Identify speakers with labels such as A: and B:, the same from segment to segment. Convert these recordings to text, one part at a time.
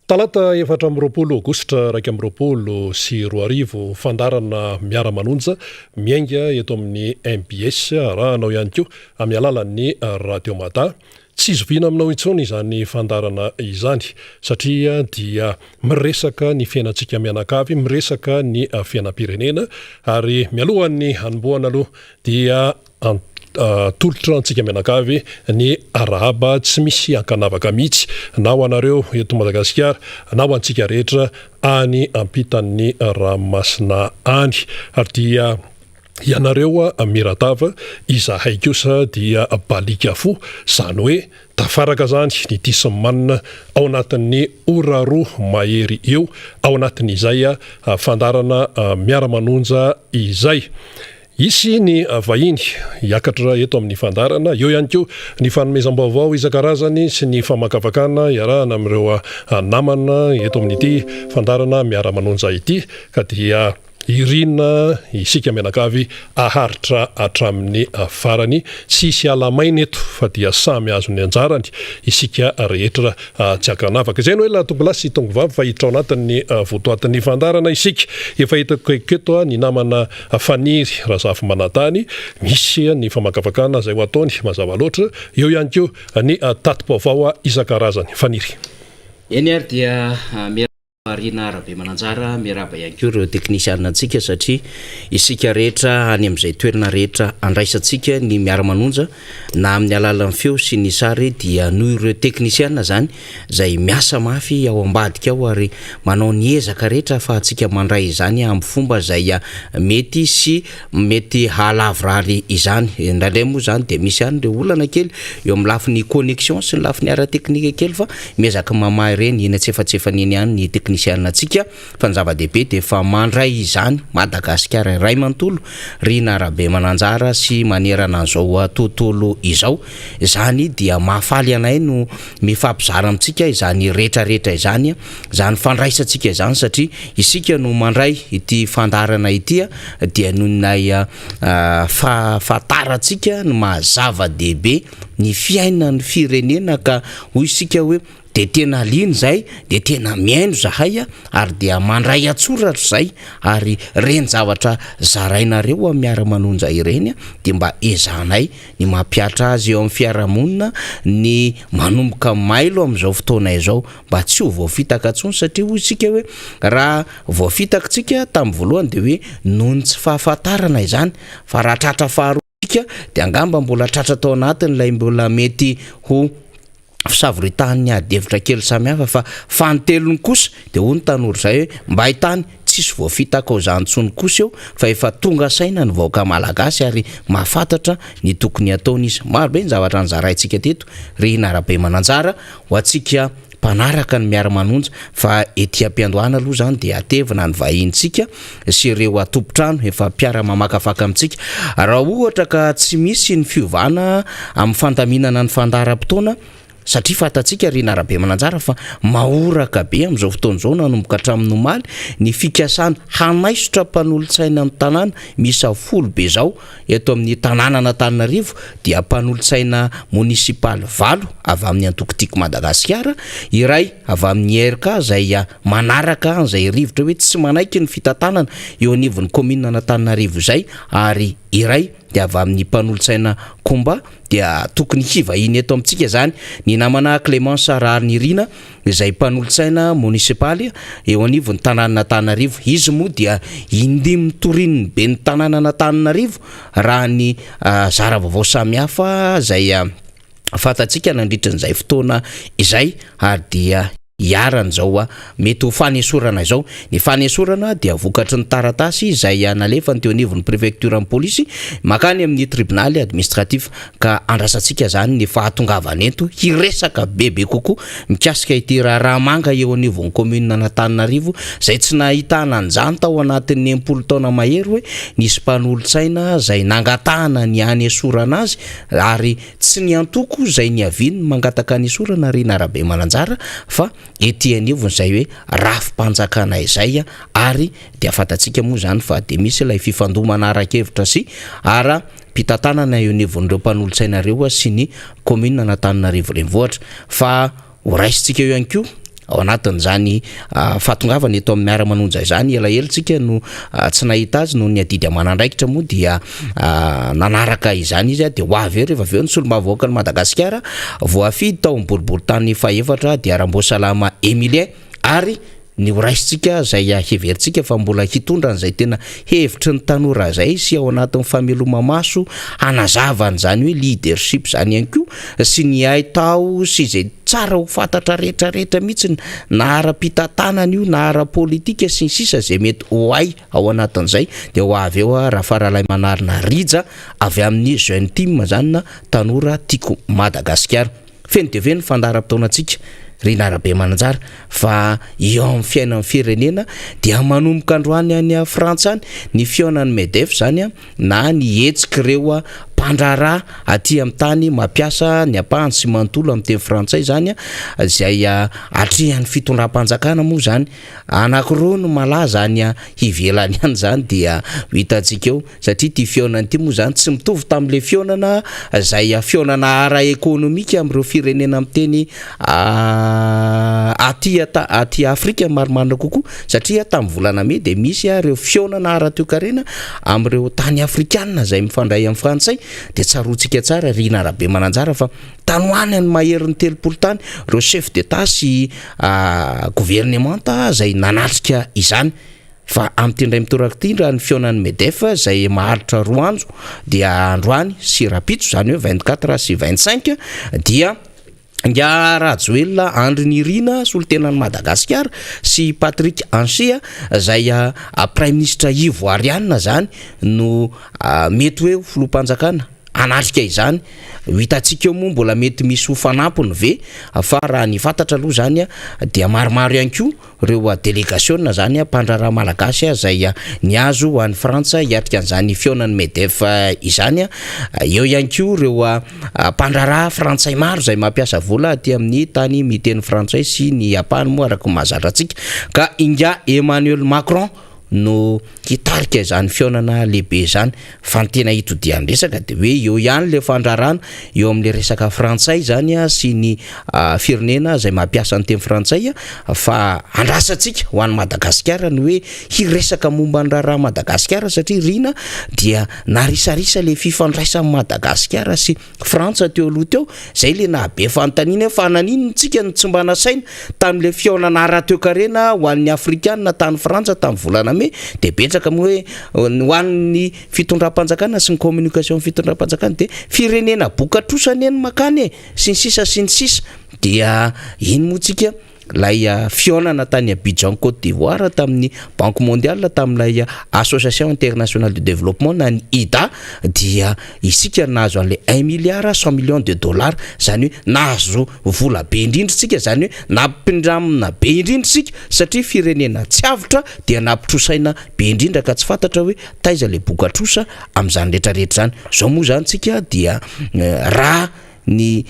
A: Talata 4 Aogositra 2024 fandarana miara-manonja miainga eto amin'ny MBS raha anao ihany koa amin'ny alalan'ny Radio Mata. Tsy zoviana aminao intsony izany fandarana izany satria dia miresaka ny fiainantsika mianakavy, miresaka ny fiainam-pirenena ary mialohan'ny hanomboana aloha dia tolotra antsika mianakavy ny arahaba tsy misy ankanavaka mihitsy na ho anareo eto Madagasikara na ho antsika rehetra any ampitan'ny ranomasina any ary dia ianareo miratava izahay kosa dia balika fo izany hoe tafaraka zany ny disymanina ao anatin'ny ora roa mahery eo ao anatin'izay fandarana miara-manonja izay. Isy ny vahiny hiakatra eto amin'ny fandarana, eo ihany koa ny fanomezam-baovao isan-karazany sy ny famakafakana iarahana amin'ireo namana eto amin'ity fandarana miara-manonja ity ka dia irina isika mianakavy aharitra hatramin'ny farany tsy isy alamaina eto fa dia samy azo ny anjarany isika rehetra tsy ankanavaka. Izay no hoe latoblasy tongo vavy fa hiditra ao anatin'ny votoatin'ny fandarana isika efa hitako eto ny namana Faniry Razafy Manatany, misy ny famakafakana izay ho ataony mazava loatra, eo ihany koa ny tatim-baovao isan-karazany. Faniry.
B: Eny ary dia Marina Arabe Mananjara miaraba ihany koa ireo teknisianina antsika satria isika rehetra any amin'izay toerana rehetra andraisantsika ny miara-manonja na amin'ny alalan'ny feo sy ny sary dia noho ireo teknisianina zany izay miasa mafy ao ambadika ao ary manao ny ezaka rehetra fa antsika mandray izany amin'ny fomba izay mety sy mety halavrary izany. Indraindray moa zany dia misy ihany ireo olana kely eo amin'ny lafin'ny connexion sy ny lafin'ny ara-teknika kely fa miezaka mamahy ireny iny atsefatsefan'iny ihany ny teknisianina antsika fa ny zava-dehibe dia efa mandray izany Madagasikara iray manontolo Rina Arabe Mananjara sy manerana an'izao tontolo izao. Izany dia mahafaly anay no mifampizara amintsika izany rehetrarehetra izany fandraisantsika izany satria isika no mandray ity fandarana ity dia nonay fahafantarantsika no mahazava-dehibe ny fiainan'ny firenena ka hoy isika hoe de tena liny zay, de tena miaino zahay ary dia mandray atsoratra zay ary reny zavatra zarainareo miara-manonja ireny dia mba ezanay ny mampiatra azy eo amin'ny fiarahamonina ny manomboka mailo amin'izao fotoana izao mba tsy ho voafitaka intsony satria hoy isika hoe raha voafitaka tsika tamin'ny voalohany dia hoe nohony tsy fahafantarana izany fa raha tratra faharoa tsika dia angamba mbola tratra tao anatiny ilay mbola mety ho fisavoritany adevitra kely samihafa fa fantelony kosa dia hoy ny tanora zay hoe mba hitany tsisy voafitaka ao zany tsony kosa eo fa efa tonga saina ny vahoaka malagasy ary mahafantatra ny tokony ataony izy. Marobe ny zavatra nizaraintsika teto Rina Arabe Mananjara ho antsika mpanaraka ny miara-manonja fa ety am-piandohana aloha zany dia atevina ny vahintsika sy ireo atompotrano efa mpiara mamakafaka amintsika. Raha ohatra ka tsy misy ny fiovana amin'ny fandaminana ny fandaram-potoana satria fatatsika Rina Arabe Mananjara fa mahoraka be amin'izao fotoana izao nanomboka hatramin'ny omaly ny fikasana hanaisotra mpanolontsaina amin'ny tanàna misa 10 be zao eto amin'ny tanàna Antananarivo dia mpanolontsaina munisipaly 8 avy amin'ny Antokotiko Madagasikara, iray avy amin'ny RK izay manaraka an'izay rivotra hoe tsy manaiky ny fitantanana eo anivon'ny commune Antananarivo izay ary iray dia avy amin'ny mpanolontsaina Komba dia tokony hivahiny eto amintsika zany ny namana Clémence Raharnirina izay mpanolontsaina munisipaly eo anivon'ny tanàna Antananarivo. Izy moa dia indimy torin'ny be ny tanàna Antananarivo raha ny zara-vaovao samihafa izay fantatsika nandritran'izay fotoana izay ary dia iarany zao mety ho fanesorana izao. Ny fanesorana dia vokatry ny taratasy izay nalefany teo anivon'ny préfecture polisy makany amin'ny tribunaly administratif ka andrasantsika zany ny fahatongavana ento hiresaka bebe kokoa mikasika ity raha manga eo anivon'ny commune Antananarivo izay tsy nahitana an'izany tao anatin'ny 10 taona mahery hoe nisy mpanolontsaina izay nangatahana ny hanesorana azy ary tsy ny antoko izay ny aviny mangataka hanesorana Rina Arabe Mananjara fa ety anivony izay hoe rafim-panjakana izay ary dia fantatsika moa zany fa dia misy ilay fifandomana arakevitra sy ara mpitantanana eo anivon'ireo mpanolontsainareo sy ny commune Antananarivo renivohitra fa ho raisitsika eo ihany koa ao anatin'zany fahatongavany eto amin'ny miara-manonja izany elahelitsika no tsy nahita azy no ny adidy amanandraikitra moa dia nanaraka izany izy de hoavy rehefa aveo ny solombavoaka ny Madagasikara voafidy tao amboribory tany faefatra dia Rambosalama Emilien ary ny horaisitsika zay heverintsika fa mbola hitondra an'izay tena hevitry ny tanora zay sy ao anatin'ny fameloma maso hanazavany zany hoe leadership zany ihany koa sy ny hay tao sy zay tsara ho fantatra rehetrarehetra mihitsy na ara-pitantanana io na ara-politika sy ny sisa zay mety ho hay ao anatin'izay de ho avy eo raha faralay manarina rija avy amin'ny jeune team zany na tanora tiako Madagasikara feny de veny fandaharam-potoanantsika Rina Arabe Mananjara fa eo amin'ny fiainan'ny firenena dia manomboka androany any Frantsa any ny fionan'ny MEDEF zany na ny hetsika ireo mpandraraha aty amin'ny tany mampiasa ny apahany sy manontolo amin'ny teny frantsay zany zay atrehan'ny fitondram-panjakana moa zany anankiroa no malaza any hivelany ihany zany dia hitantsika eo satria ty fionany ty moa zany tsy mitovy tam'le fionana zay fionana ara-ekônomika amin'ireo firenena amin'ny teny aty Afrika maromaro kokoa satria tamin'ny volana Mai de misy ireo fionana ara-toekarena amin'ireo tany afrikanina zay mifandray amin'ny frantsay de tsarotsika tsara Rina Arabe Mananjara fa tanoany ny maherin'ny telopolo tany reo chef d'état sy gouvernemanta zay nanatrika izany fa am'tindray mitorakitindra ny fionan'ny MEDEF zay maharitra roa andro dia androany sy rapitso zany hoe 24 sy 25 dia nga Rajoelina Andry Nirina solitenan'ny Madagasikara sy Patrick Ansia zay prime ministre ivoiriana zany no mety hoe filoham-panjakana anatrika izany hitantsika eo moa mbola mety misy ho fanampiny ve fa raha ny fantatra aloha zany dia maromaro ihany koa reo délégation zany mpandraraha malagasy zay niazo ho an'ny Frantsa hiatrika an'izany fionan'ny MEDEF izany eo ihany koa reo mpandraraha frantsay maro zay mampiasa vola aty amin'ny tany miteny frantsay sy ny apahany moa araka mahazatra antsika ka inga Emmanuel Macron no hitarika izany fionana lehibe zany fa ny tena hitodiany resaka de hoe eo ihany le fandrarana eo amin'le resaka frantsay zany sy ny firenena zay mampiasa ny teny frantsay fa andrasantsika ho an'ny Madagasikara ny hoe hiresaka momba ny raharaha Madagasikara satria Rina dia narisarisa le fifandraisan'ny Madagasikara sy Frantsa teo aloha teo zay le nahabe fanontaniana fa naninontsika ny tsy mba nasaina tamin'le fionana ara-toekarena ho an'ny afrikanina tany Frantsa tamin'ny volana de betsaka moa hoe ho an'ny fitondram-panjakana sy ny communication fitondram-panjakana de firenena bokatrosany eny makany sy ny sisa dia iny moa tsika lay fionana tany Abidjan Côte d'Ivoire tamin'ny Banque mondiale tamin'ilay Association internationale de développement na ny IDA dia isika nahazo an'le 1 milliard 100 millions de dollars zany hoe nahazo vola be indrindra tsika zany hoe nampindramina be indrindra tsika satria firenena tsy avitra dia nampitrosaina be indrindra ka tsy fantatra hoe taiza le bokatrosa amin'izany rehetrarehetra zany zao moa zany tsika dia raha ny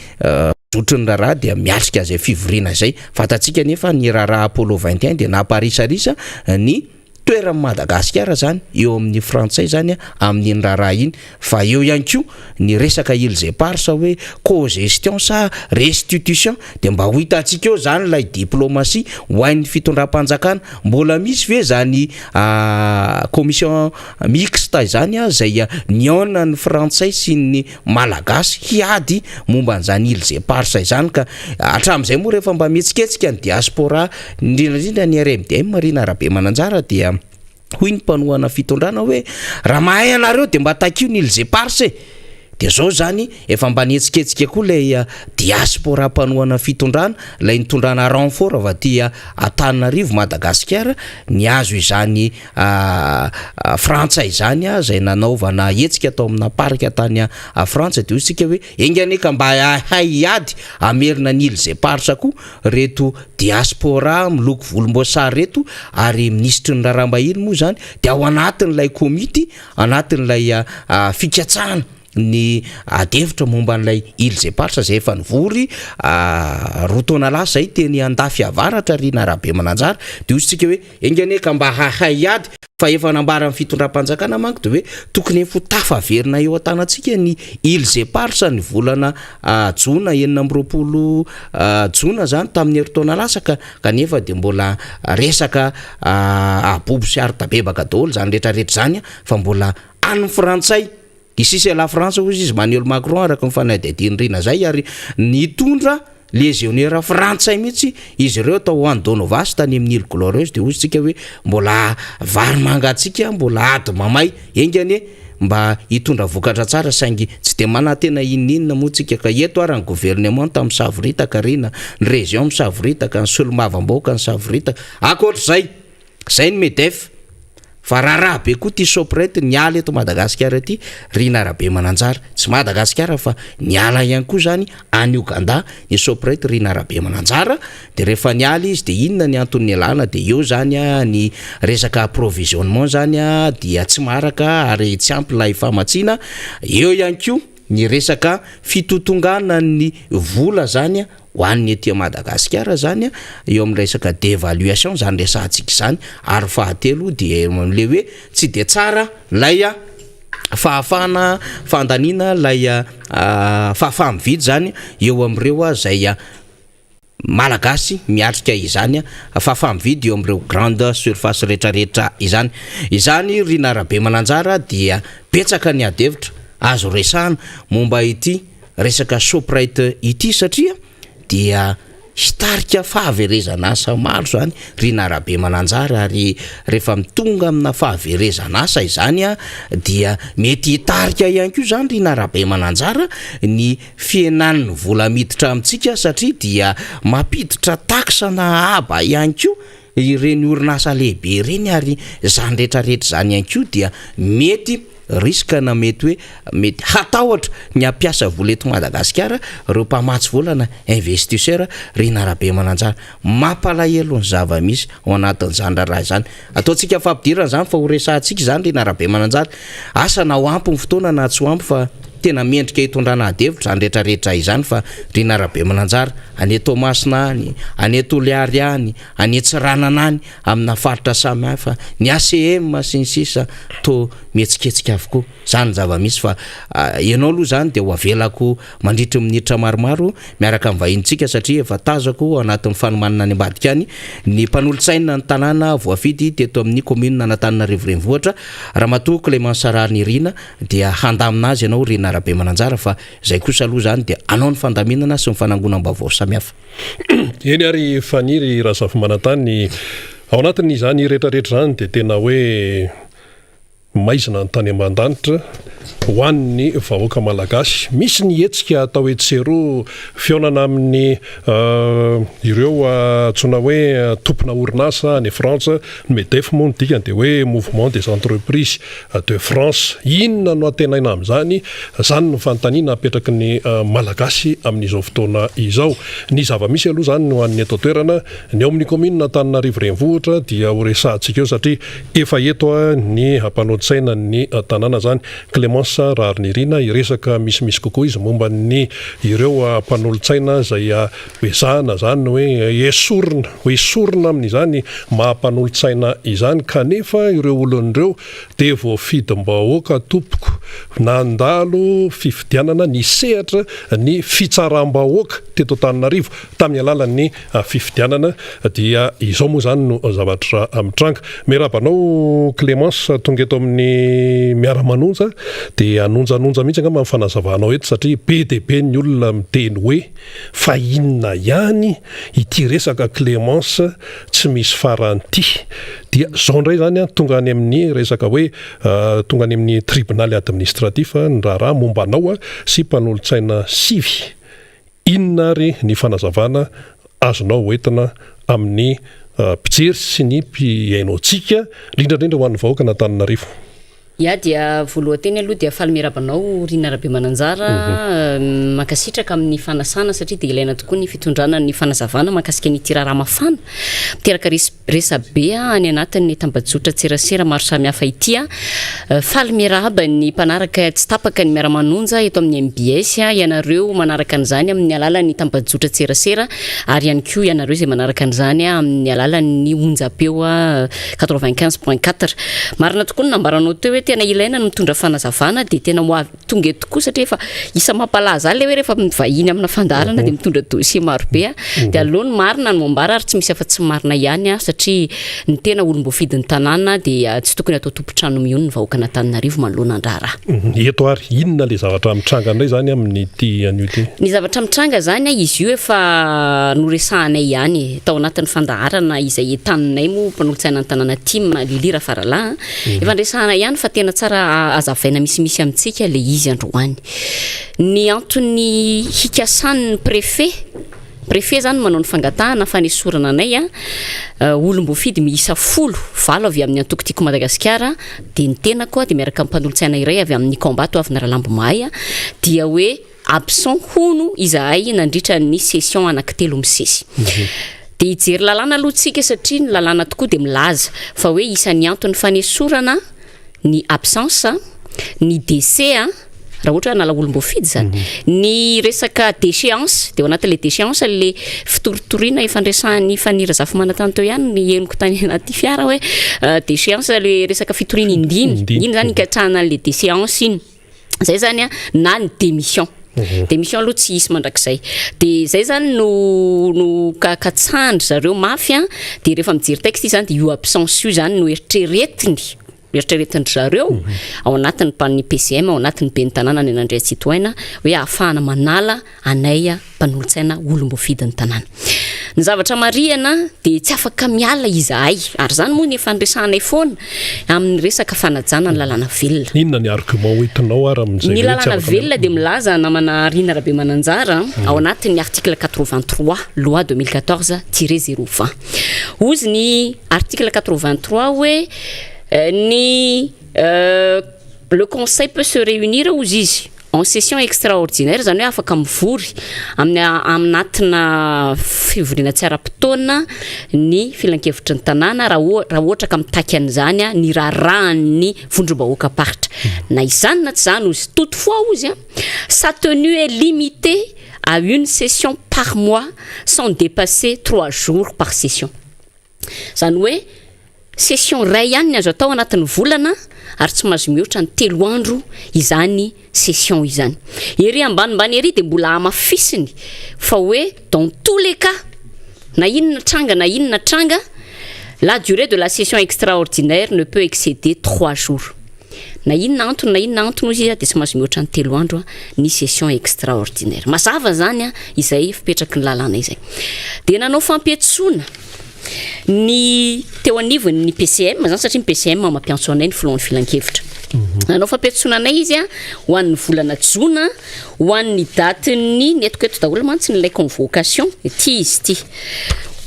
B: zotriny raharaha dia miatrika zay fivoriana zay fantatsika nefa ny raharaha Apollo 21 dia namparisarisa ny toeran'ny Madagasikara zany eo amin'ny frantsay zany amin'iny raharaha iny fa eo ihany koa ny resaka îles éparses hoe co-gestion sa restitution de mba ho hitantsika eo zany lay diplomatie ho an'ny fitondram-panjakana mbola misy ve zany commission mixte zany zay niona ny frantsay sy ny malagasy hiady momba an'izany îles éparses zany ka hatramin'izay moa rehefa mba mihetsiketsika ny diaspora indrindrandrindra ny RMDM Rina Arabe Mananjara dia hoy ny mpanohana fitondrana hoe raha mahay anareo de mba takio ny îles éparses de zao zany efa mba nihetsiketsika koa lay diaspora mpanohana fitondrana lay nitondrana renfort avy aty Antananarivo Madagasikara niazo izany Frantsa izany zay nanaovana hetsika atao amina parka tany Frantsa de isika hoe enganeka mba hay hiady amerina ny îles éparses koa reto diaspora miloko volomboasary reto ary ministry ny raharahambahiny moa zany de ao anatin'lay komity anatin'lay fikatsahana ny adevitra momba n'ilay Ilzay Parsa zay efa nivory roa taona lasa zay teny andafy avaratra Rina Rabemananjara de ozy tsika hoe engane ka mba hahay ady fa efa nambara amin'ny fitondram-panjakana manko de hoe tokony efa tafaverina eo an-tanantsika ny Ilzay Parsa ny volana jona 20 jona zany tamin'ny heritaona lasa kanefa de mbola resaka abobo sy artabebaka daholo zany rehetrarehetra zany fa mbola any frantsay isisy la France hozy izy Emmanuel Macron araka ny fanadidiny Rina zay ary nitondra légionnaire frantsay mihitsy izy ireo tao Juan Donovas tany amin'ny Île Glorieuse de ozy tsika hoe mbola vary mangatsika mbola ady mamay engane mba hitondra vokatra tsara saingy tsy de manatena ininina moa tsika ka eto ary ny gouvernement tamin'ny Savoritaka Rina ny région amin'ny Savoritaka ny Solomavamboka ny Savoritaka akoatra zay ny MEDEF fa raha be koa ty soprety niala eto Madagasikara ty Rina Rabemananjara tsy Madagasikara fa niala ihany koa zany any Uganda ny soprety Rina Rabemananjara de rehefa niala izy de inona ny antony alana de eo zany ny resaka approvisionnement zany dia tsy maraka ary tsy ampy lay famatsina eo ihany koa ny resaka fitotongana ny vola zany ho an'ny ety Madagasikara zany eo amin'ny resaka dévaluation zany resantsika zany ary fahatelo de le hoe tsy de tsara lay fahafana fandanina lay fahafamividy zany eo am'ireo zay malagasy miatrika izany fahafamividy eo am'ireo grande surface rehetrarehetra izany Rina Rabemananjara dia betsaka ny adevitra azo resana momba ity resaka soprite ity satria dia hitarika fahaverezana asa maro zany Rina Rabemananjara ary rehefa mitonga amina fahaverezana asa izany dia mety hitarika ihany koa zany Rina Rabemananjara ny fienan'ny vola miditra amintsika satria dia mampiditra taxa na aba ihany koa ireny orinasa lehibe ireny ary zany rehetrarehetra zany ihany koa dia mety risque na mety hoe mety hatahotra ny ampiasa vola eto Madagasikara reo mpamatsy volana investisseur Rina Rabemananjara mampalahelo ny zava-misy ao anatin'izany raha zany ataontsika fampidirana zany fa ho resantsika zany Rina Rabemananjara asa na ho ampy ny fotoana na tsy ho ampy fa tena miendrika hitondrana adevitra zany rehetrarehetra izany fa Rina Rabemananjara ane Tomasina any ane Toliary any ane Tsiranana any amina faritra samy hafa ny ACM sy ny sisa to mietsiketsika avokoa zany zava-misy fa ianao aloha zany de ho avelako mandritry minitra maromaro miaraka amin'ny vahintsika satria efa tazako anatin'ny fanomanana any ambadika any ny mpanolo-tsaina ny tanàna voafidy teto amin'ny commune Anatananarivo renivohitra Ramatoa Clément Sarary Rina dia handaminazy ianao Rina Rabemananjara fa zay kosa aloha zany de anao ny fandaminana sy ny fanangonam-baovao samihafa
A: eny ary faniry raha zafy manantany ao anatin'izany rehetrarehetra zany de tena hoe maizina ny tany aman-danitra ho an'ny vahoaka malagasy misy ny hetsika atao hoe tsero fionana amin'ny ireo tsona hoe tompona orinasa ny France MEDEF moa ny dikany de hoe mouvement des entreprises de France inona no atenaina amin'izany zany ny fanontaniana apetraky ny malagasy amin'izao fotoana izao ny zava-misy aloha zany no an'ny eto toerana ny ao amin'ny commune Antananarivo renivohitra dia ho resantsika eo satria efa eto ny ampanao-tsaina ny tanàna zany Clémence Sarary Rina iresaka misy kokoa izy momba ny ireo mpanolo-tsaina zay hoezahana zany hoe esorina amin'izany mahampanolo-tsaina izany kanefa ireo olon'ireo de voafidim-bahoaka tompoko nandalo fifidianana ny sehatra ny fitsaram-bahoaka teto Antananarivo tamin'ny alalan'ny fifidianana dia izao moa zany no zavatra mitranga merabanao Clémence tonga eto amin'ny miara-manonja de anonjanonja mihitsy angamba fanazavahanao eto satria be de be ny olona miteny hoe fa inona ihany ity resaka Clémence tsy misy faranty dia zao ndray zany tonga any amin'ny resaka hoe tonga any amin'ny tribunal administratif ny raha mombanao sy mpanolo-tsaina sivy inona ary ny fanazavana azonao hoentina amin'ny pijery sy ny mpiainao tsika lindrandrindra ho an'ny vahoaka Antananarivo
C: ia dia voalohanteny aloha dia faly miarabanao Rina Rabe Mananjara makasitraka amin'ny fanasana satria dia ilaina tokoa ny fitondrana ny fanazavana makasika ny tirara mafana miteraka resabe any anatin'ny tambajotra tserasera maro samihafa ity faly miarahaba ny mpanaraka tsy tapaka ny miara-manonja eto amin'ny MBS ianareo manaraka an'izany amin'ny alalan'ny tambajotra tserasera ary ihany koa ianareo izay manaraka an'izany amin'ny alalan'ny onjapeo 95.4 marina tokoa ny nambaranao teo hoe tena ilaina ny mitondra fanazavana dia tena tonga eto tokoa satria efa isa mampalaza le hoe rehefa mivahiny amina fandarana dia mitondra dossier maro be dia alohany marina no mombara ary tsy misy afa-tsy marina ihany satria ny tena olom-boafidin'ny tanàna dia tsy tokony atao tompotrano mihony ny vahoaka Antananarivo manoloana andrara.
A: Eto ary inona le zavatra mitranga indray zany amin'ny ity anio ity?
C: Ny zavatra mitranga zany izy io efa noresahanay ihany tao anatin'ny fandaharana izay etaninay moa mpanolotsaina an-tanàna Tima Lilira Farala efa noresahana ihany fa tena tsara azavaina misimisy amintsika le izy androany. Ny antony hikasan'ny préfet zany manao ny fangatahana fanesorana anay olom-boafidy miisa 10 avy amin'ny antokotiko Madagasikara dia ny tenako dia miaraka amin'ny mpanolotsaina iray avy amin'ny Kombato avy Naralambo Mahay dia hoe absent hono izahay nandritra ny session anankitelo misesy. Dia hijery lalàna aloha tsika satria ny lalàna tokoa dia milaza fa hoe isan'ny antony fanesorana ny absence ny décès raha ohatra nala olom-boafidy zany ny resaka déchéance dia anaty le déchéance le fitoritoriana ifandraisahan'ny fanirazafy manatany teo ihany ny henoko tany anaty fiara hoe déchéance le resaka fitoriana indimy iny zany ikatrahana le déchéance iny zay zany na ny démission aloha tsy isy mandrakizay dia zay zany no katsandry zareo mafy dia rehefa mijery texte zany dia io absence io zany no eritreretiny zareo ao anatin'ny pan'ny PCM ao anatin'ny ben'ny tanàna ny Andrea Citoyen hoe ahafahana manala anay mpanolotsaina olom-boafidin'ny tanàna. Ny zavatra marihana dia tsy afaka miala izahay ary zany moa ny efa niresahanay foana amin'ny resaka fanajana ny lalàna velona.
A: Inona ny argument hoentinao ary amin'izay?
C: Ny lalàna velona dia milaza namana Rina Rabe Mananjara ao anatin'ny article 83 loi 2014-020. Ozy ny article 83 hoe le conseil peut se réunir aux izy en session extraordinaire zany hoe afaka mivory aminatina fivoriana tsy ara-potoana ny filan-kevitry ny tanàna raha ohatra ka mitaky an'izany ny raharahany vondrom-bahoaka paritra na izany na tsy zany ozy toutefois ozy sa tenue est limitée à une session par mois sans dépasser 3 jours par session. Zany hoe session ray ihany azo atao anatin'ny volana ary tsy mahazo mihoatra ny 3 andro izany session izany. Ery ambanimbany ery dia mbola amafisiny fa hoe dans tous les cas na inona tranga la durée de la session extraordinaire ne peut excéder 3 jours. Na inona antony ozy dia tsy mahazo mihoatra ny 3 andro ny session extraordinaire. Mazava zany izay fipetraky ny lalàna izay. Dia nanao fampietsoana ny teo anivony ny PCM zany satria ny PCM mampiantso anay ny filohan'ny filan-kevitra. Nanao fampietsoana anay izy ho an'ny volana Jona ho an'ny datin'ny netiko eto daholo mantsy ny convocation ty izy ty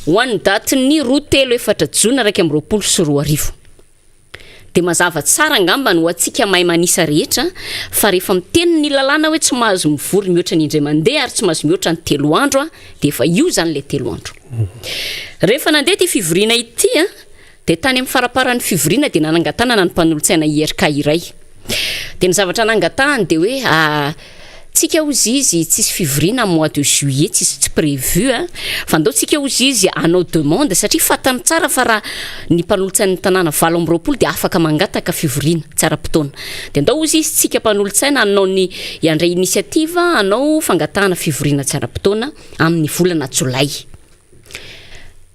C: ho an'ny datin'ny 2-4 Jona 2024. Dia mazava tsara angamba no atsika mahay manisa rehetra fa rehefa miteny ny lalàna hoe tsy mahazo mivory mihoatra ny indray mandeha ary tsy mahazo mihoatra ny 3 andro dia efa io zany le 3 andro. Rehefa nandeha ty fivoriana ity dia tany amin'ny faraparan'ny fivoriana dia nanangatanana ny mpanolotsaina IRK iray. Dia ny zavatra nangatahany dia hoe tsika ozy izy tsisy fivoriana mois de juillet tsy prévu fa ndao tsika ozy izy anao demande satria fatany tsara fa raha ny mpanolotsaina ny tanàna 20 dia afaka mangataka fivoriana tsara-potoana. Dia ndao ozy izy tsika mpanolotsaina anao ny iandray initiative anao fangatahana fivoriana tsara-potoana amin'ny volana Jolay.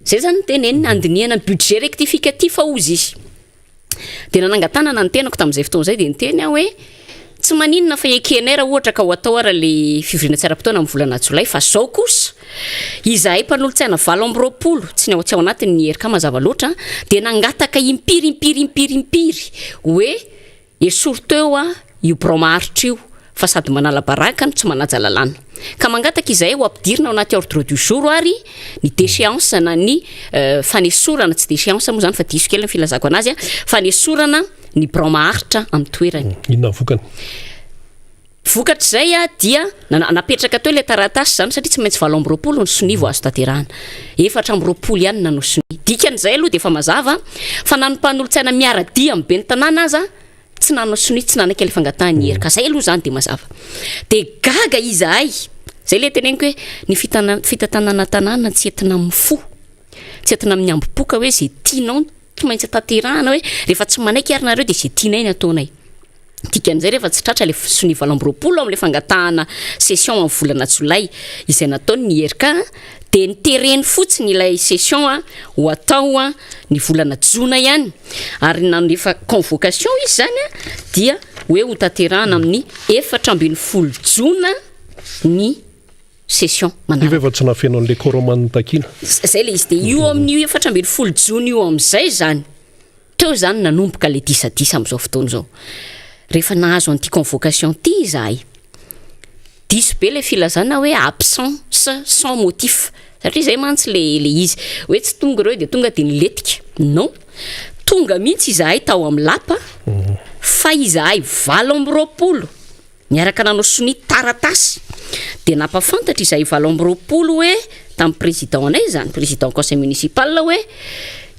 C: Zay zany tenenina andinihana budget rectificatif ozy izy. Dia nanangatanana ny tenako tamin'izay fotoana zay dia niteny hoe tsy maninona fa ekenay raha ohatra ka ho atao ara le fivoriana tsara-potoana amin'ny volana Jolay fa zao kosa izahay mpanolotsaina 20 tsy ao anatin'ny IRK mazava loatra dia nangataka impiry hoe esoro teo io bromaritra io fa sady manala baraka no tsy manaja lalàna ka mangataka izahay ho ampidirina ao anaty ordre du jour ary ny déchéance na ny fanesorana tsy déchéance moa zany fa diso kely ny filazako anazy fanesorana ny bramaharitra amin'ny toerany.
A: Inona vokany?
C: Vokatra zay dia napetraka teo le taratasy zany satria tsy maintsy 20 ny sonivo azo tanterahana. 420 ihany nanao soni. Dikan'izay aloha de efa mazava fa nanompanolo-tsaina miara-dia amin'ny be ny tanàna aza tsy nanao soni, tsy nanaka le fangatahany herika. Zay aloha zany de mazava. De gaga izahay. Zay le teneniko hoe ny fitantanana tanàna tsy entina mifo. Tsy entina miambopoka hoe zay tianao tsy maintsy tanterahana hoe rehefa tsy manaiky arinareo de zay tianay ny ataonay. Dikan'izay rehefa tsy tratra le soni 20 am'le fangatahana session amin'ny volana Jolay izay nataony ny herika de nitereny fotsiny ilay session ho atao ny volana Jona ihany. Ary nanefa convocation izy zany dia hoe ho tanterahana amin'ny 14 Jona ny session manaraka.
A: Ivefa tsy nafenao an'le koroman'ny takina.
C: Zay le izy de io amin'ny 14 Jona io am'izay zany. Teo zany nanomboka le disadisa am'izao fotoana zao. Rehefa nahazo an'ity convocation ty izahay. Diso be le filazana hoe absent sans motif. Satria zay mantsy le izy hoe tsy tonga reo de tonga de niletika. Non. Tonga mihitsy izahay tao amin'ny lapa. Fa izahay 20 miaraka nanao soni taratasy. De napafantatra izahay 20 hoe tamin'ny président anay zany, président conseil municipal hoe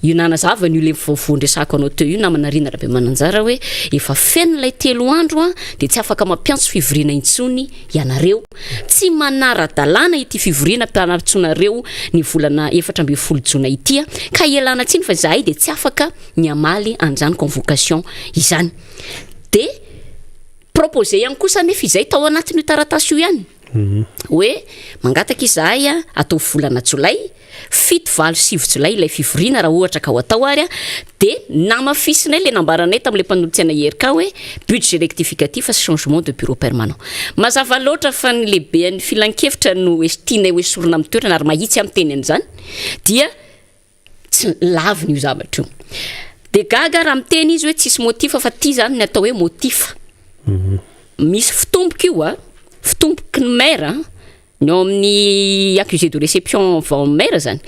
C: io nanazava ny le voandresako anao teo io namana Rina Rabemananjara hoe efa feno lay 3 andro de tsy afaka mampiantso fivoriana intsony ianareo, tsy manara-dalàna ity fivoriana mpianaritsonareo ny volana 14 Jona ity ka ialana tsiny fa zahay de tsy afaka niamaly anjany convocation izany. De proposé ihany kosa nefa izay tao anatin'io taratasy io ihany. Hoe mangataka izahay atao volana Jolay 7-9 Jolay ilay fivoriana raha ohatra ka ho atao ary de namafisinay le nambaranay tamin'le mpanolotsiana herika hoe budget rectificatif sy changement de bureau permanent. Mazava loatra fa ny lehibean'ny filan-kevitra no estianay hoe sorona amin'ny toerana ary mahitsy amin'ny teny an'izany dia tsy laviny io zavatra io. De gaga raha miteny izy hoe tsisy motif fa ty zany ny atao hoe motif. Misy fitomboka io fitomboky ny maire ny amin'ny accusé de réception vao maire zany.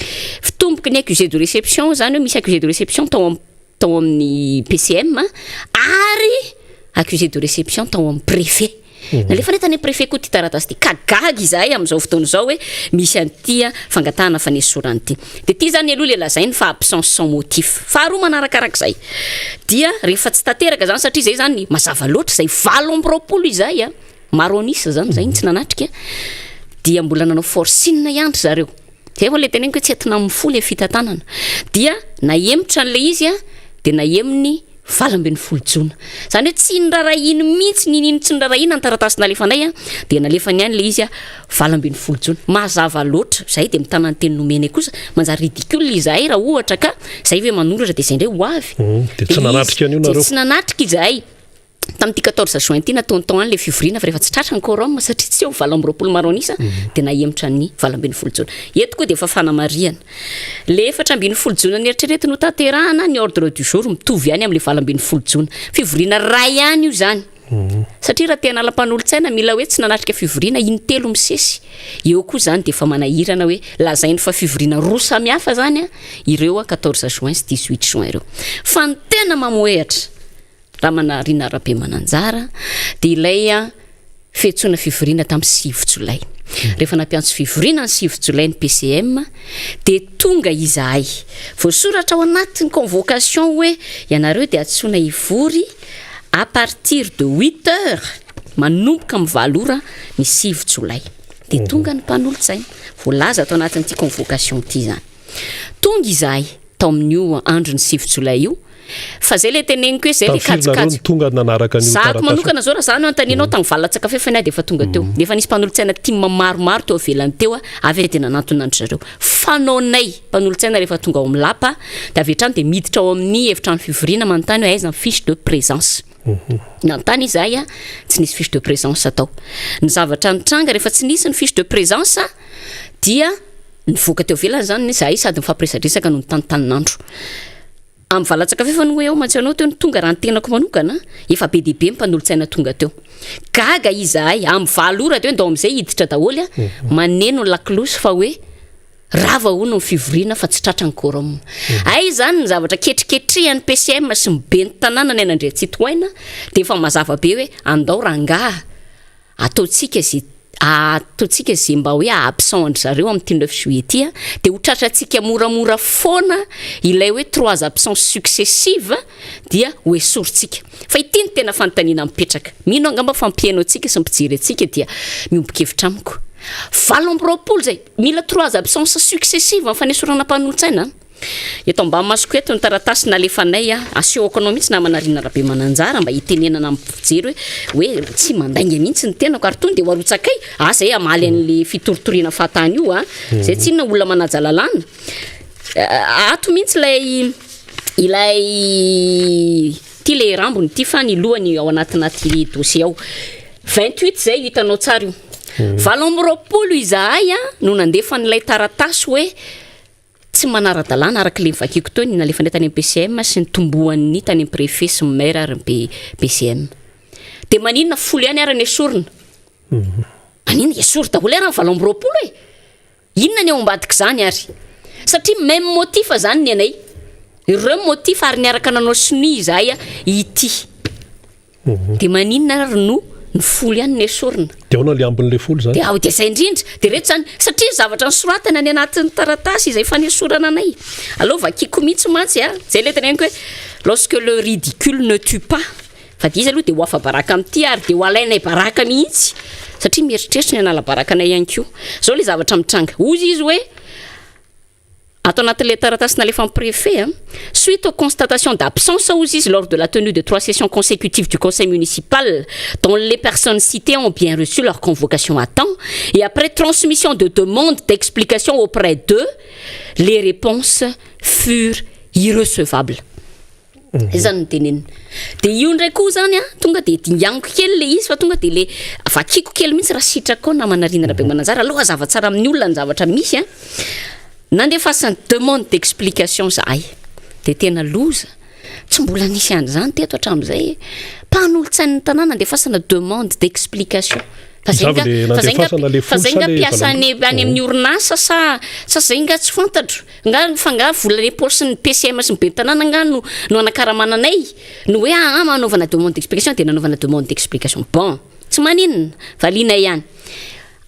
C: Fitomboky ny accusé de réception zany hoe misy accusé de réception tao amin'ny PCM ary accusé de réception tao amin'ny préfet. Nalefa netany préfet koa ty taratasy ty kagagy izahay am'izao fotoana zao hoe misy an'ity fangatahana fanesorany ty. De ty zany aloha le lazainy fa absence sans motif. Faharoa manarakarak'izay dia rehefa tsy tanteraka zany satria zay zany mazava loatra zay 20 izahay maronisa zany zay tsy nanatrika dia mbola nanao forcine iandry zareo. Zay le teneniko hoe tsy entina mifo le fitantanana. Dia nahemotra an'le izy de nahemony 20 Jona. Zany hoe tsy nirarahiny mihitsy ninino tsy nirarahiny antaratasy nalefanay de nalefany ihany le izy 20 Jona. Mazava loatra zay de mitana ny teny nomeny kosa manjary ridicule izahay raha ohatra ka zay hoe manoratra de zay ndray ho avy.
A: De tsy nanatrika an'io nareo.
C: Tsy nanatrika izahay. Tamin'ty 14 Juin ty nataontaon le fivoriana fa rehefa tsy tratra ny quorum satria tsy eo 20 maronisa de nahemotra ny 20 Jona. Eto koa de efa fanamariana. Le 14 Jona ny eritreretina ho tanterahana ny ordre du jour mitovy ihany am'le 20 Jona. Fivoriana ray ihany io zany. Satria raha tena ala-panolo-tsaina mila hoe tsy nanatrika fivoriana intelo misesy. Eo koa zany de efa manahirana hoe lazainy fa fivoriana roa samihafa zany ireo 14 Juin sy 18 Juin ireo. Fa ny tena mamoehatra Ramana Rina Rabemananjara de ilay fetsona fivoriana tamin'ny 6 Jolay. Rehefa nampiantso fivoriana ny 6 Jolay ny PCM de tonga izahay. Voasoratra ao anatin'ny convocation hoe ianareo de atsona ivory à partir de 8 heures manomboka amin'ny 7 ora ny 6 Jolay. De tonga ny mpanolotsaina. Voalaza atao anatin'ity convocation ty zany. Tonga izahay tao amin'io andro ny 6 Jolay io. Fa zay le teneniko hoe zay le kajikajy
A: tonga nanaraka ny
C: zako manokana zao raha zany antaninao tagny valatsaka fefany de efa tonga teo. Nefa nisy mpanolotsaina tima maromaro teo avelany teo avy de nanantonandro zareo. Fanaonay mpanolotsaina rehefa tonga ao amin'ny lapa de avy hatrany de miditra ao amin'ny efitrano fivoriana manontany hoe aiza ny fiche de présence. Nantany izahay tsy nisy fiche de présence atao. Ny zavatra nitranga rehefa tsy nisy ny fiche de présence dia nivoaka teo avelany zany izahay sady mifampiresadresaka no tantaninandro. Am valatsaka fefany hoe ao mantsanao teo ny tonga raha ny tenako manokana efa be dia be mpanolotsaina tonga teo. Gaga izahay am 7 ora teo ndao am'izay hiditra daholo maneno laklosy fa hoe rava hono ny fivoriana fa tsy tratrany korum ay zany ny zavatra ketriketrehany PCM sy mibe ny tanàna ny Andrea Tsitoaina de efa mazava be hoe andao ranga ataotsika zay mba hoe absent andry zareo amin'ny 9 juillet ty de ho tratratsika moramora foana ilay hoe 3 absences successives dia ho esoritsika fa ity ny tena fanontaniana mipetraka mino angamba fampiaino atsika sy mpijery atsika dia miombokevitra amiko 20 zay mila 3 absences successives amin'ny fanesorana mpanolontsaina eto mba masoko eto ny taratasy nalefanay aseoko anao mihitsy namana Rina Rabe Mananjara mba hitenenana amin'ny mpijery hoe tsy mandainga mihitsy ny tenako ary tonga de hoarotsakay zay amaly an'le fitoritoriana fatany io zay tsy na olona manaja lalàna ato mihitsy ilay ty le rambony ty fa ny lohany ao anaty dossier ao 28 zay hitanao tsara io 20 izahay no nandefa n'ilay taratasy hoe tsy manara-dalàna araka le mivakiko teo ny nalefanay tany amin'ny PCM sy ny tombohan'ny tany amin'ny préfet sy ny maire ary ny PCM de maninona folo ihany ary ny esorina manina esory daholo ary 20 inona ny ao ambadika zany ary satria même motif zany ny anay ireo motif ary niaraka nanao sini izahay ity de maninona ary no ny folo ihany ny esorina
A: de ao na le ambin'le folo zany
C: de zay indrindra de reto zany satria zavatra ny soratana any anatin'ny taratasy izay fanesorana anay alors vakiko mihitsy mantsy zay le teneniko hoe lorsque le ridicule ne tue pas fa de izy aloha de ho afa baraka am'ty ary de ho alainay baraka mihitsy satria mieritreritra ny anala baraka anay ihany ko zao le zavatra mitranga ozy izy hoe atao anatin'le taratasy nalefa amin'ny préfet suite aux constatations d'absence lors de la tenue de 3 sessions consécutives du conseil municipal dont les personnes citées ont bien reçu leur convocation à temps et après transmission de demandes d'explication auprès d'eux les réponses furent irrecevables zany tenenina de io ndray koa zany tonga de dinganiko kely le izy fa tonga de le vakiko kely mihitsy raha sitrako namana Rina Rabe Mananjara aloha azava tsara amin'ny olona ny zavatra misy nandefasany demande d'explication zahay de tena loza tsy mbola nisy any zany teto hatramin'izay mpanolontsain'ny tanàna andefasana demande d'explication fa zay nga piasa any amin'ny orinasa sa zay nga tsy fantatro nga vola le paosy ny PCM sy ny be tanàna nga no anakaramananay no hoe manaovana demande d'explication de nanaovana demande d'explication bon tsy maninona valina ihany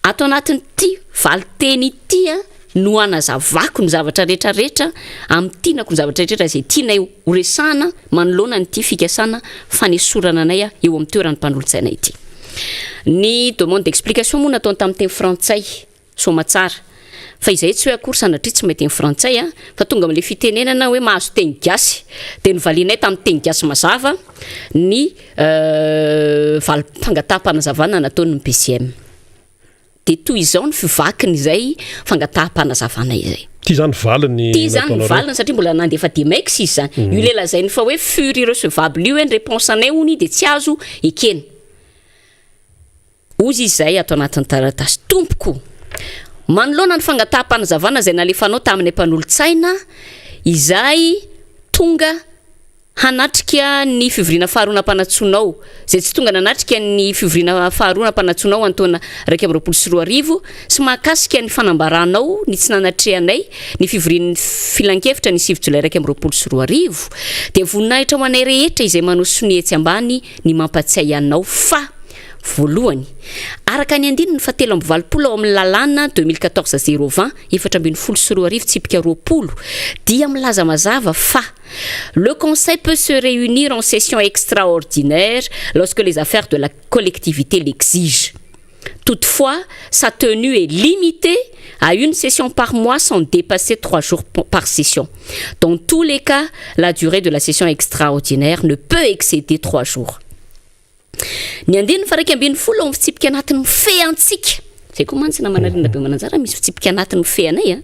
C: ato anatin'ity valiteny ity no anazavako ny zavatra rehetrarehetra amin'ny tianako ny zavatra rehetrarehetra zay tianay ho resana manoloana ny ty fikasana fanesorana anay eo amin'ny toeran'ny mpanolontsaina ity ny demande d'explication moa natao tamin'ny teny frantsay somatsara fa izay tsy hoe akory sanatria tsy mahay teny frantsay fa tonga amin'le fitenenana hoe mahazo teny gasy de novalinay tamin'ny teny gasy mazava ny valim-pangataham-panazavana nataony ny PCM de toy izao ny fivakiny izay fangataham-panazavana izay
A: ty zany valiny
C: satria mbola nandefa de maix izy zany io le lazainy fa hoe fur irrecevable io ny réponse anay hony de tsy azo ekeny ozy izay atao anatin'ny taratasy tompoko manoloana ny fangataham-panazavana zay nalefanao tamin'ny mpanolontsaina izay tonga hanatrika ny fivoriana faharoana mpanatsonao zay tsy tonga nanatrika ny fivoriana faharoana mpanatsonao antaona 2024 sy mahakasika ny fanambaranao ny tsy nanatrehanay ny fivorian'ny filan-kevitra ny 7 Jolay 2024 de voninahitra ho anay rehetra izay manao sonihetsy ambany ny mampatsiahy anao fa voalohany araka ny andininy fa 7 ao amin'ny lalàna 2014-020 7-20 tsipika 20 dia milaza mazava fa le conseil peut se réunir en session extraordinaire lorsque les affaires de la collectivité l'exigent. Toutefois, sa tenue est limitée à une session par mois sans dépasser 3 jours par session. Dans tous les cas, la durée de la session extraordinaire ne peut excéder 3 jours. Ny andininy fa raiky ambin'ny folo amin'ny fitsipika anatin'ny feantsika zay koa mantsy namana Rina Rabe Mananjara misy fitsipika anatin'ny feanay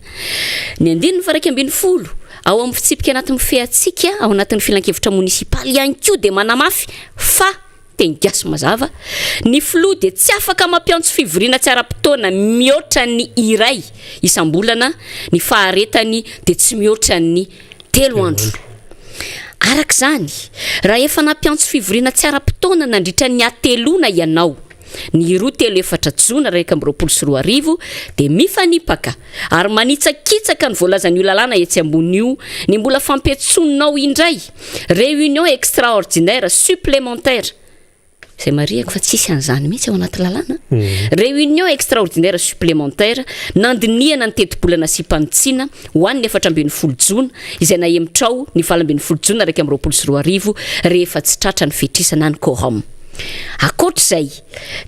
C: ny andininy fa raiky ambin'ny folo ao amin'ny fitsipika anatin'ny feantsika ao anatin'ny filan-kevitra munisipaly ihany koa de manamafy fa teny gasy mazava ny flou de tsy afaka mampiantso fivoriana tsy ara-potoana mihoatra ny iray isam-bolana ny faharetany de tsy mihoatra ny 3 andro arak' zany raha efa nampiantso fivoriana tsy ara-potoana nandritra ny atelona ianao ny 2-4 dia mifanipaka ary manitsakitsaka ny voalazan'io lalàna etsy ambon'io ny mbola fampiatsonao indray réunion extraordinaire supplémentaire zay mariako fa tsisy an'izany mihitsy ao anaty lalàna réunion extraordinaire supplémentaire nandiniana ny teti-bolana sy mpanotsiana ho an'ny 14 jona izay nahemitrao ny 12 jona 2024 rehefa tsy tratra ny fetrisana ny quorum. Akoatr'izay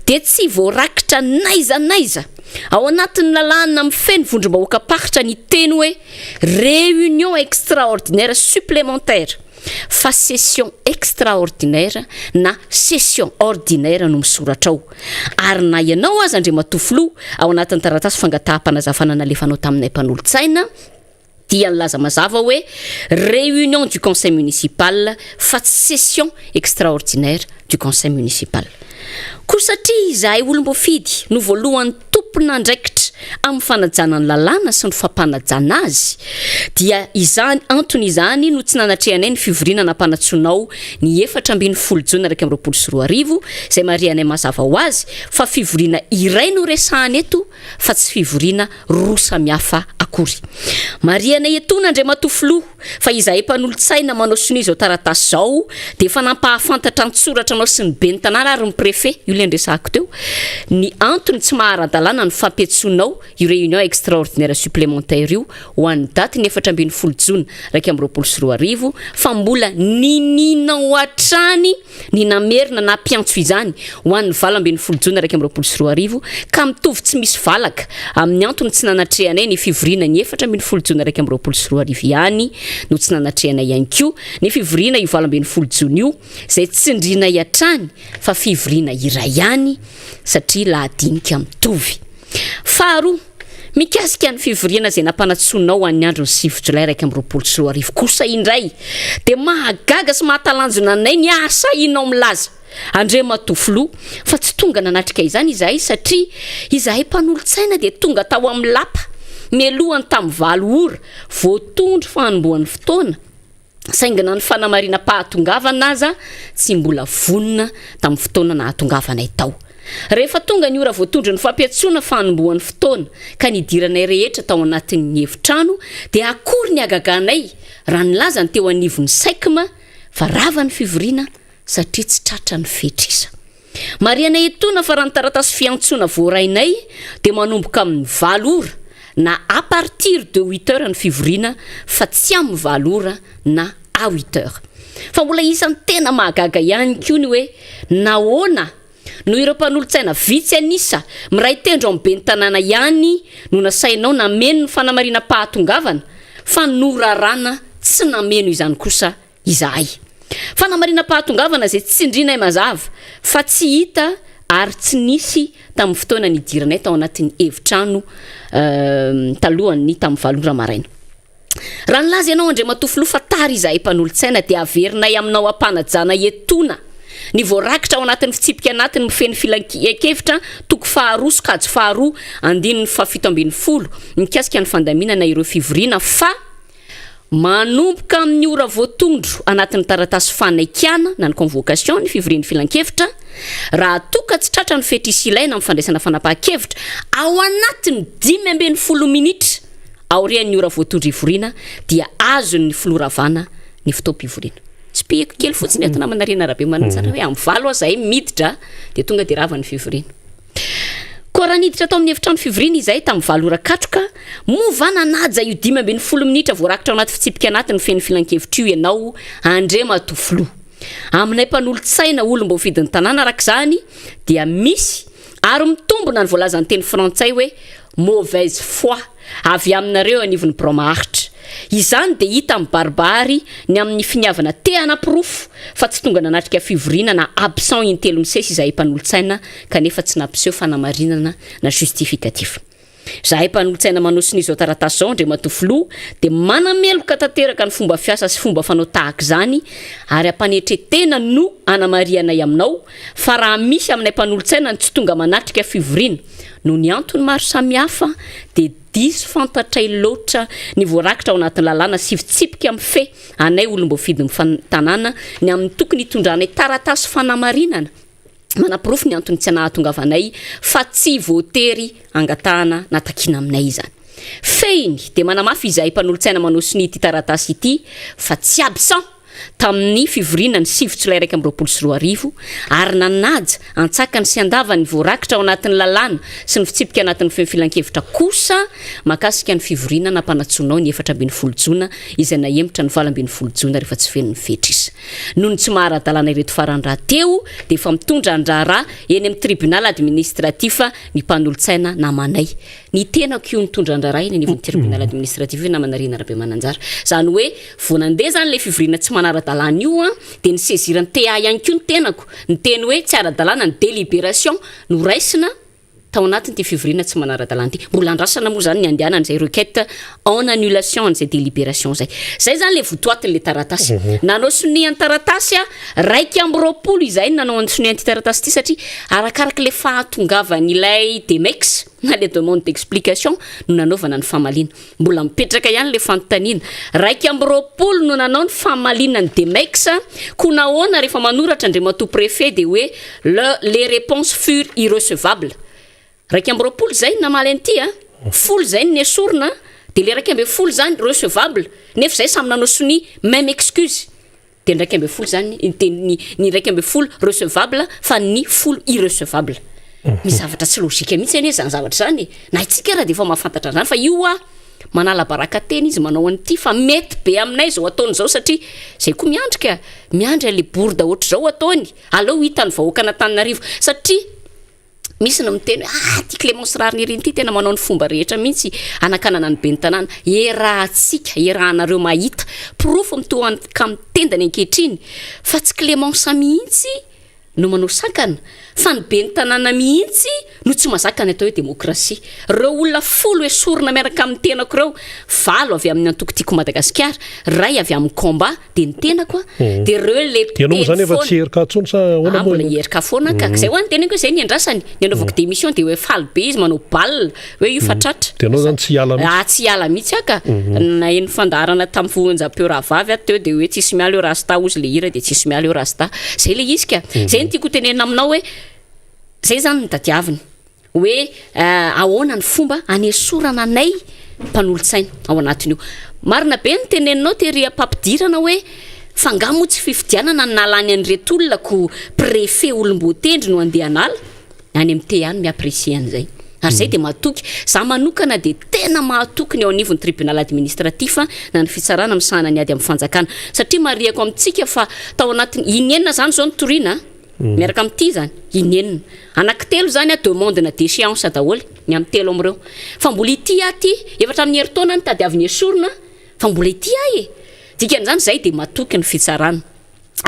C: dia tsy voarakitra naizanaiza ao anatin'ny lalàna mifeny vondrom-bahoaka paritra ny teny hoe réunion extraordinaire supplémentaire fa session extraordinaire na session ordinaire no misoratra ao ary na ianao aza andre matofilo ao anatin'ny taratasy fangataham-panazafana nalefanao taminay mpanolo-tsaina dia nilaza mazava hoe réunion du conseil municipal fa tsy session extraordinaire du conseil municipal. Koa satria izahay olom-bofidy no voalohan'ny tompona andraikitra amin'ny fanajana ny lalàna sy ny fampanajana azy dia izany antony izany no tsy nanatrehanay ny fivoriana nampanatsoanao ny 14 jona 2024 izay marianay mazava ho azy fa fivoriana iray no resahany eto fa tsy fivoriana roa samihafa akory. Marianay etona andre matofilo fa izahay mpanolo-tsaina manao soni zao taratasy zao dia efa nampahafantatra ny soratra anao sy ny be ny tanàna ary ny préfet io le ndresahako teo ny antony tsy maharadalàna ny fampiatsonao io réunion extraordinaire supplémentaire io ho an'ny daty ny 14 jona 2024 fa mbola nininao hatrany ny namerina na mpiantso izany ho an'ny 20 jona 2024 ka mitovy tsy misy valaka amin'ny antony tsy nanatrehanay ny fivoriana ny 14 jona 2024 ihany no tsy nanatrehanay ihany koa ny fivoriana io 20 jona io izay tsindriana hatrany fa fivoriana iray ihany satria lahadinika mitovy. Faharoa, mikasika ny fivoriana izay nampanatsoanao an'ny andro ny 7 jolay 2024 kosa indray dia mahagaga sy mahatalanjona anay ny asa inao milaza andre matofilo fa tsy tonga nanatrika izany izahay satria izahay mpanolo-tsaina dia tonga tao amin'ny lapa mialohany tamin'ny 7 ora voatondro fanombohan'ny fotoana saingana ny fanamarina pahatongavana aza tsy mbola vonona tamin'ny fotoana nahatongavanay tao. Rehefa tonga ny ora voatondro ny fampiatsona fanombohan'ny fotoana ka nidiranay rehetra tao anatin'ny efitrano dia akory ny agaganay raha nilaza ny teo anivon'ny saikma fa rava ny fivoriana satria tsy tratra ny fetrisa. Marianay etona fa raha ny taratasy fiantsona voarainay dia manomboka amin'ny 7 ora na à partir de 8 heures ny fivoriana fa tsy amin'ny 7 ora na à 8 heures. Fa mbola isan'ny tena mahagaga ihany koa ny hoe nahoana no ireo mpanolo-tsaina vitsy anisa miray tendro amin'ny be ny tanàna ihany no nasainao nameno ny fanamarina pahatongavana fa norarana tsy nameno izany kosa izahay. Fanamarina pahatongavana izay tsy indrinay mazava fa tsy hita ary tsy nisy tamin'ny fotoana nidiranay tao anatin'ny efitrano talohany tamin'ny 7 ora maraina. Raha nilaza ianao andre matofilo fa tary izahay mpanolo-tsaina dia averinay aminao ampanajana etona ny voarakitra ao anatin'ny fitsipika anatiny mifeny filan-kevitra toko faharoa sokajy faharoa andininy 17 mikasika ny fandaminana ireo fivoriana fa manomboka amin'ny ora voatondro anatin'ny taratasy fanaikana na ny convocation ny fivorian'ny filan-kevitra raha toka tsy tratra ny fetrisy ilaina amin'ny fandraisana fanapahan-kevitra ao anatin'ny 10 minitra aorian'ny ora voatondro ivoriana dia azon'ny filoravana ny fitaom-pivoriana. Tsy pihako kely fotsiny ato namana rena rabe manantsara hoe amin'ny 7 azahay miditra dia tonga dia rava ny fivoriana. Koa raha niditra tao amin'ny efitrano fivoriana izahay tamin'ny 7 ora katroka movana naja io 10 minitra voarakitra ao anaty fitsipika anatiny feny filan-kevitra io ianao andre matofilo. Aminay mpanolo-tsaina olom-boafidin'ny tanàna araka izany dia misy ary mitombona ny voalazan'ny teny frantsay hoe mauvaise foi avy aminareo anivon'ny bromaharitra. Izany dia hita amin'ny baribary ny amin'ny finiavana te anapirofo fa tsy tonga nanatrika fivoriana na absent intelo misesy izahay mpanolo-tsaina kanefa tsy nampiseho fanamarinana na justificatif. Izahay mpanolo-tsaina manao soni zao taratasy zao andre matofilo dia manameloka tanteraka ny fomba fiasa sy fomba fanao tahaka izany ary ampanetretena no anamarianay aminao fa raha misy aminay mpanolo-tsaina ny tsy tonga manatrika fivoriana no ny antony maro samihafa dia diso fantatray loatra ny voarakitra ao anatin'ny lalàna sy fitsipika amin'ny fe anay olom-boafidin'ny tanàna ny amin'ny tokony hitondranay taratasy fanamarinana manaprofo ny antony tsy anahatongavanay fa tsy voatery angatahana na takina aminay zany feiny de manamafy izahay mpanolotsaina manosony ity taratasy ity fa tsy absent tamin'ny fivoriana ny 7 Jolay 2024 ary nanaja antsakany sy andavany voarakitra ao anatin'ny lalàna sy ny fitsipika anatin'ny filan-kevitra kosa makasika ny fivoriana nampanatsoanao ny 14 Jona izay naemitra ny 20 Jona rehefa tsy feno ny fetrisa noho ny tsy mahara-dalàna ireto farany rahateo dia efa mitondra andraraha eny amin'ny tribunal administratif ny mpanolotsaina namanay ny tenako io mitondra andraraha eny amin'ny tribunal administratif namanarina rabe mananjara zany hoe vonandeha zany le fivoriana tsy manara-dalàna io dia ny saisirany TA ihany koa ny tenako ny teny hoe tsy ara-dalàna ny délibération no raisina tao anatiny ty fivoriana tsy manara-dalàna ty mbola andrasana moa zany ny andehanany zay requête en annulation an'izay délibération zay zany le votoatiny le taratasy nanao soni any taratasy raiky amby roapolo izay nanao soni anty taratasy ty satria arakaraka le fahatongavan'ilay Demex na le demande d'explication no nanaovana ny famalina mbola mipetraka ihany le fanontaniana raiky amby roapolo no nanao ny famalina ny Demex ko nahoana rehefa manoratra andriamatoa préfet de hoe les réponses furent irrecevables raiky amby roapolo zay namaly anty folo zay ny esorina de le raiky amby folo zany recevable nefa zay samy nanao soni même excuse de raiky amby folo zany ny raiky amby folo recevable fa ny folo irrecevable misy zavatra tsy logika mihitsy ane zany zavatra zany na itsika raha de efa mahafantatra zany fa io manala baraka teny izy manao an'ity fa mety be aminay zao ataony zao satria zay koa miandry le bourde ohatra zao ataony aleo hitany vahoaka an'Antananarivo satria misy na miteny ty Clémence Rariniry ty tena manao ny fomba rehetra mihitsy anakanana ny be ny tanàna erahantsika erahanareo mahita profo mitoa ka mitendany ankehitriny fa tsy Clémence mihitsy no manao sakana fa ny be ny tanàna mihitsy no tsy mazakany atao hoe démocratie reo olona folo esorina miaraka amin'ny tenako reo valo avy amin'ny antokotiko Madagasikara ray avy amin'ny combat de ny tenako de reo le
A: ianao zany efa tsy herika tsony sa ahoana moa
C: mbola herika foana ka zay hoany tenako zay ny andrasany ny anaovako démission de hoe faly be izy manao balle hoe io fatratra
A: de anao zany tsy hiala mihitsy
C: tsy hiala mihitsy aka na eny fandarana tamin'ny fohonjam-peo rahavavy ateo de hoe tsisy miala eo rasta ozy le hira de tsisy miala eo rasta zay le izy ka zay ny tiako tenena aminao hoe zay zany ny tadiaviny hoe ahoana ny fomba anesorana anay mpanolotsaina ao anatin'io marina be ny teneninao tery apampidirana hoe fa ngamo tsy fifidianana ny nalany an'ireto olona ko préfet olom-boatendry no andeha anala any amin'ny te any miapprécier an'izay ary zay de mahatoky za manokana de tena mahatoky ny ao anivon'ny tribunal administratif na ny fitsarana misahana ny ady amin'ny fanjakana satria mariako amintsika fa tao anatiny inenina zany zao ny torina miaraka amin'ity zany inenina anankitelo zany demande na déchéance daholo ny amin'ny telo am'ireo fa mbola ity aty efatra amin'ny herintaona ny tadiaviny esorina fa mbola ity dikan'izany zay de mahatoky ny fitsarana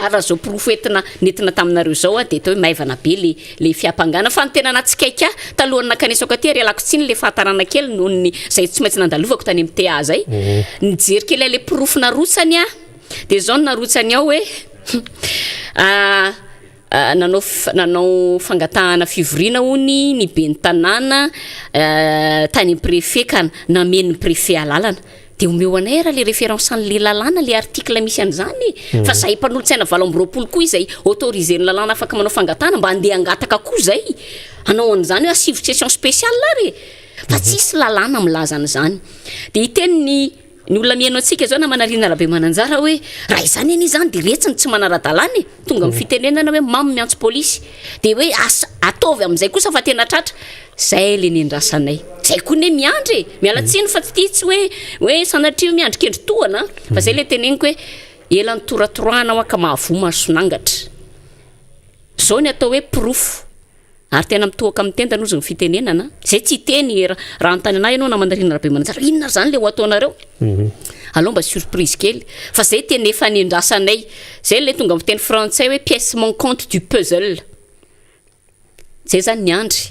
C: ary zao profetina nentina taminareo zao de atao hoe maivana be le fiampangana fa ny tena natsikaiky talohany nakanesako aty ary alako tsiny le fahatarana kely noho ny zay tsy maintsy nandalovako tany amin'ny TA zay nijery kely le profina rotsany de zao narotsany ao hoe nanao fangatahana fivoriana hony ny be ny tanàna tany préfet ka nameny préfet alalana de omeo anay raha le référence an'le lalàna le article misy an'izany fa zay mpanolotsaina valo amby roapolo koa izay autorisé ny lalàna afaka manao fangatahana mba andeha angataka koa zay hanao an'izany hoe civilisation spéciale re fa tsisy lalàna milaza an'izany de iteny ny olona mihaino antsika zao na manarina rabe mananjara hoe raha izany any zany de retsiny tsy manara-dalàna tonga amin'ny fitenenana hoe mamy miantso polisy de hoe ataovy amin'izay kosa fa tena tratra zay le nendrasanay zay koa ne miandry mialatsiny fa ty tsy hoe sanatria miandry kendry tohana fa zay le teneniko hoe ela ny toratoroana ao aka mahavoma sonangatra zao ny atao hoe proof ary tena mitohaka amin'ny tenda nozy ny fitenenana zay tsy teny raha antany anay ianao na mandarina rabe mananjara inona zany le ho ataonareo allo mba surprise kely fa zay teny efa nendrasanay zay le tonga amin'ny teny français hoe pièce manquante du puzzle zay zany ny andry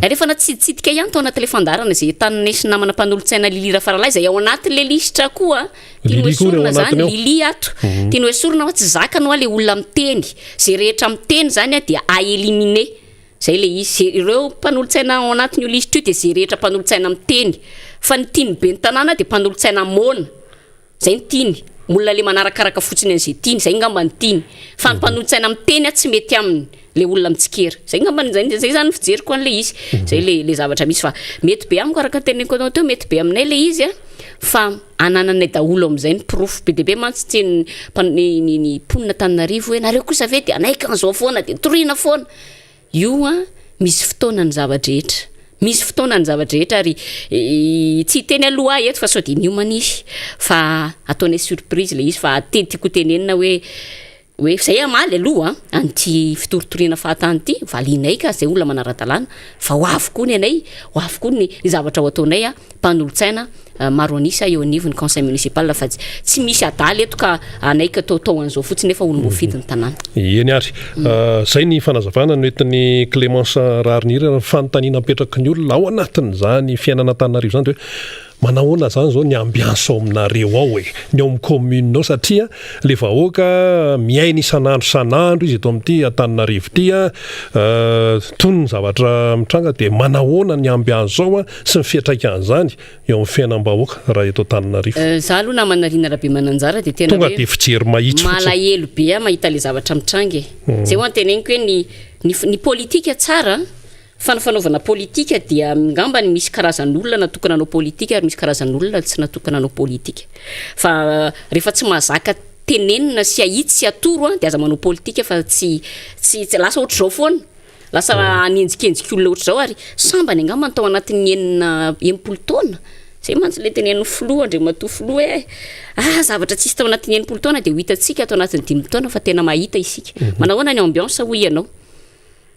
C: rehefa natsiditsidika ihany tao anaty le fandarana zay tanynesy namana mpanolotsaina lilira faralay zay ao anatin'le listra koa tiano esorina zany lili ato tiano esorina ho tsy zakany hoa le olona miteny zay rehetra miteny zany dia aéliminer zay le izy ireo mpanolotsaina ao anatin'io listra io de zay rehetra mpanolotsaina miteny fa ny tiany be ny tanàna de mpanolotsaina mona zay ny tiany olona le manarakaraka fotsiny an'izay tiany zay ngamba ny tiany fa ny mpanolotsaina miteny tsy mety aminy le olona mitsikera zay ngambazay zany fijeriko an'le izy zay le zavatra misy fa mety be amiko araka teneniko anao teo mety be aminay le izy fa anananay daholo am'izay ny profo be deabe mantsy ny ponina Tananarivo hoe nareo kosa ve de anaiky an'izao foana de toriana foana io misy fotoana ny zavadrehetra misy fotoana ny zavadrehetra ary tsy teny aloha eto fa sao de niomanihy fa ataonay surprise le izy fa tiako tenenina hoe zay amaly aloha anty fitoritoriana fahatany ty valinay ka zay olona manara-dalàna fa ho avy koa ny anay ho avy koa ny zavatra ho ataonay mpanolotsaina maro anisa eo anivon'ny conseil municipal fa tsy misy adaly eto ka anay ka tao an'izao fotsiny efa olo mbofidy ny tanàna
A: eny ary zay ny fanazavana noentin'ny Clémence Rarinira fanontaniana apetraky ny olona ao anatin'izany fiainana Tananarivo zany de hoe manahoana zany zao ny ambiance ao aminareo ao ny ao amin'ny commune ao satria le vahoaka miaina isan'andro izy eto amin'ity Antananarivo ty tony ny zavatra mitranga de manahoana ny ambiance ao sy ny fiatraikan'izany eo amin'ny fiainam-bahoaka raha eto Antananarivo
C: za aloha namanarina rahabe mananjara de tena
A: tonga de fijery mahitsy
C: malahelo be mahita le zavatra mitranga zay ho anteneniko hoe ny politika tsara fanaovana politika dia ngambany misy karazan'olona natokana anao politika ary misy karazan'olona tsy natokana anao politika fa rehefa tsy mahazaka tenenina sy ahitsy sy atoro de aza manao politika fa tsy lasa ohatr' zao foana lasa anenjikenjiky olona ohatr' zao ary sambany ngambany tao anatin'ny enimpolo taona zay mantsy le teneniny floa andre mato floa zavatra tsisy tao anatin'ny enimpolo taona de ho hitatsika tao anatin'ny 5 taona fa tena mahita isika manahoana ny ambiance ho ianao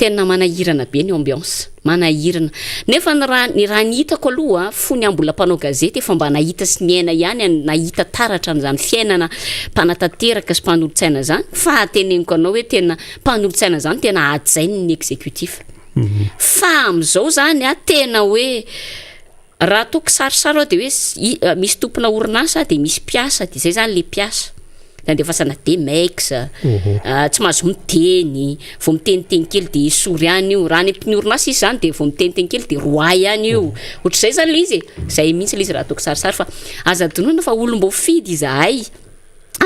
C: tena manahirana be ny ambiance manahirana nefa ny raha nihitako aloha fony ambola mpanao gazety efa mba nahita sy niaina ihany nahita taratra an'izany fiainana mpanatanteraka sy mpanolotsaina zany fa teneniko anao hoe tena mpanolotsaina zany tena ajainy ny exécutif fa am'izao zany tena hoe raha ataoko sarisary de hoe misy tompona orinasa de misy mpiasa de zay zany le mpiasa andefasana de mex tsy mahazo miteny vao miteniteny kely de sory ihany io raha ny ampiny orinasa izy zany de vao miteniteny kely de roy ihany io ohatr'izay zany le izy zay mihitsy le izy raha ataoko sarisary fa aza donoina fa olom-bo fidy izahay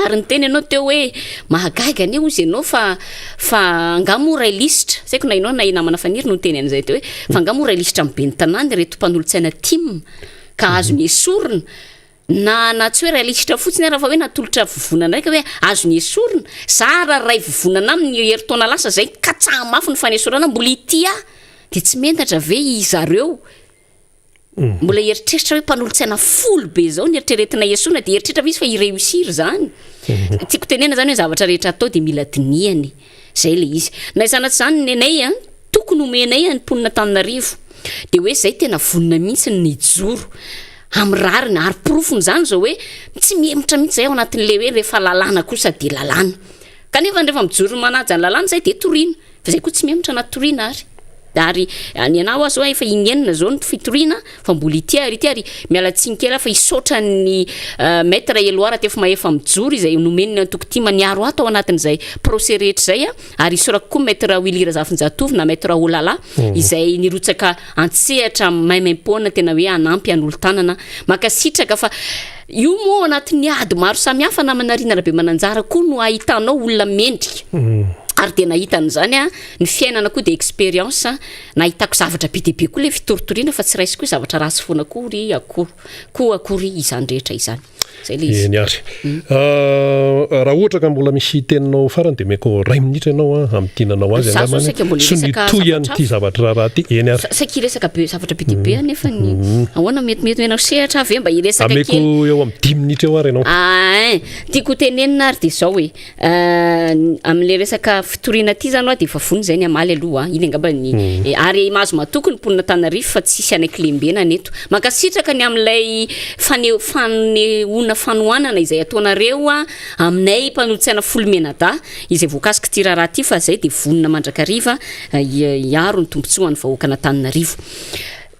C: ary ny teny anao teo hoe mahagaga ny io izy ianao fa angamora ilisitra saiko na inao na namana faniry no teny an'izay teo hoe fa angamora ilisitra amin'ny be ny tanàny reto mpanolotsaina tim ka azo ny esorina na tsy hoe realistra fotsiny raha fa hoe natolotra vovonana raika hoe azo ny esorina zara ray vovonana amin'ny heritaona lasa zay katsaha mafy ny fanesorana mbola itya de tsy mentatra ve izareo mbola eritreritra hoe mpanolotsaina folo be zao ny eritreretina esorina de eritreritra vizy fa ireusir zany tiako tenena zany hoe zavatra rehetra atao de mila diniany zay le izy na isanatsy zany nenay tokony omenay ny mponina Tananarivo de hoe zay tena vonina mihitsy ny joro amrarina ary profony zany zao hoe tsy mihemitra mihitsy zay ao anatin'le hoe rehefa lalàna kosa de lalàna kanefa rehefa mijoro manaja ny lalàna zay de toriana fa zay koa tsy mihemitra anaty toriana ary ny anao azo efa inenina zao ny fitoriana fa mbola ity ary mialatsiny kely fa isotra ny maître Eloara tefa maefa mijoro izay nomeniny antoko maniaro ato ao anatin'izay procès rehetra zay ary isorako koa maître Willy Razafinjatovo na maître Olala izay nirotsaka antsehatra maimaim-poana tena hoe anampy an'olo-tanana makasitraka fa io mo anatin'ny ady maro samihafa na manarina rabe mananjara koa no ahitanao olona mendrika ary de nahita an'izany ny fiainana koa de expérience nahitako zavatra be deabe koa le fitoritoriana fa tsy raisy koa zavatra rasy foana akory akory izany rehetra izany zay le izy
A: ary raha ohatra ka mbola misy teninao farany de meko 2 minitra ianao amin'tinanao azy sy ny toy an'ity zavatra raha ty eny ary
C: saky resaka be zavatra be deabe nefa ny ahoana mety enao sehatra ave mba iresaka kely
A: ameko eo amin'ny 10 minitra eo ary ianao
C: tiako tenenina ary de zao hoe amin'le resaka fitoriana ty zany de efa vony zay ny amaly aloha iny angamba ny ary mahazo matokony mponina Tananarivo fa tsisy anaiky lembena neto makasitraka ny amin'ilay fanehoana fanohanana izay ataonareo aminay mpanolotsaina Folomenada izay voakasika ty raha ty fa zay de vonina mandrakariva iaro ny tombontsoa ny vahoakana Tananarivo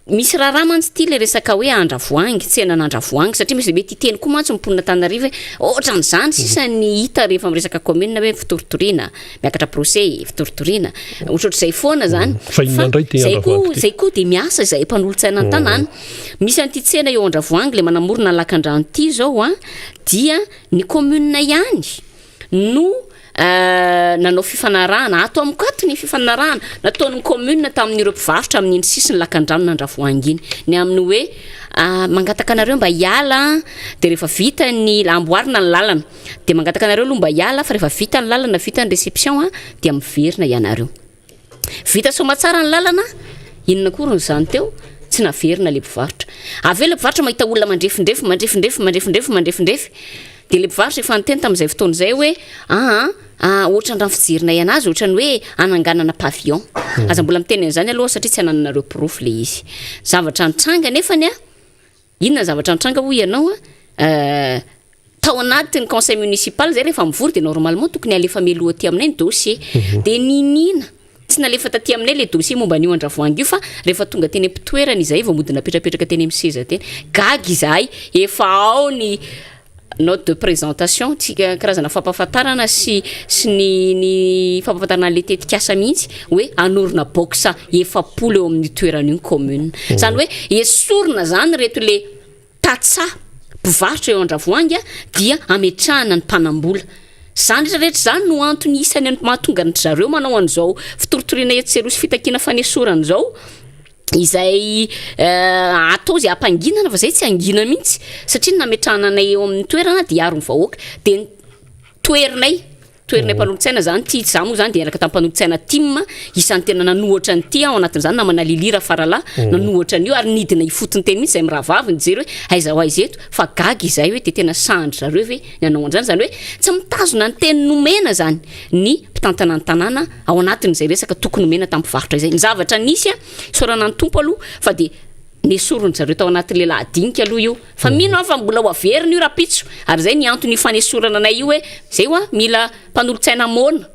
C: misy raha mantsy ty le resaka hoe Andravoangy tsena n'Andravoangy satria misy mety teny koa mantsy mponina Tananarivo ohatran' zany sisa ny hita rehefa miresaka commune hoe fitoritoriana miakatra procès fitoritoriana ohatr'izay foana zany zay koa de miasa izay mpanolotsaina an-tanàna misy an'ity tsena eo Andravoangy le manamorona lakan-drano ty zao dia ny commune ihany no nanao fifanarahana ato am'katy ny fifanarahana nataon'ny commune tamin'ireo mpivarotra amin'ny sisiny lakan-drano nandravoangy iny ny amin'ny hoe mangataka anareo mba hiala de rehefa vita ny amboarina ny lalana de mangataka anareo aloha mba hiala fa rehefa vita ny lalana vita ny réception de miverina ianareo vita somatsara ny lalana inona kory zany teo tsy naverina le mpivarotra avy le mpivarotra mahita olona mandrefindrefy de le mpivarotra efa niteny tam'izay fotoana zay hoe ohatran'ny raha fijerina ianazy ohatrany hoe ananganana pavillon aza mbola miteny an'izany aloha satria tsy anananareo proof le izy zavatra nitranga nefany inona zavatra nitranga ho ianao tao anatin'ny conseil municipal zay rehefa mivory de normalement tokony alefa meloha aty aminay ny dossier de ninina tsy nalefa taty aminay le dossier momba an'io andravoangy io fa rehefa tonga teny am-pitoerana izay vao modina petrapetraka teny amin'ny seza teny gaga izahay efa ao ny note de présentation tsika karazana fampafatarana sy ny fampafatarana le tetikasa mihitsy hoe anorina boxa efapolo eo amin'ny toerana iny commune zany hoe esorina zany reto le tatsa mpivarotra eo andravoangy dia ametrahana ny mpanambola zany rehetra zany no antony isany mahatonga ny zareo manao an'izao fitoritoriana etserosy fitakina fanesorana zao izay atao zay ampanginana fa zay tsy angina mihitsy satria nametrahana anay eo amin'ny toerana de aro ny vahoaka de toerinay mpanolotsaina zany ty za moa zany de araka tampanolotsaina tim isan'ny tena nanohatra ny ty ao anatin'izany namana lilira farala nanohatra an'io ary nidina ifotony teny mihitsy zay mirahavavy nijery hoe aiza ho aiza eto fa gaga izay hoe de tena sandry zareo ve nanao an'izany zany hoe tsy mitazona ny teny nomena zany ny mpitantana ny tanàna ao anatin'izay resaka tokony nomena tampivarotra izay ny zavatra nisy sorana ny tompo aloha fa de nesorony zareo tao anatin'le lahadinika aloha io fa mino fa mbola ho averina io rapitso ary zay ny antony fanesorana anay io hoe zay hoa mila mpanolotsaina mona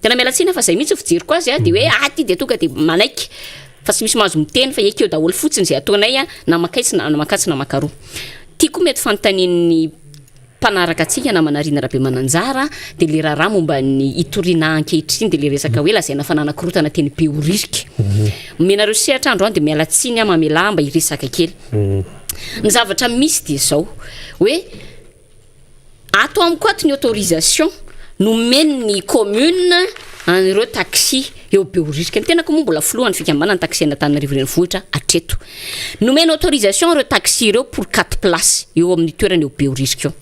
C: tena mialatsina fa zay mihitsy fijeriko azy de hoe ty de tonga de manaiky fa tsy misy mahazo miteny fa ekeo daholo fotsiny zay ataonay na makatsy na makaroa ty koa mety fanontanian'ny mpanaraka atsika na manarina rabe mananjara de le raha momba ny itoriana ankehitriny de le resaka hoe lazaina fananakorotana teny be oririka menareo sehatra andro any de mialatsiny mamela mba iresaka kely ny zavatra misy de zao hoe ato am'koaty ny autorisation nomen'ny commune an'ireo taxi eo be oririka ny tenako moa mbola filohany fikambanany taxi Antananarivo renivohitra atreto nomena autorisation ireo taxi ireo pour 4 places eo amin'ny toerana eo be oririka eo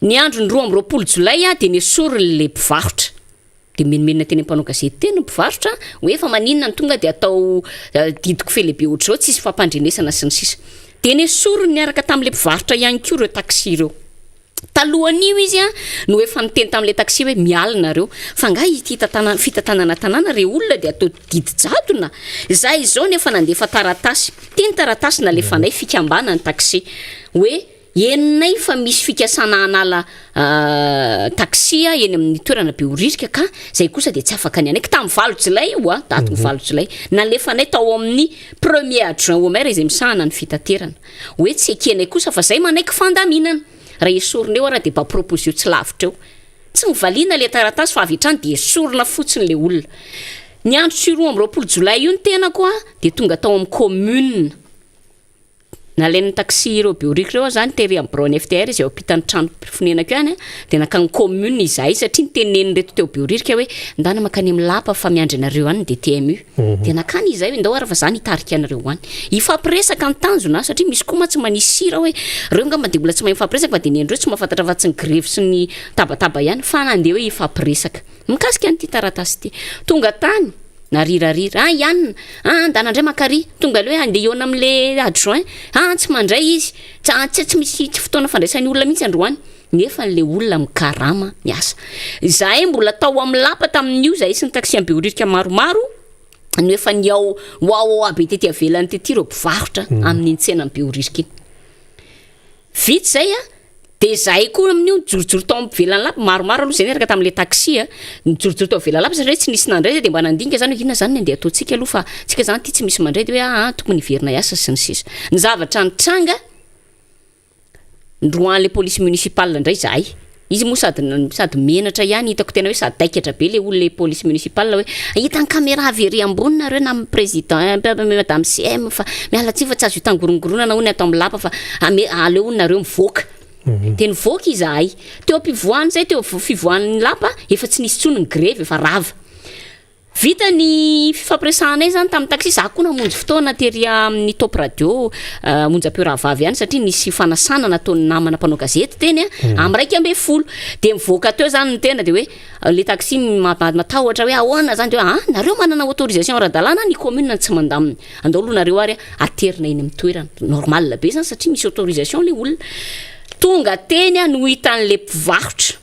C: ny andro ny 12 jolay de nesoriny le mpivarotra de menomenina teny ampanao gazety teny mpivarotra hoe fa maninona ny tonga de atao didiko fe lehibe ohatr'izao tsisy fampandrenesana sy ny sisa de nesoriny niaraka tamin'le mpivarotra ihany koa ireo taxi ireo talohan'io izy no efa niteny tamin'le taxi hoe mialinareo fa nga ity fitantanana tanàna re olona de atao didi-jadona zay zao nefa nandefa taratasy teny taratasy nalefanay fikambana ny taxi hoe enay fa misy fikasana anala taxi eny amin'ny toerana be oririka ka zay kosa de tsy afaka ny anay tamin'ny 20 jolay io daty 20 jolay nalefanay tao amin'ny 1er adjoint au maire izay misahana ny fitaterana hoe tsy ekenay kosa fa zay manaiky fandaminana raha esorina eo raha de mba propose eo tsy lavitra eo tsy mivaliana le taratasy fa avy hatrany de esorina fotsiny le olona ny andro sy 12 jolay io ny tena koa de tonga tao amin'ny commune nalain'ny taxi ireo be oririka reo zany tery amin'ny Brown FTR izay ampitany trano fifonenako ihany de nakany commune izahay satria niteneniny reto teo be oririka hoe ndana makany amin'ny lapa fa miandry anareo any de TMU de nakany izahay hoe ndao ara fa zany hitarika anareo any ifampiresaka ny tanjona satria misy koa tsy manisy sira hoe reo ngamba de mbola tsy mahay mifampiresaka fa de nendreo tsy mahafantatra fa tsy ny grève sy ny tabataba ihany fa nandeha hoe ifampiresaka mikasika an'ity taratasy ity tonga tany narirarira ihany ndana ndray makary tonga le hoe andeha iona am'le adjoint tsy mandray izy tsy misy fotoana fandraisan'ny olona mihitsy androany nefa le olona mikarama miasa zahay mbola tao amin'ny lapa tamin'io zahay sy ny taxi ambe oririka maromaro no efa ny ao aby tety avelany tety reo mpivarotra amin'ny tsena ambe oririka iny vitsy zay de zahay koa amin'io jorojoro tao amvelany lapa maromaro aloha zay neraka tamin'le taxi nijorojoro tao avelany lapa satria tsy nisy nandray zay de mba nandinika zany hoe inona zany andeha ataontsika aloha fa tsika zany ty tsy misy mandray de hoe tokony hiverina iasa sy ny sisa ny zavatra nitranga ndroan'le police municipale ndray zahay izy moa sady menatra ihany hitako tena hoe sady daikatra be le olona le police municipale hoe hitany caméra avery ambonina reo na président madame CM fa miala tsy fa tsy azo hitangorongoronana hono atao amin'ny lapa fa aleo nareo mivoaka de nivoaka izahay teo ampivoany zay teo fivoan'ny lapa efa tsy nisy tsony ny grevy efa rava vita ny fifampiresanay zany tamin'ny taxi za koa namonjy fotoana tery amin'ny top radio monjy apeo rahavavy ihany satria nisy fanasana nataon'ny namana mpanao gazety teny amin'ny raiky ambe folo de mivoaka teo zany ny tena de hoe le taxi matahotra hoe ahoana zany de nareo manana autorisation ara-dalàna ny commune tsy mandamina andao aloha nareo ary aterina eny amin'ny toerana normal be zany satria misy autorisation le olona tonga teny no hitan'le mpivarotra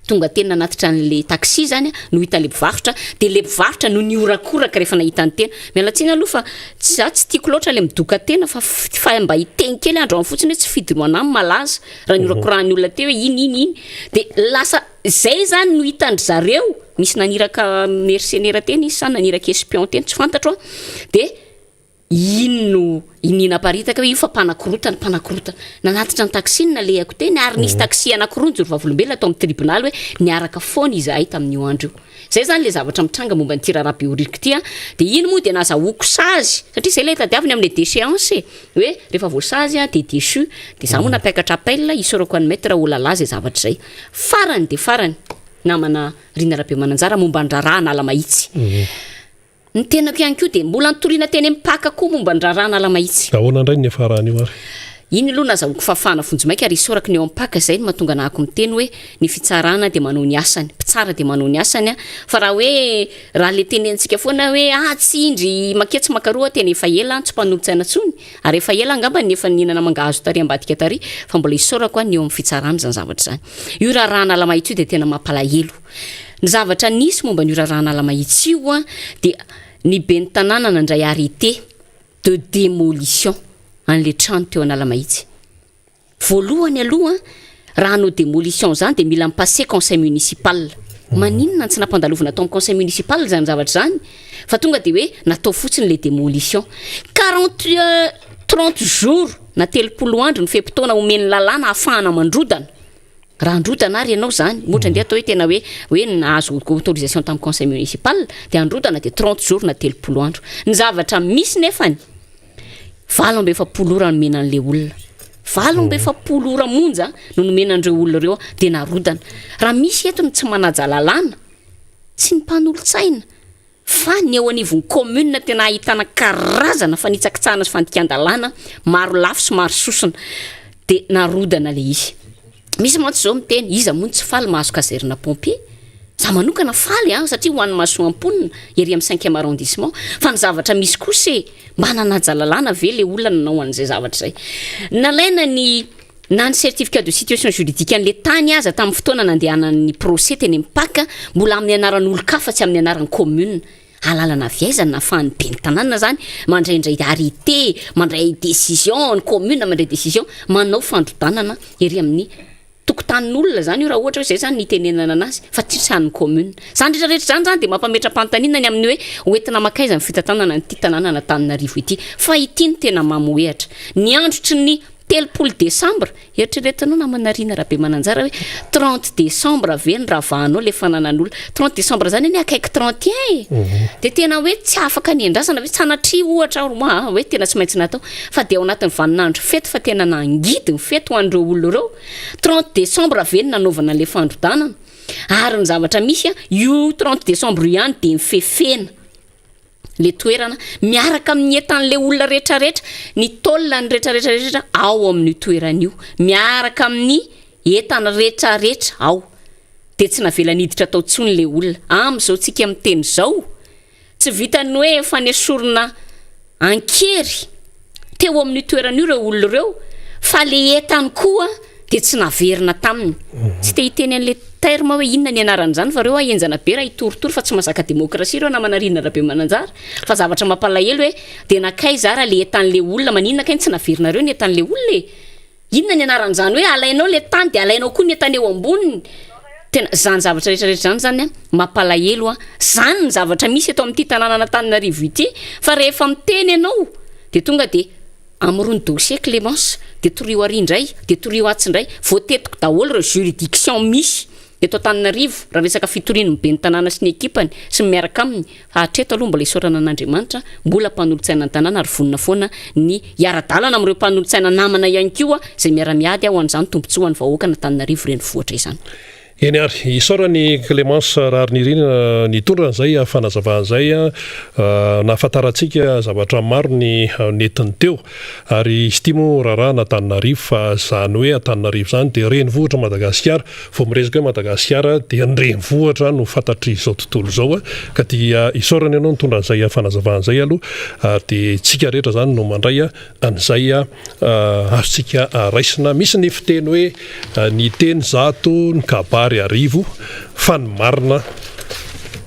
C: tonga tena natitra an'le taxi zany no hitan'le mpivarotra de le mpivarotra no niorakoraka rehefa nahitany tena mialatsiny aloha fa za tsy tiako loatra le midoka tena fa mba hiteny kely andro amin'ny fotsiny hoe tsy fidiroana amin'ny malaza raha niorakorahany olona teo hoe iny de lasa zay zany no hitandry zareo misy naniraka mercenaire teny izy sa naniraka espion teny tsy fantatro de ino inaparitaka hoe io fa mpanakorotana nanatitra ny taxi na le ako teny ary nisy taxi anakiroa njoro vavolombelona atao amin'ny tribunal hoe niaraka foana izahay tamin'io andro io zay zany le zavatra mitranga momba ny tirarabe oriko ty de ino moa de nazahoako sazy satria zay le tadiaviny amin'le déchéance hoe rehefa voasazy de déchu de za moa napiakatra appel isorako an'ny maître olala zay zavatra zay farany de farany namana Rina Rabe Mananjara momba ndrarahana ala mahitsy ny tenako ihany koa de mbola nitoriana teny mipaka koa momba ndrarahana ala mahitsy
A: ahoana indray ny afarany io ary
C: iny aloha nazahoako fafana fonjomaika ary isorako ny eo ampaka zay mahatonga nahako miteny hoe ny fitsarana de manao ny asany mpitsara de manao ny asany fa raha hoe raha le tenentsika foana hoe tsy indry maketsy makaroa teny efa ela tsy mpanompontsaina tsony ary efa ela angamba ny efa ninana mangahazo tary ambadika tary fa mbola isorako ny eo amin'ny fitsarana zany zavatra zany io rarahana ala mahitsy io de tena mampalahelo ny zavatra nisy momba ny rarahana ala mahitsy io de ny ben'ny tanàna nandray arrêté de démolition an'le trano teo anala mahitsy voalohany aloha raha no démolition zany de mila mipasser conseil municipal maninona tsy nampandalovana atao conseil municipal zany zavatra zany fa tonga de hoe natao fotsiny le démolition 30 jours na 30 andro ny fepotona omeny lalàna ahafahana mandrodana raha androdana ary ianao zany motra ndia atao hoe tena hoe nahazo autorisation tamin'ny conseil municipal de androdana de 30 jours na 30 andro ny zavatra misy nefany 7 ora nomena an'le olona 7 ora monja no nomena andreo olona reo de narodana raha misy eto ny tsy manaja lalàna tsy ny mpanolotsaina fa ny eo anivon'ny commune tena ahitana karazana fanitsakitsahana sy fandikan-dalàna maro lafo sy maro sosona de narodana le izy misy mantsy zao miteny iza moa tsy faly mahazo caserna pompier za manokana faly satria hoan'ny masoam-ponina ery amin'ny 5e arrondissement fa ny zavatra misy kosa mba nanaja lalàna ve le olona nanao an'izay zavatra zay nalaina ny certificat de situation juridique an'le tany aza tamin'ny fotoana nandehanan'ny procès teny mipaka mbola amin'ny anaran'olo-kafa tsy amin'ny anaran'ny commune alalana viaizana nafahan'ny ben'ny tanàna zany mandraindray arrêté mandray décision ny commune mandray décision manao fandrodanana ery amin'ny tokotanin'olona zany io raha ohatra hoe zay zany nitenenana anazy fa tsitsan'ny commune zany rehetrarehetra zany de mampametra-pantanina ny amin'ny hoe oentina makaiza ny fitatanana ny ty tanàna Antananarivo ity fa ity ny tena mamoehatra ny androtry ny 30 décembre eritreretanao namana Rina Rabe Mananjara hoe 30 décembre ve ny ravahanao le fananan'olona 30 décembre zany ny akaiky 31 de tena hoe tsy afaka ny andrasana hoe tsanatria ohatra hoe tena tsy maintsy natao fa de ao anatin'ny vaninandro fety fa tena nangidy ny fety ho an'ireo olona reo 30 décembre ve ny nanaovana le fandrodanana ary ny zavatra misy io 30 décembre ihany de mifefena le toerana miaraka amin'ny etan'le olona rehetrarehetra ny tolona ny rehetrarehetra ao amin'ny toeran'io miaraka amin'ny etana rehetrarehetra ao de tsy navela niditra tao tsony le olona am'izao tsika miteny zao tsy vitany hoe efa nesorina ankery teo amin'ny toeran'io reo olona reo fa le etany koa de tsy naverina taminy tsy te hiteny an'le terme hoe inona ny anarany zany fa reo ahenjana be raha itoritory fa tsy mahazaka demokrasia reo namana Rina Rabe Mananjara fa zavatra mampalahelo hoe de nakay zara le etan'le olona maninona kay tsy naverina reo ny etan'le olona inona ny anarany zany hoe alainao le tany de alainao koa ny etany eo amboniny tena zany zavatra rehetrarehetra zany mampalahelo zany ny zavatra misy eto amin'ity tanàna Antananarivo ity fa rehefa miteny ianao de tonga de amrony dossier Clémence de torio ary indray de torio atsindray voatetiko daholo reo juridiction misy eto Antananarivo raha resaka fitorian'ny be ny tanàna sy ny ekipany sy miaraka aminy hatreto aloha mbola isaorana an'Andriamanitra mbola mpanolotsaina ny tanàna ary vonona foana ny iara-dalana amin'ireo mpanolotsaina namana ihany koa izay miara-miady ao an'izany tombontsoa ny vahoaka na Antananarivo renivohitra izany.
A: Eny ary isaorany Clémence Rarinirina nitondran'izay fanazavahan'izay nahafantarantsika zavatra maro ny netiny teo ary izy ity moa raharaha na Antananarivo fa zany hoe Antananarivo zany dia renivohitra Madagasikara vao miresaka hoe Madagasikara dia ny renivohitra no fantatry izao tontolo izao ka dia isaorany ianao nitondran'izay fanazavahan'izay aloha dia tsika rehetra zany no mandray an'izay azontsika raisina misy ny fiteny hoe ny teny zato ny kabary arivo fa ny marina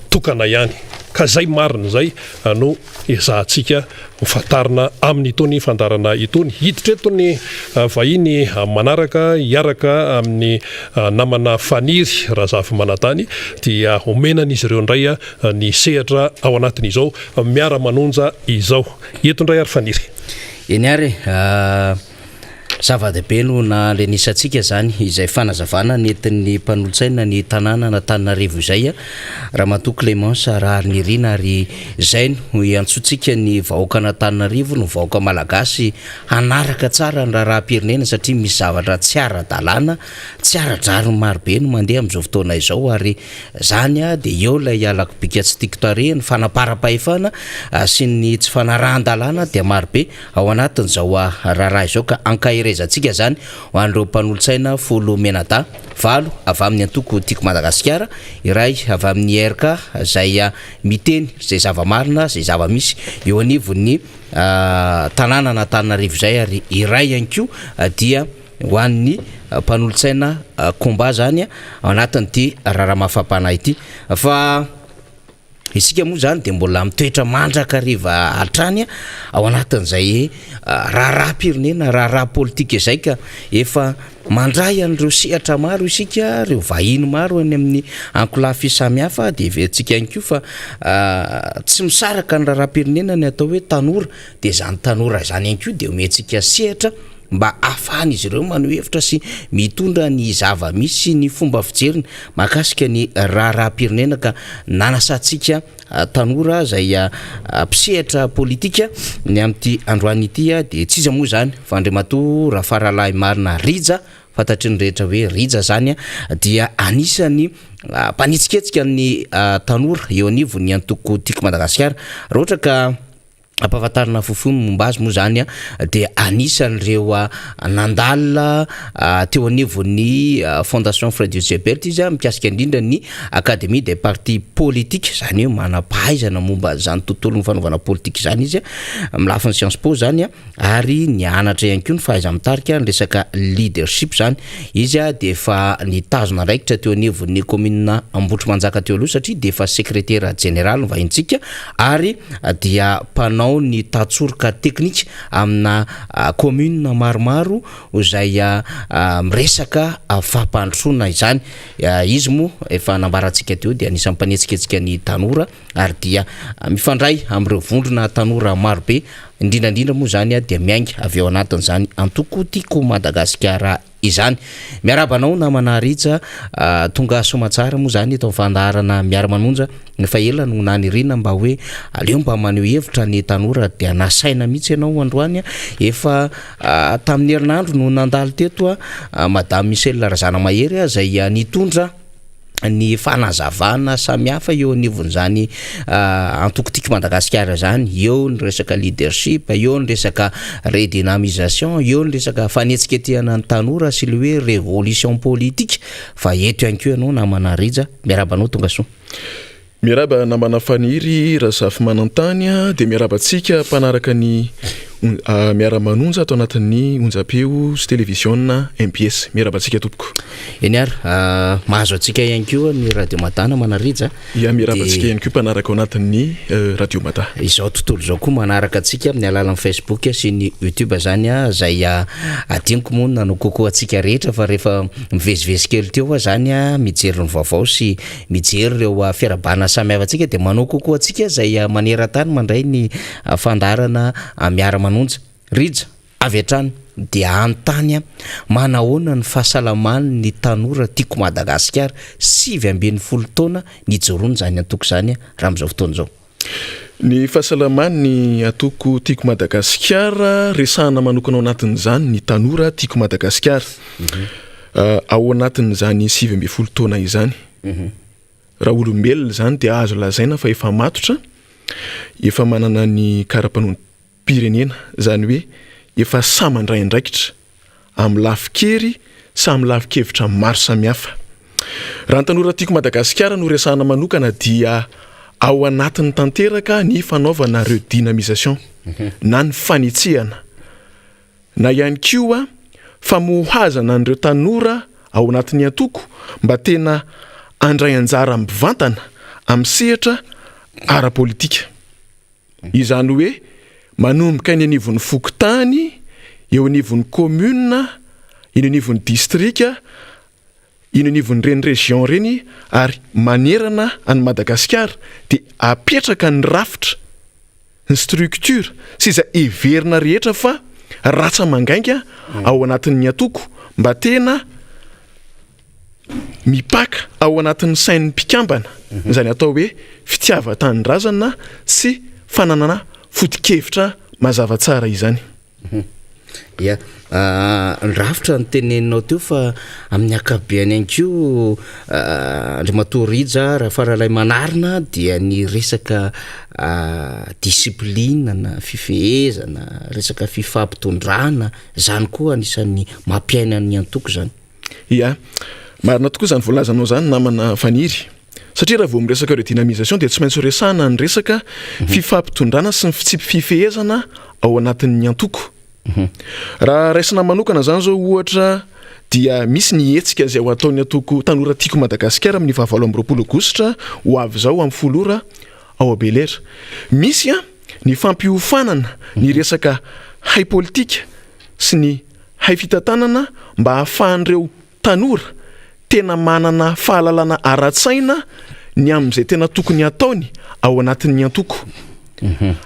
A: tokana ihany ka zay marina zay no ezahantsika mifantarina amin'itony fandarana itony hiditra etony vahiny manaraka hiaraka amin'ny namana faniry Razafy Manantany dia omenan'izy ireo indray ny sehatra ao anatin'izao miara-manonja izao eto indray ary faniry
B: eny ary zava-dehibe no na le nisantsika zany izay fanazavana nentin'ny mpanolotsaina ny tanàna na Antananarivo izay raha matoa Clémence Rarinirina ary izay no iantsotsika ny vahoaka na Antananarivo no vahoaka malagasy hanaraka tsara ny raharaham-pirenena satria misy zavatra tsy ara-dalàna tsy ara-drariny marobe no mandeha amin'izao fotoana izao ary zany dia eo ilay alako bika tsy tiako tarehy ny fanapara-pahefana sy ny tsy fanarahan-dalàna dia marobe ao anatin'izao raharaha izao ka ankahirezantsika zany ho an'ireo mpanolotsaina folo menada valo avy amin'ny antoko tiako Madagasikara iray avy amin'ny RK izay miteny izay zava-marina izay zava-misy eo anivon'ny tanàna na Antananarivo izay ary iray ihany koa dia ho an'ny mpanolotsaina komba zany ao anatin'ity raharaha mafampanahy ity fa isika moa zany dia mbola mitoetra mandraka riva hatrany ao anatin'izay raharaha-pirenena raharaha politika izay ka efa mandray an'ireo sehatra maro isika reo vahiny maro any amin'ny ankolafy samihafa dia veantsika ihany koa fa tsy misaraka ny raharaha-pirenena ny atao hoe tanora dia zany tanora zany ihany koa dia omentsika sehatra mba afahany izy ireo manohevitra sy mitondra ny zava-misy ny fomba fijeriny mahakasika ny raharaha-pirenena ka nanasantsika tanora izay mpisehatra politika ny amin'ity androany ity dia tsy iza moa zany fa andriamatoa raha faralahy marina Rija fantatry ny rehetra hoe Rija zany dia anisany mpanitsiketsika ny tanora eo anivony antoko tiako Madagasikara raha ohatra ka ampahafantarina fofony momba azy moa zany dia anisan'ireo nandalina teo anivon'ny fondation Fred Jebert izy mikasika indrindra ny académie des partis politiques zany hoe manam-pahaizana momba zany tontolo ny fanaovana politika zany izy amin'ny lafiny Sciences Po zany ary nianatra ihany koa ny fahaiza-mitarika ny resaka leadership zany izy dia efa nitazona raikitra teo anivon'ny commune Ambotry-Manjaka teo aloha satria dia efa secrétaire général ny vahintsika ary dia mpanao ny tatsoroka teknika amina commune maromaro izay miresaka fampandrosoana izany izy moa efa nambarantsika teo dia anisan'ny mpanetsiketsika ny tanora ary dia mifandray amin'ireo vondrona tanora marobe indrindrandrindra moa zany dia miainga avy ao anatin'izany antoko tiako Madagasikara izany miarabanao namana Rija tonga somatsara moa zany eto fandaharana miara-manonja efa ela no nanirina mba hoe aleo mba maneho hevitra ny tanora dia nasaina mihitsy ianao androany efa tamin'ny herinandro no nandalo teto madame Michel Razana Mahery izay nitondra ny fanazavana samihafa eo anivon'izany antoko tiako Madagasikara zany eo ny resaka leadership eo ny resaka redynamisation eo ny resaka fanetsiketihana ny tanora sy le hoe révolution politique fa eto ihany koa ianao namana Rija miarabanao tonga soa
D: miaraba namana Faniry Razafy Manantany dia miarabantsika mpanaraka ny miara-manonja atao anatin'ny onjam-peo sy télévision MPS miarabantsika tompoko
B: eny ary mahazo atsika ihany koa ny radio Matana manarija
D: miarabantsika ihany koa mpanaraka ao anatin'ny radio Mata
B: izao tontolo izao koa manaraka atsika amin'ny alalan'ny Facebook sy ny YouTube zany izay adiniko moa nanao kokoa atsika rehetra fa rehefa mivezivezy kely teo zany mijery ny vaovao sy mijery ireo fiarabana samihafa atsika dia manao kokoa atsika izay maneran-tany mandray ny fandarana miara-manonja Rija avy hatrany dia anontany a manahoana ny fahasalamany ny tanora tiako Madagasikara 7 taona nijoroany zany antoko zany a raha am'izao fotoana zao.
D: Ny fahasalamany atoko tiako Madagasikara resahana manokana ao anatin'izany ny tanora tiako Madagasikara ao anatin'izany 7 taona izany. Raha olombelona zany dia azo lazaina fa efa matotra, efa manana ny karapanondrom-pirenena, zany hoe efa samandray andraikitra amin'ny lafikery samy lafikevitra maro samihafa. Raha ny tanora tiako Madagasikara no resahana manokana dia ao anatin'ny tanteraka ny fanaovana redynamisation na ny fanitsehana, na ihany koa famohazana an'ireo tanora ao anatin'ny antoko mba tena andray anjara mivantana amin'ny sehatra ara-politika. Izany hoe manomboka ny anivon'ny fokotany, eo anivon'ny commune, eny anivon'ny distrika, eny anivon'ny reny région reny, ary manerana any Madagasikara dia apetraka ny rafitra, ny structure sy izay heverina rehetra fa ratsa mangainga ao anatin'ny antoko mba tena mipaka ao anatin'ny sain'ny mpikambana, izany atao hoe fitiava-tanindrazana sy fananana foto-kevitra mazava tsara izany.
B: Ya, ny rafitra ny teneninao teo fa amin'ny akabeany ihany koa Andriamatorija raha faralay manarina dia ny resaka disipline na fifehezana, resaka fifampitondrana, zany koa anisan'ny mampiaina ny antoko zany.
D: Ya, marina tokoa zany voalazanao zany namana Faniry. Satria raha vao miresaka redynamisation dia tsy maintsy resahana ny resaka fifampitondrana sy ny fifehezana ao anatin'ny antoko. Raha raisina manokana zany zao ohatra dia misy ny hetsika izay ho ataon'ny antoko tanora tiako Madagasikara amin'ny 27 Aogositra ho avy zao amin'ny 10 ao Abelair. Misy ny fampiofanana ny resaka hay politika sy ny hay fitantanana mba ahafahan'ireo tanora tena manana fahalalana ara-tsaina ny amin'izay tena tokony ataony ao anatin'ny antoko.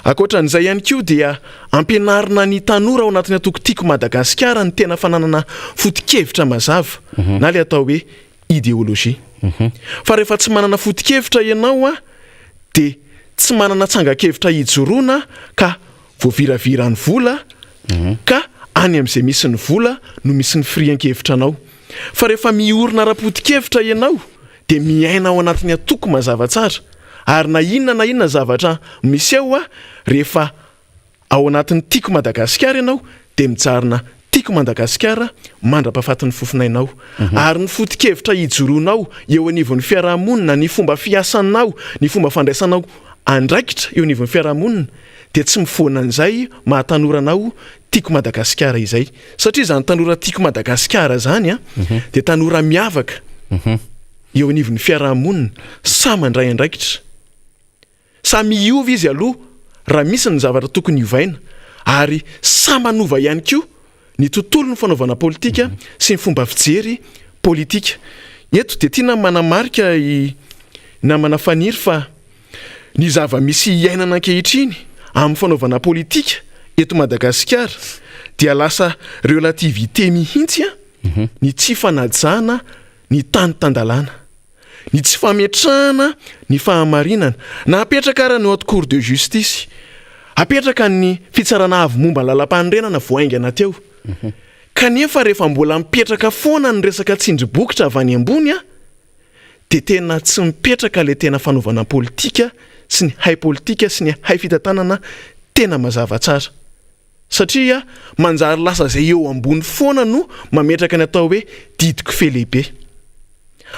D: Ankoatran'izay ihany koa dia ampianarina ny tanora ao anatin'ny antoko tiako Madagasikara ny tena fananana foto-kevitra mazava na le atao hoe idéologie. Fa rehefa tsy manana foto-kevitra ianao dia tsy manana tsangakevitra hijoroana ka voaviravirany vola ka any amin'izay misy ny vola no misy ny firian-kevitranao. Fa rehefa miorina ara-poto-kevitra ianao dia miaina ao anatin'ny antoko mazava tsara, ary na inona zavatra misy eo rehefa ao anatin'ny tiako Madagasikara ianao dia mijarina tiako Madagasikara mandra-pahafatin'ny fofinainao. Ary ny foto-kevitra hijoroanao eo anivon'ny fiarahamonina, ny fomba fiasanao, ny fomba fandraisanao andraikitra eo anivon'ny fiarahamonina dia tsy mifoana an'izay mahatanuranao tiako Madagasikara izay. Satria zany tanora tiako Madagasikara zany dia tanora miavaka eo anivon'ny fiarahamonina, samandray andraikitra. Samy iova izy aloha raha misy ny zavatra tokony iovaina, ary samanova ihany koa ny tontolo ny fanaovana politika sy ny fomba fijery politika. Eto dia tiana manamarika namana Faniry fa ny zava-misy iainana ankehitriny amin'ny fanaovana politika eto Madagasikara dia lasa relativité mihitsy ny tsy fanajana ny tany-tandalana, ny tsy fametrahana ny fahamarinana, na apetraka ara ny haute cour de justice, apetraka ny fitsarana avy momba ny lalam-panorenana voaingana teo. Kanefa rehefa mbola mipetraka foana ny resaka tsindry-bokotra avy any ambony dia tena tsy mipetraka le tena fanaovana politika sy ny hay politika sy ny hay fitantanana tena mazava tsara. Satria manjary lasa zay eo ambony foana no mametraka ny atao hoe didiko fe lehibe.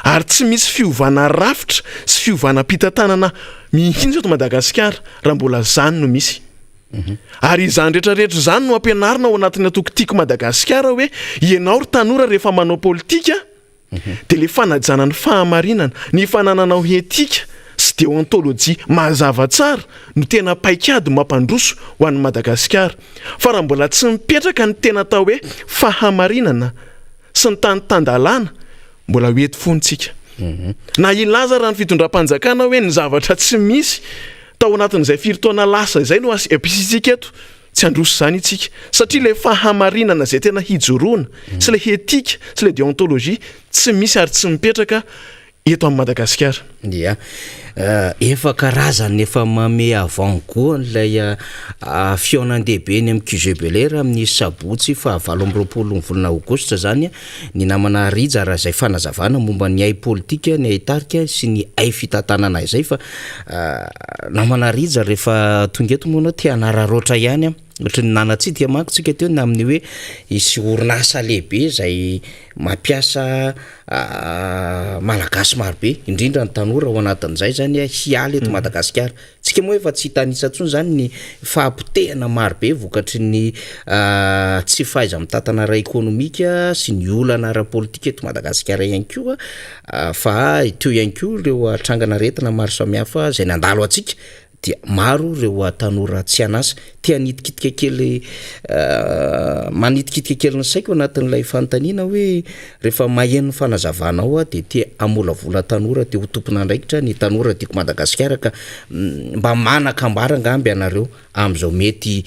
D: Ary tsy misy fiovana rafitra sy fiovana mpitantanana mihitsy eto Madagasikara raha mbola zany no misy. Ary izany rehetrarehetra zany no ampianarina ao anatin'ny antoko tiako Madagasikara hoe ianao ry tanora rehefa manao politika dia le fanajana ny fahamarinana, ny fanananao etika sy déontologie mazava tsara no tena paikady mampandroso ho an'ny Madagasikara. Fa raha mbola tsy mipetraka ny tena atao hoe fahamarinana sy ny tany-tandalana, mbola hoety fontsika. Na ilaza raha ny fitondram-panjakana hoe ny zavatra tsy misy tao anatin'izay 4 taona lasa izay no ampisitsika eto tsy androso zany itsika satria le fahamarinana zay tena hijoroana sy le etika sy le déontologie tsy misy ary tsy mipetraka eto amin'ny Madagasikara.
B: Dia efa karazany efa mame avant-goût an'ilay fiaonan-dehibe ny amin'ny QG Belair amin'ny sabotsy fa 27 volana aogositra zany ny namana rija raha zay fanazavana momba ny ay politika ny ay tarika sy ny ay fitantanana izay fa namana rija rehefa tonga eto moa tia anararoatra ihany ohatra ny nanatsidika manko tsika teo na amin'ny hoe isy orinasa lehibe zay mampiasa malagasy marobe indrindra ny tanora ao anatin'izay zany hialy eto Madagasikara. Tsika moa efa tsy hitanisa tsony zany ny fahampotehana marobe vokatry ny tsy fahaiza mitantana ara ekonomika sy ny olana ara politika eto Madagasikara ihany koa fa teo ihany koa ireo trangana retina maro samihafa zay nandalo atsika dia maro ireo tanora tsy anasa tia nitikitika kely manitikitika kely ny saiko anatin'ilay fanontaniana hoe rehefa maheno fanazavana ao dia tia amolavola tanora dia ho tompona andraikitra ny tanora tiako Madagasikara ka mba manakambara angamby anareo amin'izao mety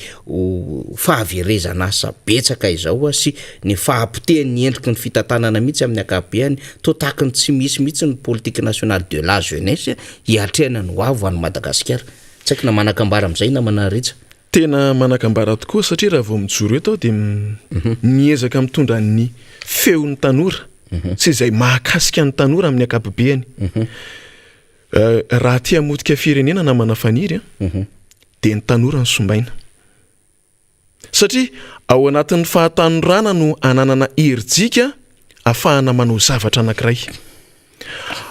B: fahaverezana asa betsaka izao sy ny fahampotehany endriky ny fitantanana mihitsy amin'ny akabeany to tahakany tsy misy mihitsy ny politique nationale de la jeunesse hiatrehana ny hoavo any Madagasikara. Tsy haiko na manakambara amin'izay na manaritra.
D: Tena manakambara tokoa satria raha vao mijoro eto dia miezaka mitondra ny feon'ny tanora sy izay mahakasika ny tanora amin'ny akapobeany. Raha tia motika firenena na manafaniry dia ny tanora ny sombaina. Satria ao anatin'ny fahatanorana no ananana herijika ahafahana manao zavatra anankiray.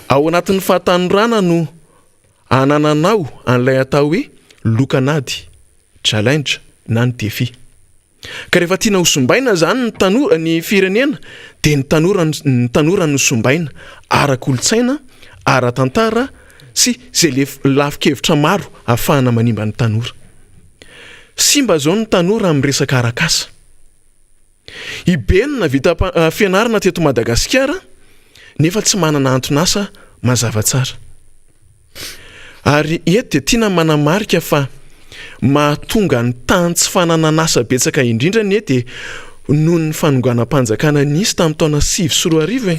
D: Ao anatin'ny fahatanorana no anananao an'ilay atao hoe lokanady, challenge na ny défi. Ka rehefa tiana ho sombaina zany ny tanora ny firenena dia ny tanora no sombaina ara-kolotsaina, ara-tantara sy zay lafin-kevitra maro ahafahana manimba ny tanora. Simba zao ny tanora amin'ny resaka arakasa. Ibenina vita fianarana teto Madagasikara nefa tsy manana anton'asa mazava tsara. Ary eto dia tiana manamarika fa mahatonga ny tany tsy fananan'asa betsaka indrindra ny dia noho ny fanonganam-panjakana nisy tamin'ny taona 2004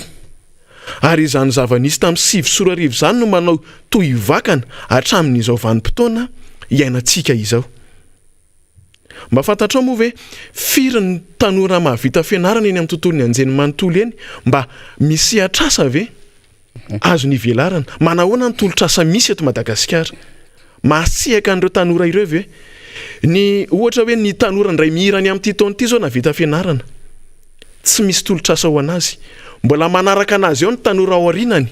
D: ary izany zava-nisy tamin'ny 2004 zany no manao toy vakana hatramin'izao vanim-potoana iainantsika izao. Mba fantatrao moa hoe firy ny tanora mahavita fianarana eny amin'ny tontolon'ny anjerimanontolo eny mba misy atrasa ve azo ny velarana manahoana ny tolotrasa misy eto Madagasikara mahasiaka an'ireo tanora ireo ve ny ohatra hoe ny tanora ndray mihirany amin'ity taona ity zao na vita fianarana tsy misy tolotrasa ho anazy mbola manaraka anazy eo ny tanora ao arinany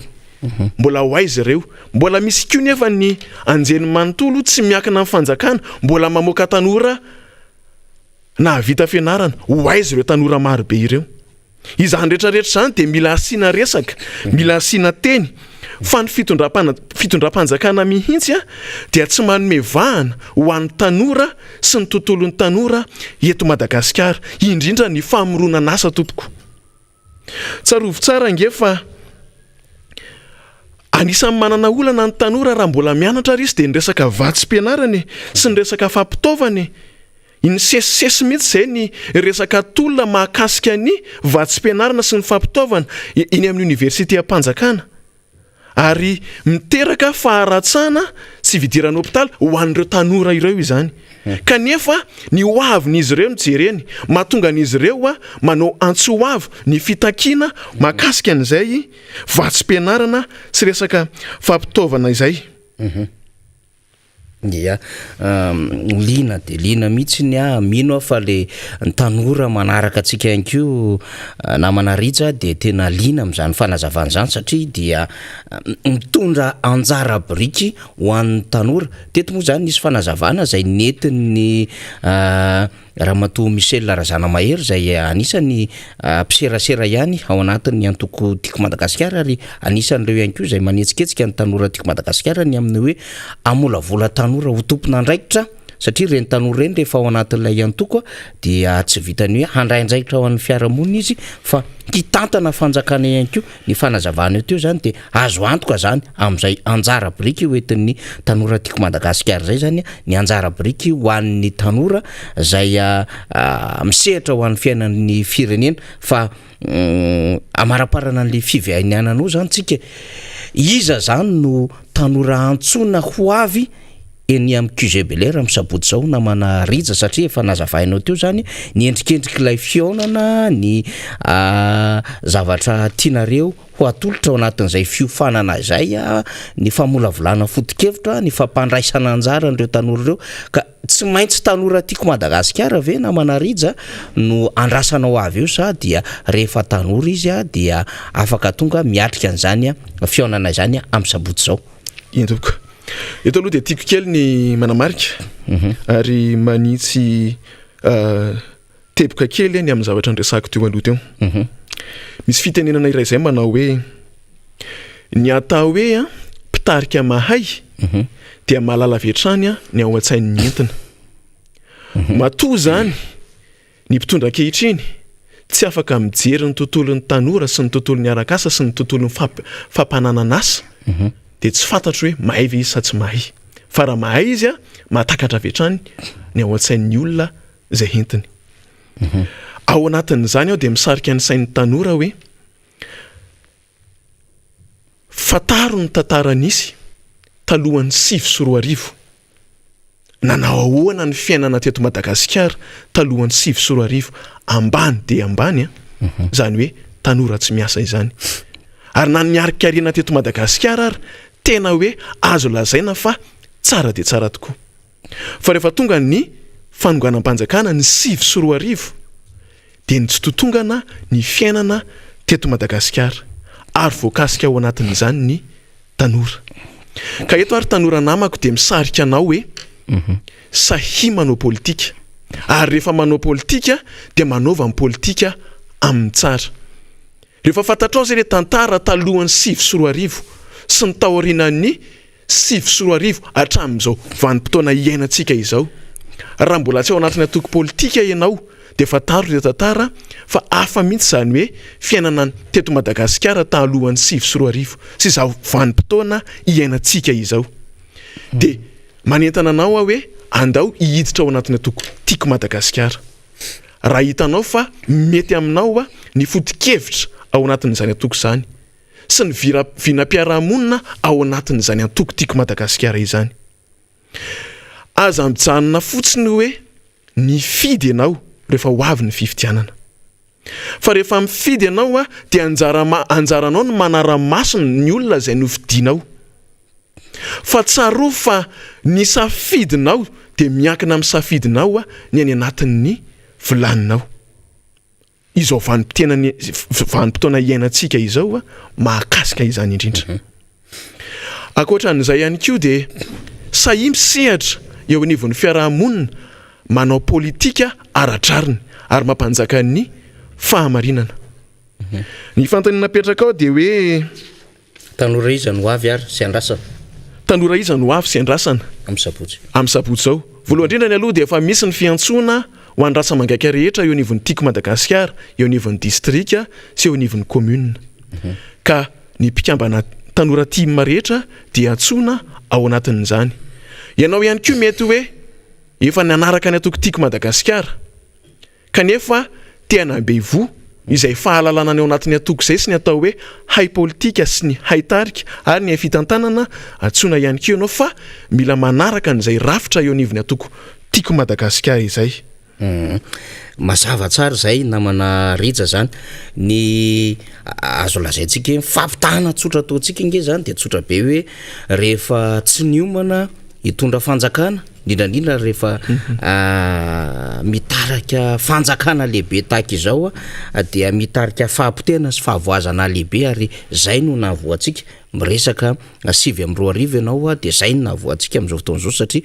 D: mbola ho aizy ireo mbola misy koa nefa ny anjerimanontolo tsy miakina amin'ny fanjakana mbola mamoaka tanora na vita fianarana ho aizy ireo tanora maro be ireo. Izany rehetrarehetra zany dia mila asiana resaka, mila asiana teny fa ny fitondram-panjakana mihitsy dia tsy manome vahana ho an'ny tanora sy ny tontolon'ny tanora eto Madagasikara indrindra ny famoronana asa tompoko. Tsarovy tsara ngefa anisan'ny manana olana ny tanora raha mbola mianatra izy dia ny resaka vatsim-pianarana sy ny resaka fampitaovana ny sesisesy mihitsy izay ny resaka tolona mahakasika ny vatsim-pianarana sy ny fampitaovana eny amin'ny université am-panjakana ary miteraka faharatsana sy fidirana hôpitaly ho an'ireo tanora ireo izany. Kanefa ny hoavin'izy ireo mijereny mahatonga an'izy ireo manao antsoavo ny fitakiana mahakasika an'izay vatsim-pianarana sy resaka fampitaovana izay.
B: Dia lina de lina mihitsy ny mino fa le ny tanora manaraka atsika ihany koa namana ritra dia tena lina amin'izany fanazavana izany satria dia mitondra anjara biriky ho an'ny tanora. Teto moa zany nisy fanazavana izay nentin'ny Ramatoa Michel Larazana Mahery izay anisany mpiserasera ihany ao anatin'ny antoko tiako Madagasikara ary anisan'ireo ihany koa izay manetsiketsika ny tanora tiako Madagasikara ny amin'ny hoe amolavola tanora ho tompona andraikitra satria reny tanora reny rehefa ao anatin'ilay antoko dia tsy vitany hoe handraindraikitra ao amin'ny fiarahamonina izy fa kitantana fanjakana ihany koa ny fanazavana eo teo zany de azo antoka zany amin'izay anjara biriky hoentin'ny tanora tiako Madagasikara zay zany ny anjara biriky ho an'ny tanora zay misehatra ho an'ny fiainan'ny firenena fa amaraparana an'le fivianiananao zany tsika iza zany no tanora antsona ho avy eny amin'ny QGBLR amin'ny sabotsy zao namana rija satria efa nazavainao teo zany ny endrikendrik'ilay fionana ny zavatra tianareo ho atolotra ao anatin'izay fiofanana izay ny famolavolana foto-kevitra ny fampandraisana anjara an'ireo tanora ireo ka tsy maintsy tanora tiako Madagasikara ve namana rija no andrasanao avy eo sa dia rehefa tanora izy dia afaka tonga miatrika an'izany fionana izany amin'ny sabotsy zao
D: indoko eto aloha de tiako kely ny manamarika ary manitsy teboka kely ny amin'ny zavatra andresako teo aloha teo misy fitenenana iray zay manao hoe ny atao hoe mpitarika mahay dia mahalala vetrany ny ao an-tsain'ny entina matoa zany ny mpitondra ankehitriny tsy afaka mijery ny tontolon'ny tanora sy ny tontolon'ny arakasa sy ny tontolon'ny fampanananasa de tsy fantatro hoe mahay ve izy sa tsy mahay fa raha mahay izy mahatakatra vetrany ny ao an-tsain'ny olona zay entiny ao anatin'izany de misarika ny sain'ny tanora hoe fataro ny tantaran'isy talohan'ny 7 nanao ahoana ny fiainana teto Madagasikara talohan'ny 7 ambany de ambany zany hoe tanora tsy miasa izany ary na niarika-karena teto Madagasikara ary tena hoe azo lazaina fa tsara de tsara tokoa fa rehefa tonga ny fanonganam-panjakana ny 7 de ny tsy totongana ny fiainana teto Madagasikara ary voakasika ao anatin'izany ny tanora ka eto ary tanora namako de misarika anao hoe sahy manao politika ary rehefa manao politika de manaova ny politika amin'ny tsara rehefa fantatrao zay le tantara talohan'ny 7 sy ny taorinan'ny 7 hatramin'izao vanim-potoana iainantsika izao raha mbola tsy ao anatin'ny atoko politika ianao de fataro le tantara fa afa mihitsy zany hoe fiainana teto Madagasikara talohan'ny 7 sy izao vanim-potoana iainantsika izao de manentana anao hoe andao hiditra ao anatin'ny atoko tiako Madagasikara raha hitanao fa mety aminao ny foto-kevitra ao anatin'izany atoko zany sy ny vinam-piarahamonina ao anatin'izany atoko tiako Madagasikara izany aza mijanona fotsiny hoe ny fidy ianao rehefa ho avy ny fifidianana fa rehefa mifidy ianao dia anjaranao ny manara-masony ny olona zay nofidianao fa tsaro fa ny safidinao de miankina amin'ny safidinao ny any anatin'ny volaninao izao vanim-potoana iainantsika izao mahakasika izany indrindra akoatran'izay ihany koa de sahy misehatra eo anivon'ny fiarahamonina manao politika aradrariny ary mampanjaka ny fahamarinana ny fantanina petraka ao de hoe
B: tanora iza no avy ary sy andrasana
D: tanora iza no avy sy andrasana amin'ny sabotsy zao voalohany indrindra ny aloha de efa misy ny fiantsoana ho andrasa mangaika rehetra eo anivon'ny tiako Madagasikara eo anivon'ny distrika sy eo anivon'ny commune ka ny mpikambana tanora tima rehetra dia antsoina ao anatin'izany ianao ihany koa mety hoe efa nanaraka ny atoko tiako Madagasikara kanefa tena bevo izay fahalalana ny ao anatin'ny atoko zay sy ny atao hoe hay politika sy ny hay tarika ary ny hay fitantanana antsoina ihany koa ianao fa mila manaraka n'izay rafitra eo anivon'ny atoko tiako Madagasikara izay
B: mazava tsara zay namana rija zany ny azo lazaintsika mifampitahana tsotra ataontsika nge zany de tsotra be hoe rehefa tsy niomana hitondra fanjakana indrindrandrindra rehefa mitarika fanjakana lehibe tahaka izao dia mitarika fahampotena sy fahavoazana lehibe ary zay no nahavoantsika miresaka 7 ianao de zay no nahavoantsika amin'izao fotoan'izao satria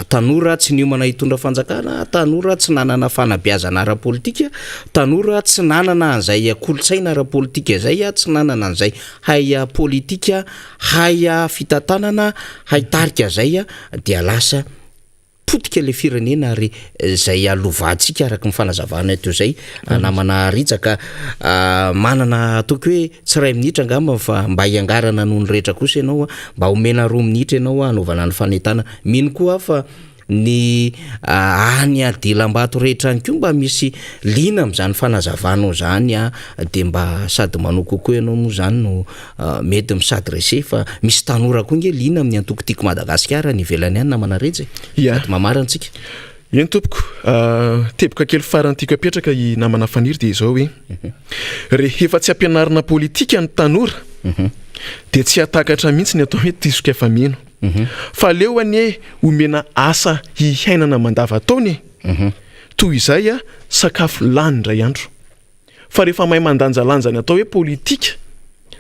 B: tanora tsy niomana hitondra fanjakana tanora tsy nanana fanabeazana ara-politika tanora tsy nanana an'izay kolotsaina ara-politika zay tsy nanana an'izay hay politika hay fitantanana hay tarika zay dia lasa potika le firenena ary zay alovatsika araka mifanazavana eto zay namana ritsaka manana ataoko hoe tsy ray minitra angamba fa mba hiangarana noho ny rehetra kosa ianao mba omena 2 minitra ianao anaovana ny fanetana mino koa fa ny any adelam-bato rehetra any koa mba misy lina am'zany fanazavanao zany de mba sady manao kokoa ianao moa zany no mety misadresse fa misy tanora koa nge lina amin'ny antokotiko Madagasikara ny velany any namana retsy mamarantsika
D: eny tompoko teboka kely farany tiako apetraka i namana faniry de izao hoe rehefa tsy ampianarina politika ny tanora de tsy atakatra mihitsy ny atao hoe tisoka efa mino fa leo anie omena asa hihainana mandavataony toy izay sakafo lany ndray andro fa rehefa mahay mandanjalanja ny atao hoe politika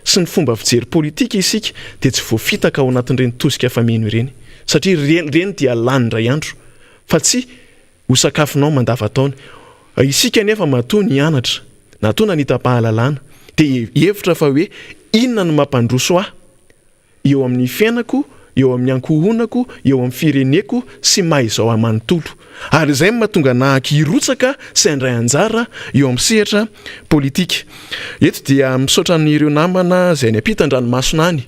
D: sy ny fomba fijery politika isika de tsy voafitaka ao anatin'ireny tosika efa mino ireny satria reny dia lany ndray andro fa tsy ho sakafonao mandavataony isika nefa matoa ny anatra natoa nanita-pahalalana de hevitra fa hoe inona no mampandroso eo amin'ny fiainako eo amin'ny ankohonako eo amin'ny fireneko sy mahay izao amanontolo ary izay mahatonga nahakirotsaka sy andray anjara eo amin'ny sehatra politika eto dia misaotra n'ireo namana zay ny ampitan-dranomasina any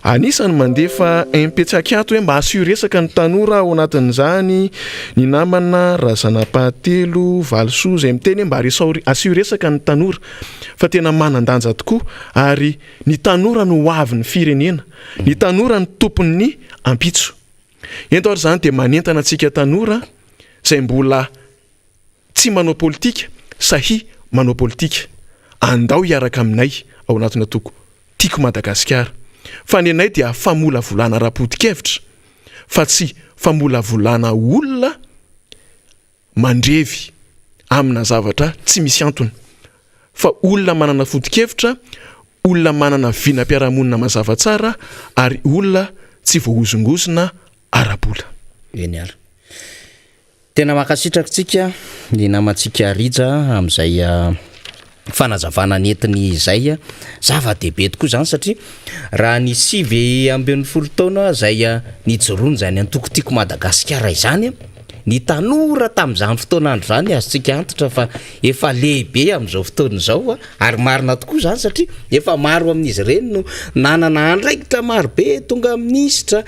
D: anisany mandefa impetsakato hoe mba asio resaka ny tanora ao anatin'izany ny namana razana-pahatelo valisoa zay miteny mba asio resaka ny tanora fa tena manandanja tokoa ary ny tanora no hoavy ny firenena ny tanora ny tompon'ny ampitso ento ary zany de manentana antsika tanora zay mbola tsy manao politika sahy manao politika andao hiaraka aminay ao anatina toko tiako Madagasikara fa ny anay dia famola volana raha-podikevitra fa tsy famola volana olona mandrevy amina zavatra tsy misy antony fa olona manana fodikevitra olona manana vinam-piarahamonina mazava tsara ary olona tsy voahozongozona ara-bola
B: eny ary tena makasitrakotsika ny namantsika rija am'izay fanazavana netiny izay zava-dehibe tokoa zany satria raha ny 20 taona zay nijoroany zany antokotiko Madagasikara izany ny tanora tamin'izany fotoanandro zany azotsika antitra fa efa lehibe amin'izao fotoana izao ary marina tokoa zany satria efa maro amin'izy ireny no nanana andraikitra marobe tonga minisitra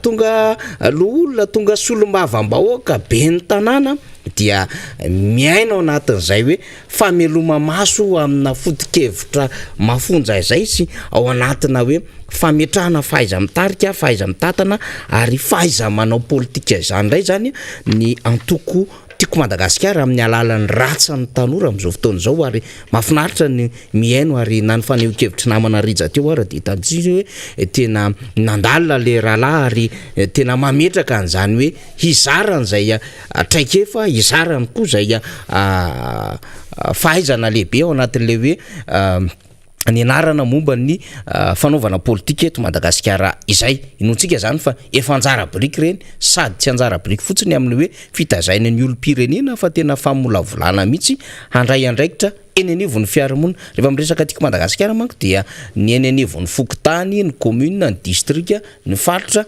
B: tonga loolona tonga solombavam-bahoaka be ny tanàna dia miaina ao anatin'izay hoe fameloma maso amina fodikevitra mafonja izay sy ao anatina hoe fametrahana faiza mitarika faiza mitantana ary faiza manao politika izany ndray zany ny antoko tiako Madagasikara amin'ny alalan'ny ratsan'ny tanora amin'izao fotoana izao ary mahafinaritra ny miaino ary nany faneho-kevitra namana rija teo ary de hitantsika hoe tena nandalina le rahalahy ary tena mametraka an'izany hoe hizarana zay traikefa hizarana koa zay fahaizana lehibe ao anatin'le hoe ny anarana momba ny fanaovana politika eto Madagasikara izay inontsika zany fa efa anjara biriky reny sady tsy anjara biriky fotsiny amin'ny hoe fitazaina ny olom-pirenena fa tena famolavolana mihitsy handray andraikitra eny anivon'ny fiarahamonina rehefa miresaka tiako Madagasikara manko dia ny eny anivon'ny fokotany ny commune ny distrika ny faritra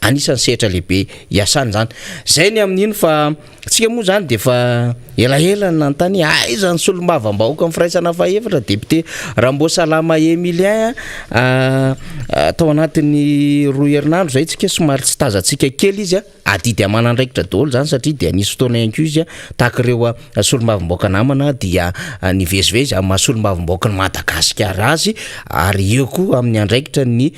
B: anisan'ny sehatra lehibe iasany zany zay ny amin'iny fa tsika moa zany de fa elaela nantany aiza ny solombavam-bahoaka amin'ny firaisana fahefatra député Rambosalama Emilien tao anatin'ny 2 herinandro zay tsika somary tsy tazantsika kely izy adidy amanandraikitra daholo zany satria dia nisy fotoana ihany koa izy tahaka ireo solombavam-bahoaka namana dia nivezivezy amin'ny solombavam-bahoaka ny Madagasikara azy ary eo koa amin'ny andraikitra ny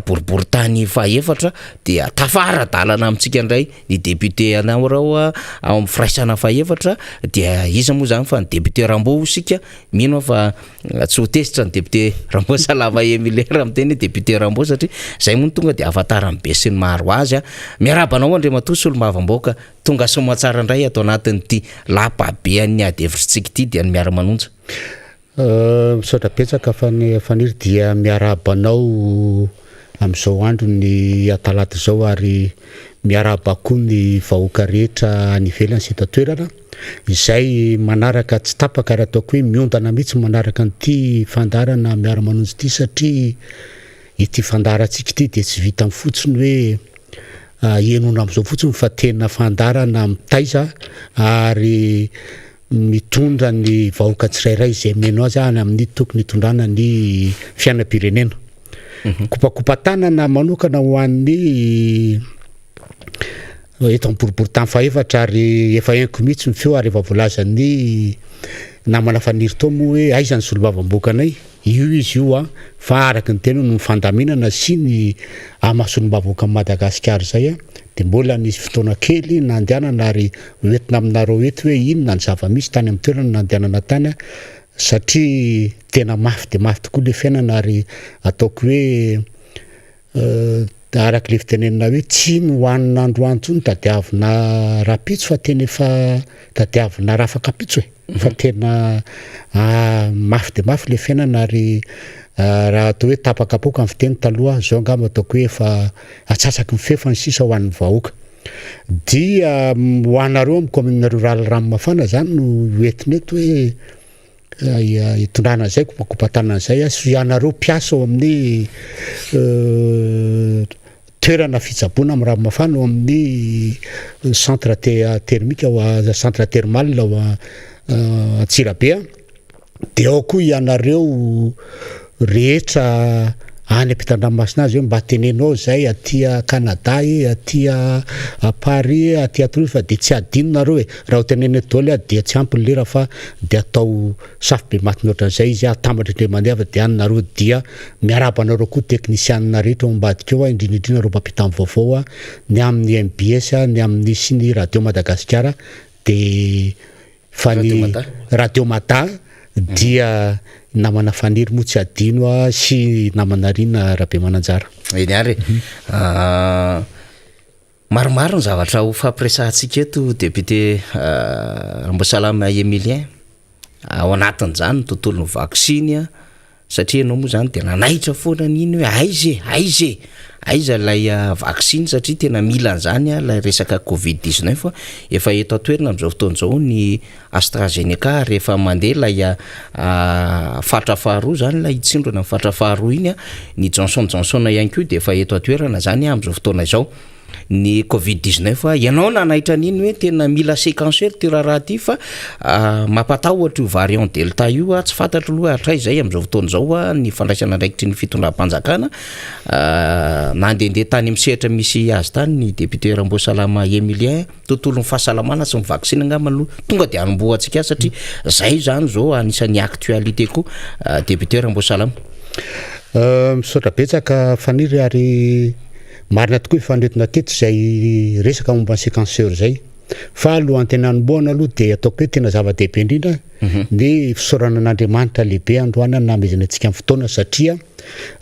B: boriboritany fahefatra dia tafara-dalana amintsika indray ny député anarao amin'ny firaisana fahefatra dia iza moa zany fa ny député Rambo sika mino fa tsy ho tesitra ny député Rambosalama Emilien raha miteny député Rambo satria zay moa tonga de afatarany be sy ny maro azy miarabanao andriamatoa solombavam-bahoaka tonga somatsara indray atao anatin'ity lapa-be ny adevitrintsika ity dia ny miara-manonja
E: misaotra petsaka fa ny faniry dia miarabanao amin'izao andro ny atalata zao ary miaraba koa ny vahoaka rehetra ny velany sy tatoerana izay manaraka tsy tapaka raha ataoko hoe miondana mihitsy manaraka nyity fandarana miara-manonjy ity satria ity fandarantsika ity de tsy vita amin'ny fotsiny hoe enona am'izao fotsiny fa tena fandarana mitaiza ary mitondra ny vahoaka tsirairay izay meno azy any amin'ny tokony hitondrana ny fiainam-pirenena. Kopakopa-tanana manokana ho an'ny eto am-boribory-tany faefatra ary efa haingo mihitsy ny feo ary efa voalaza ny namana faniry tao moa hoe aiza ny solombavamboakanay io izy io fa araky ny tena no fandaminana sy ny amasolom-bavoaka amin'ny Madagasikara zay dia mbola nisy fotoana kely nandehanana ary hoentina aminareo eto hoe inona ny zava-misy tany amin'ny toerana nandehanana tany satria tena mafy dia mafy tokoa le fiainana ary ataoko hoe araka le fitenenina hoe tsy ny hoanina androany tsony tadiavina rapitso fa tena efa tadiavina rafakapitso fa tena mafy dia mafy le fiainana ary raha atao hoe tapakapoka amin'ny fiteny taloha zao angamba ataoko hoe efa atsasaky mifefany sisa ho an'ny vahoaka dia ho anareo amin'ny commune rurale Ranomafana zany no hoentiny eto hoe hitondrana zay kopakopa-tanana zay sy ianareo mpiasa ao amin'ny toerana fitsaboana amin'ny Ranomafana ao amin'ny centre termique centre thermal ao Antsirabe dia ao koa ianareo rehetra any ampitan-dranomasina azy hoe mba tenenao zay atya Canada atya Paris atya Toulouse fa dia tsy adinonareo raha ho teneny Dôly dia tsy ampy ny lera fa dia atao safy be maty mihoatra an'izay izy atambatra indray mandeha fa dia anynareo dia miarabanareo koa teknisianina rehetra ao ambadika eo indrindrindrina reo mpampita amin'ny vaovao ny amin'ny MBS ny amin'ny sy ny radio Madagasikara dia fa ny radio Mata dia namana faniry moa tsy adino sy namana rina Rabe Mananjara
B: eny ary maromaro ny zavatra ho fampiresahantsika eto député Rambosalama Emilien ao anatin'izany ny tontolon'ny vaksiny satria ianao moa zany dia nanaitra foana n'iny hoe aiza lay vaksiny satria tena mila an'izany lay resaka Covid-19 efa eto atoerana amin'izao fotoana izao ny AstraZeneca rehefa mandeha lay fatra faharoa zany lay hitsindrana amin'ny fatra faharoa iny ny Johnson ihany koa dia efa eto atoerana zany amin'izao fotoana izao ny Covid-19 ianao nanaitra n'iny hoe tena mila séquenceur ty raha ty fa mampatahotra io variant delta io tsy fantatro loha hatray zay amin'izao fotoana izao ny fandraisana andraikitry ny fitondram-panjakana nandehandeha tany amin'ny sehatra misy azy tany ny député Rambosalama Emilien tontolon'ny fahasalamana sy ny vaksiny angamba aloha tonga dia hanombohantsika satria zay zany zao anisan'ny actualité koa député Rambosalama
E: misaotra betsaka faniry ary marina tokoa ifandretina teto zay resaka momba ny séquenceur zay fa alohan'ny tena hanombohana aloha dia ataoko hoe tena zava-dehibe indrindra ny fisaorana an'Andriamanitra lehibe androany namezana antsika amin'ny fotoana satria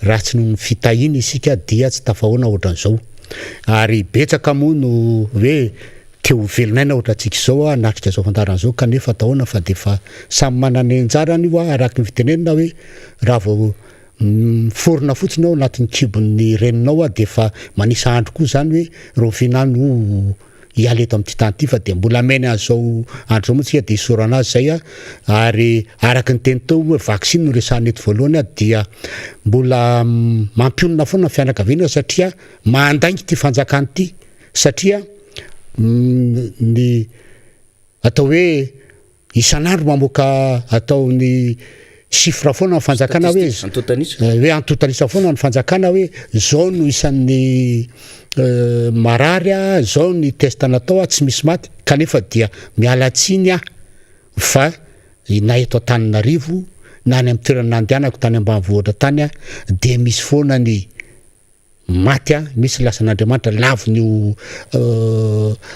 E: raha tsy no fitahiny isika dia tsy tafahoana ohatran'izao ary betsaka moa no hoe te ho velonaina ohatrantsika izao anatrika zao fantaran'izao kanefa atahoana fa dia fa samy manana ny anjarany io araky ny fitenenina hoe raha vao forona fotsiny ao anatin'ny kibon'ny reninao dia fa manisa andro koa zany hoe rovina no hiala eto amin'ity tany ity fa dia mbola meny an'izao andro moa tsika dia hisorana azy zay ary araky ny teny tao hoe vaksiny no resahana eto voalohany dia mbola mampionona foana ny fianakaviana satria mandaingy ty fanjakany ity satria ny atao hoe isan'andro mamoaka atao ny chiffre foana ny fanjakana hoe antotanisa foana ny fanjakana hoe zao no isan'ny marary zao ny test natao tsy misy maty kanefa dia mialatsiny fa na eto Antananarivo na ny amin'ny toerana nandehanako tany ambanivohitra tany dia misy foana ny maty misy lasan'Andriamanitra laviny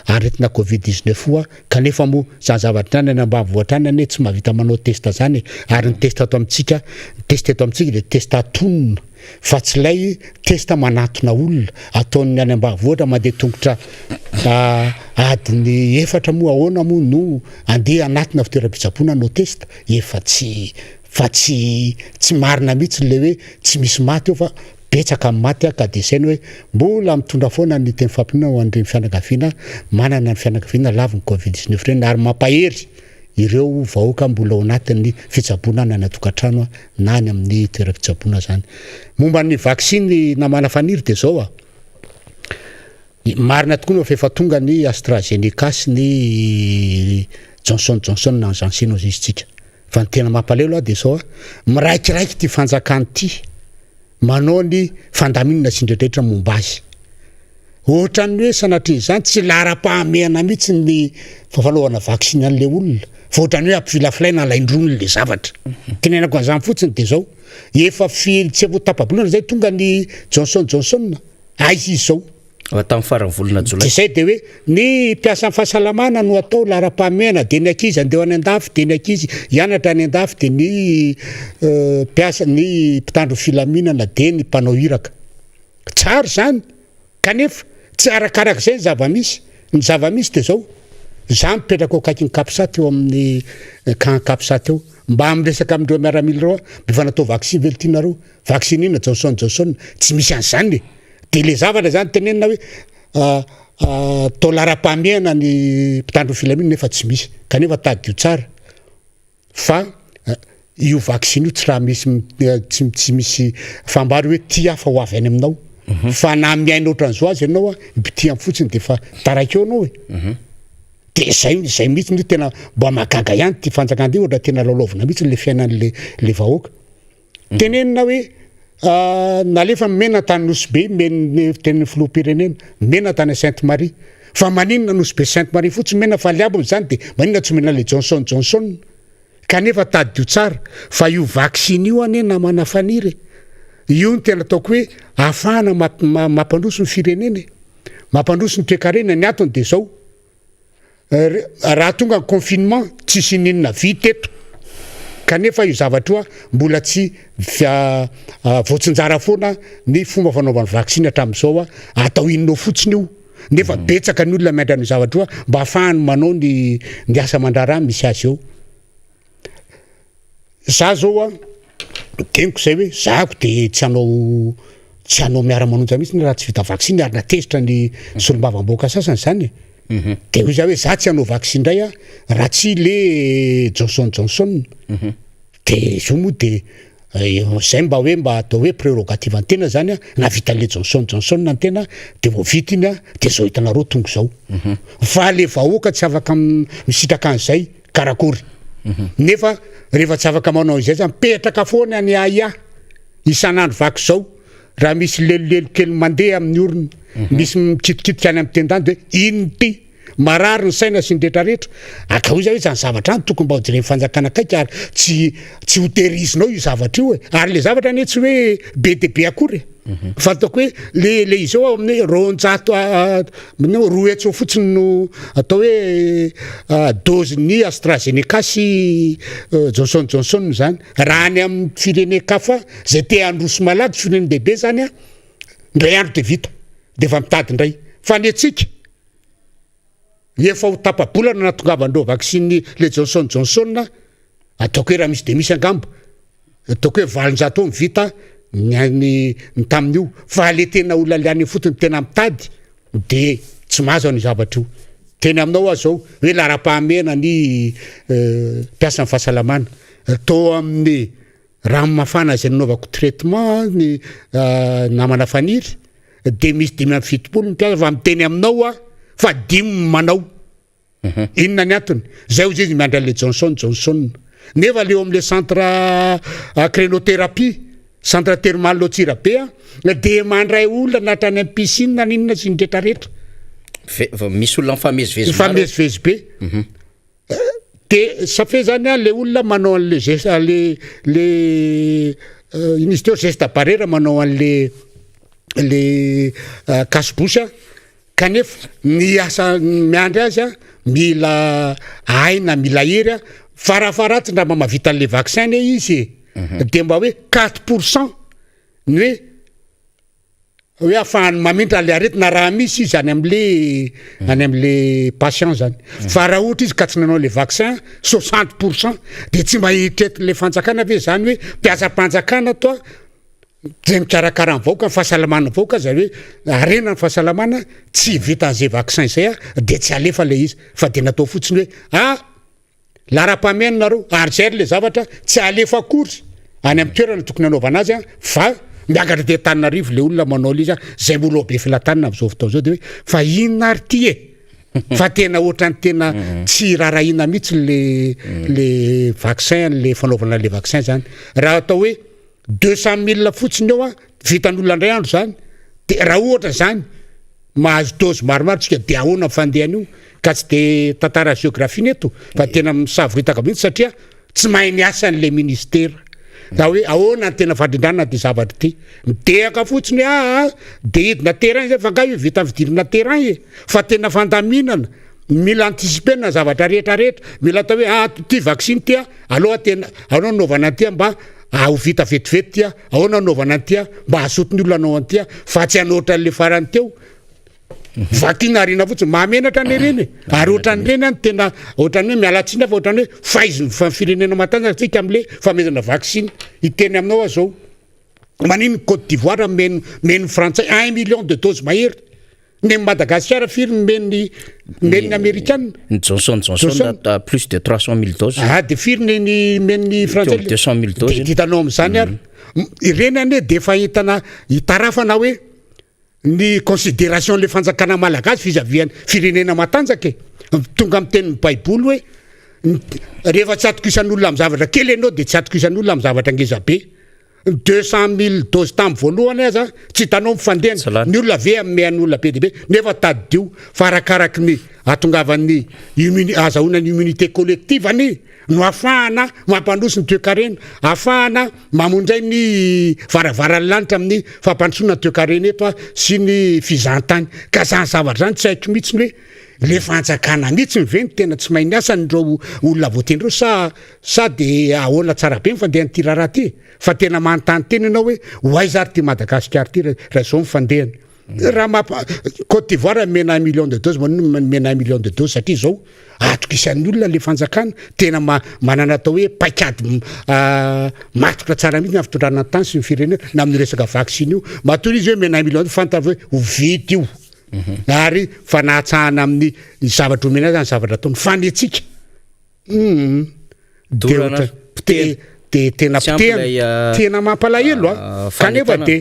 E: aretina Covid-19 kanefa moa zany zavatra any ambanivohitra any ane tsy mahavita manao test zany ary ny test ato amintsika dia test atonona fa tsy lay test manatona olona ataony any ambanivohitra mandeha tongotra adiny 4 moa ahoana moa no andeha anatina fitoeram-pitsaboana no test efa tsy marina mihitsy le hoe tsy misy maty eo fa betsaka amin'ny maty ka dia sainy hoe mbola mitondra foana ny teny fampirina ho an'ireny fianakaviana manana ny fianakaviana laviny Covid-19 reny ary mampahery ireo vahoaka mbola ao anatin'ny fitsaboana any anatokantrano na any amin'ny toeram-pitsaboana zany momba ny vaksiny namana faniry dia zao marina tokoa no efa tonga ny AstraZeneca sy ny Johnson na Janssen izy tsika fa ny tena mampalelo de sao miraikiraiky ty fanjakany ty manao ny fandaminana sindretra momba azy ohatrany hoe sanatrin' izany tsy lara-pahamehana mihitsy ny fafanaovana vaksiny an'le olona fa ohatrany hoe ampivilafilaina laindrony le zavatra tenenako an'izany fotsiny de zao efa tsy voatapabolana zay tonga ny Johnson aizy izy zao
B: tamin'ny farany volana jolay
E: zay de hoe ny mpiasa fahasalamana no atao lara-pahamehana de ny ankizy andeha any an-dafy de ny ankizy hianatra any an-dafy de ny mpiasa ny mpitandro filaminana de ny mpanao hiraka tsara zany kanefa tsy arakarak'izay ny zava-misy de zao za mipetraka akaiky ny kapisaty eo amin'ny kapisaty eo mba amresaka amindreo miaramila reo mbefa natao vaksiny velitianareo vaksiny ina Johnson tsy misy an'izany de le zavatra zany tenenina hoe tao lara-pahamehana ny mpitandro filaminana nefa tsy misy kanefa tady io tsara fa io vaksiny io tsy raha misy tsy misy fambary hoe ty afa ho avy any aminao fa na miaina ohatran'izao azy ianao mpitia amin'ny fotsiny de fa taraiky eo anao de zay mihitsy ny tena mba magaga ihany ty fanjakany ohatra tena lalovina mihitsy le fiainan'le vahoaka tenenina hoe nalefa mena tany nosy be meny tenin'ny filoham-pirenena mena tany Sainte Marie fa maninona nosy be Sainte Marie fotsiny mena fa liabony zany de maninona tsy mena le Johnson kanefa tady io tsara fa io vaksiny io ane na manafaniry io ny tena ataoko hoe ahafahana mampandroso ny firenena mampandroso ny toe-karena ny atony de zao raha tonga ny confinement tsy sininina vita eto kanefa io zavatra io mbola tsy voatsinjara foana ny fomba fanaovany vaksiny hatramin'izao atao inonao fotsiny io nefa betsaka ny olona miandra ny zavatra io mba ahafahany manao ny asa mandrarany misy azy eo za zao teniko zay hoe zako de tsy hanao miara-manonja mihitsy raha tsy vita vaksiny ary natezitra ny solombavam-boaka sasany zany de hoy za hoe za tsy hanao vaksiny indray raha tsy le Johnson de zo moa de zay mba atao hoe prérogative antena zany navita le Johnson antena de vao vita iny de zao hitanareo tongo zao fa le vahoaka tsy afaka misitraka an'izay karakory nefa rehefa tsy afaka manao izay zany petraka foana ny aia isan'andro vaky zao raha misy lelolelo kely mandeha amin'ny orona misy mikitikitika any amin'ny tendany de iny ty marary ny saina sy ny rehetrarehetra akahoy zay hoe zany zavatra any tokony mba hojereny fanjakana akaiky ary tsy hoterizinao io zavatra io ary le zavatra ane tsy hoe be de be akory fa ataoko hoe le izy eo amin'ny ronjato roa etsy fotsiny no atao hoe dose ny AstraZeneca sy Johnson zany raha any amin'ny firenekafa zay te androso malady fireny bebe zany ndray andro de vita de fa mitady ndray fa ny atsika efa ho tapabolana natongavandreo vaksiny le Johnson ataoko hoe raha misy de misy angamba ataoko hoe valonjato eo mivita ny tamin'io fa le tena olona liany fotony tena mitady de tsy mahazo ny zavatra io tena aminao azy zao hoe lara-pahamehana ny mpiasa ny fahasalamana tao amin'ny rano mafana zay nanaovako traitement ny namana faniry de misy 570 mpiasa fa miteny aminao fa 10 manao inona ny antony zay hozy izy miandra le Johnson nefa leo am'le centre crénothérapie centre thermal lotsira be de mandray olona natrany amin'ny piscine ninona sy ny rehetrarehetra
B: misy olona
E: mifamezivezy be de ça fait zany le olona manao an'le geste le izy teo geste barrière manao an'le cache-bouche kanefa ny asa miandry azy mila aina mila hery farafaratsy ndra mba mavita an'le vaccin izy de mba hoe 4% ny hoe afahany mamindra le aretina raha misy izy any am'le patient zany fa raha ohatra izy ka tsy nanao le vaccin 60% de tsy mba hitreto le fanjakana ve zany hoe mpiasa-panjakana toa zay mikarakara ny vahoaka ny fahasalamana vahoaka zay hoe arena ny fahasalamana tsy vita an'izay vaccin zay de tsy alefa le izy fa de natao fotsiny hoe lara-pahamehana nareo ary zay le zavatra tsy alefa akory any amin'ny toerana tokony anaovana azy fa miakatra te Tananarivo le olona manao liza zay mbola be filatanana am'izao fotoana zao de hoe fa inona ary ty fa tena ohatrany tena tsy rarahina mihitsy le vaccin le fanaovana le vaccin zany raha atao hoe 200 000 fotsiny eo vitan'olona ndray andro zany de raha ohatra zany mahazo dose maromaro tsika de ahoana fandehana io ka tsy de tantara géographie neto fa tena misavoritaka mihitsy satria tsy mahay miasa an'le ministera da hoe ahoana ny tena fandrindrana de zavatra ty midehaka fotsiny de hidina terrain zay fa nga io vita vidirina terrain fa tena fandaminana mila anticiper na zavatra rehetrarehetra mila atao hoe ty vaccine ty aloha tena ahoana naovana ty mba ho vita vetivety ty ahoana naovana ty mba hasotony olona anao anty fa tsy anoatra le farany teo vakina arina fotsiny mahamenatra ny reny ary ohatran'ireny any tena ohatran'ny hoe mialatsiny fa ohatran'ny hoe faiziny firenena matanjaka tsika am'le famezana vaccine iteny aminao azao manino Côte d'Ivoire meno Frantsay 1 million de doses mahery ny Madagascar firy meny américaine
B: Johnson plus de 300 000 doses
E: de firy ny meny Frantsay
B: 200 000 doses
E: hitanao am'izany ary ireny ane de efa hitana hitarafana hoe ny considération le fanjakana malagasy vis-à-vis firenena matanjaka tonga amin'ny tenin'ny baiboly hoe rehefa tsy atokisan'olona amin'ny zavatra kely ianao de tsy atokisan'olona amin'ny zavatra ngeza be 200 000 doses tamin'ny voalohany aza tsy hitanao mifandehana ny olona ve amean'olona be deaibe nefa taddio fa arakaraky ny atongavan'ny azahoana ny immunité collective any no afahana mampandroso ny toe-karena afahana mamondray ny varavaran'ny lanitra amin'ny fampandrosoana ny toe-karena eto sy ny fizantany ka zany zavatra zany tsy haiko mihitsy hoe le fanjakana mihitsy miveny tena tsy mahay niasa nyreo olona voatendreo sa de ahoana tsara be mifandeha nyty raharaha ty fa tena manontany teny ianao hoe hoaiza ary ty Madagascar ty raha zao mifandehany raha Côte d'Ivoire mena 1 million de doses mena 1 million de doses satria zao atokisan'ny olona le fanjakana tena manana atao hoe paikady matotra tsara mihitsy nafitondrana tany sy ny firenena na amin'ny resaka vaccine io matory izy hoe mena 1 million fantany hoe ho vity io ary fa nahatsahana amin'ny zavatra omena zany zavatra ataony fanetsika de tena mampalahelo kanefa de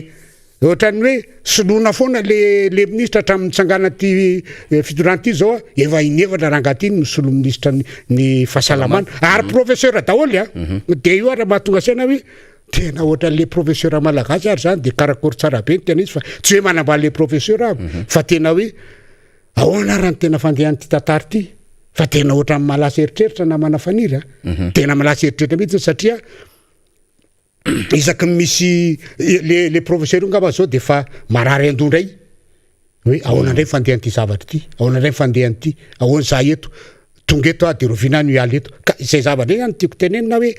E: ohatran'ny hoe soloana foana le ministra hatramin'ny tsangana ty fitondrana ty zao efa inevatra rangaty ny solo ministra ny fahasalamana ary professeur daholo de io raha mahatonga saina hoe tena ohatran'le professeur malagasy ary zany de karakory tsara be ny tena izy fa tsy hoe manambala le professeur fa tena hoe ahoana raha ny tena fandehan'ty tantary ty fa tena ohatran'ny malasa eritreritra na manafaniry tena malasa eritreritra mihitsy satria isaky misy le professeur io ngamba zao de fa marary andondray hoe ahoana ndray fandehan'ty zavatra ty ahoana ndray fandehan'ty ahoana za eto tonga eto de rovina ny ala eto ka izay zavatra zany tiako tenenina hoe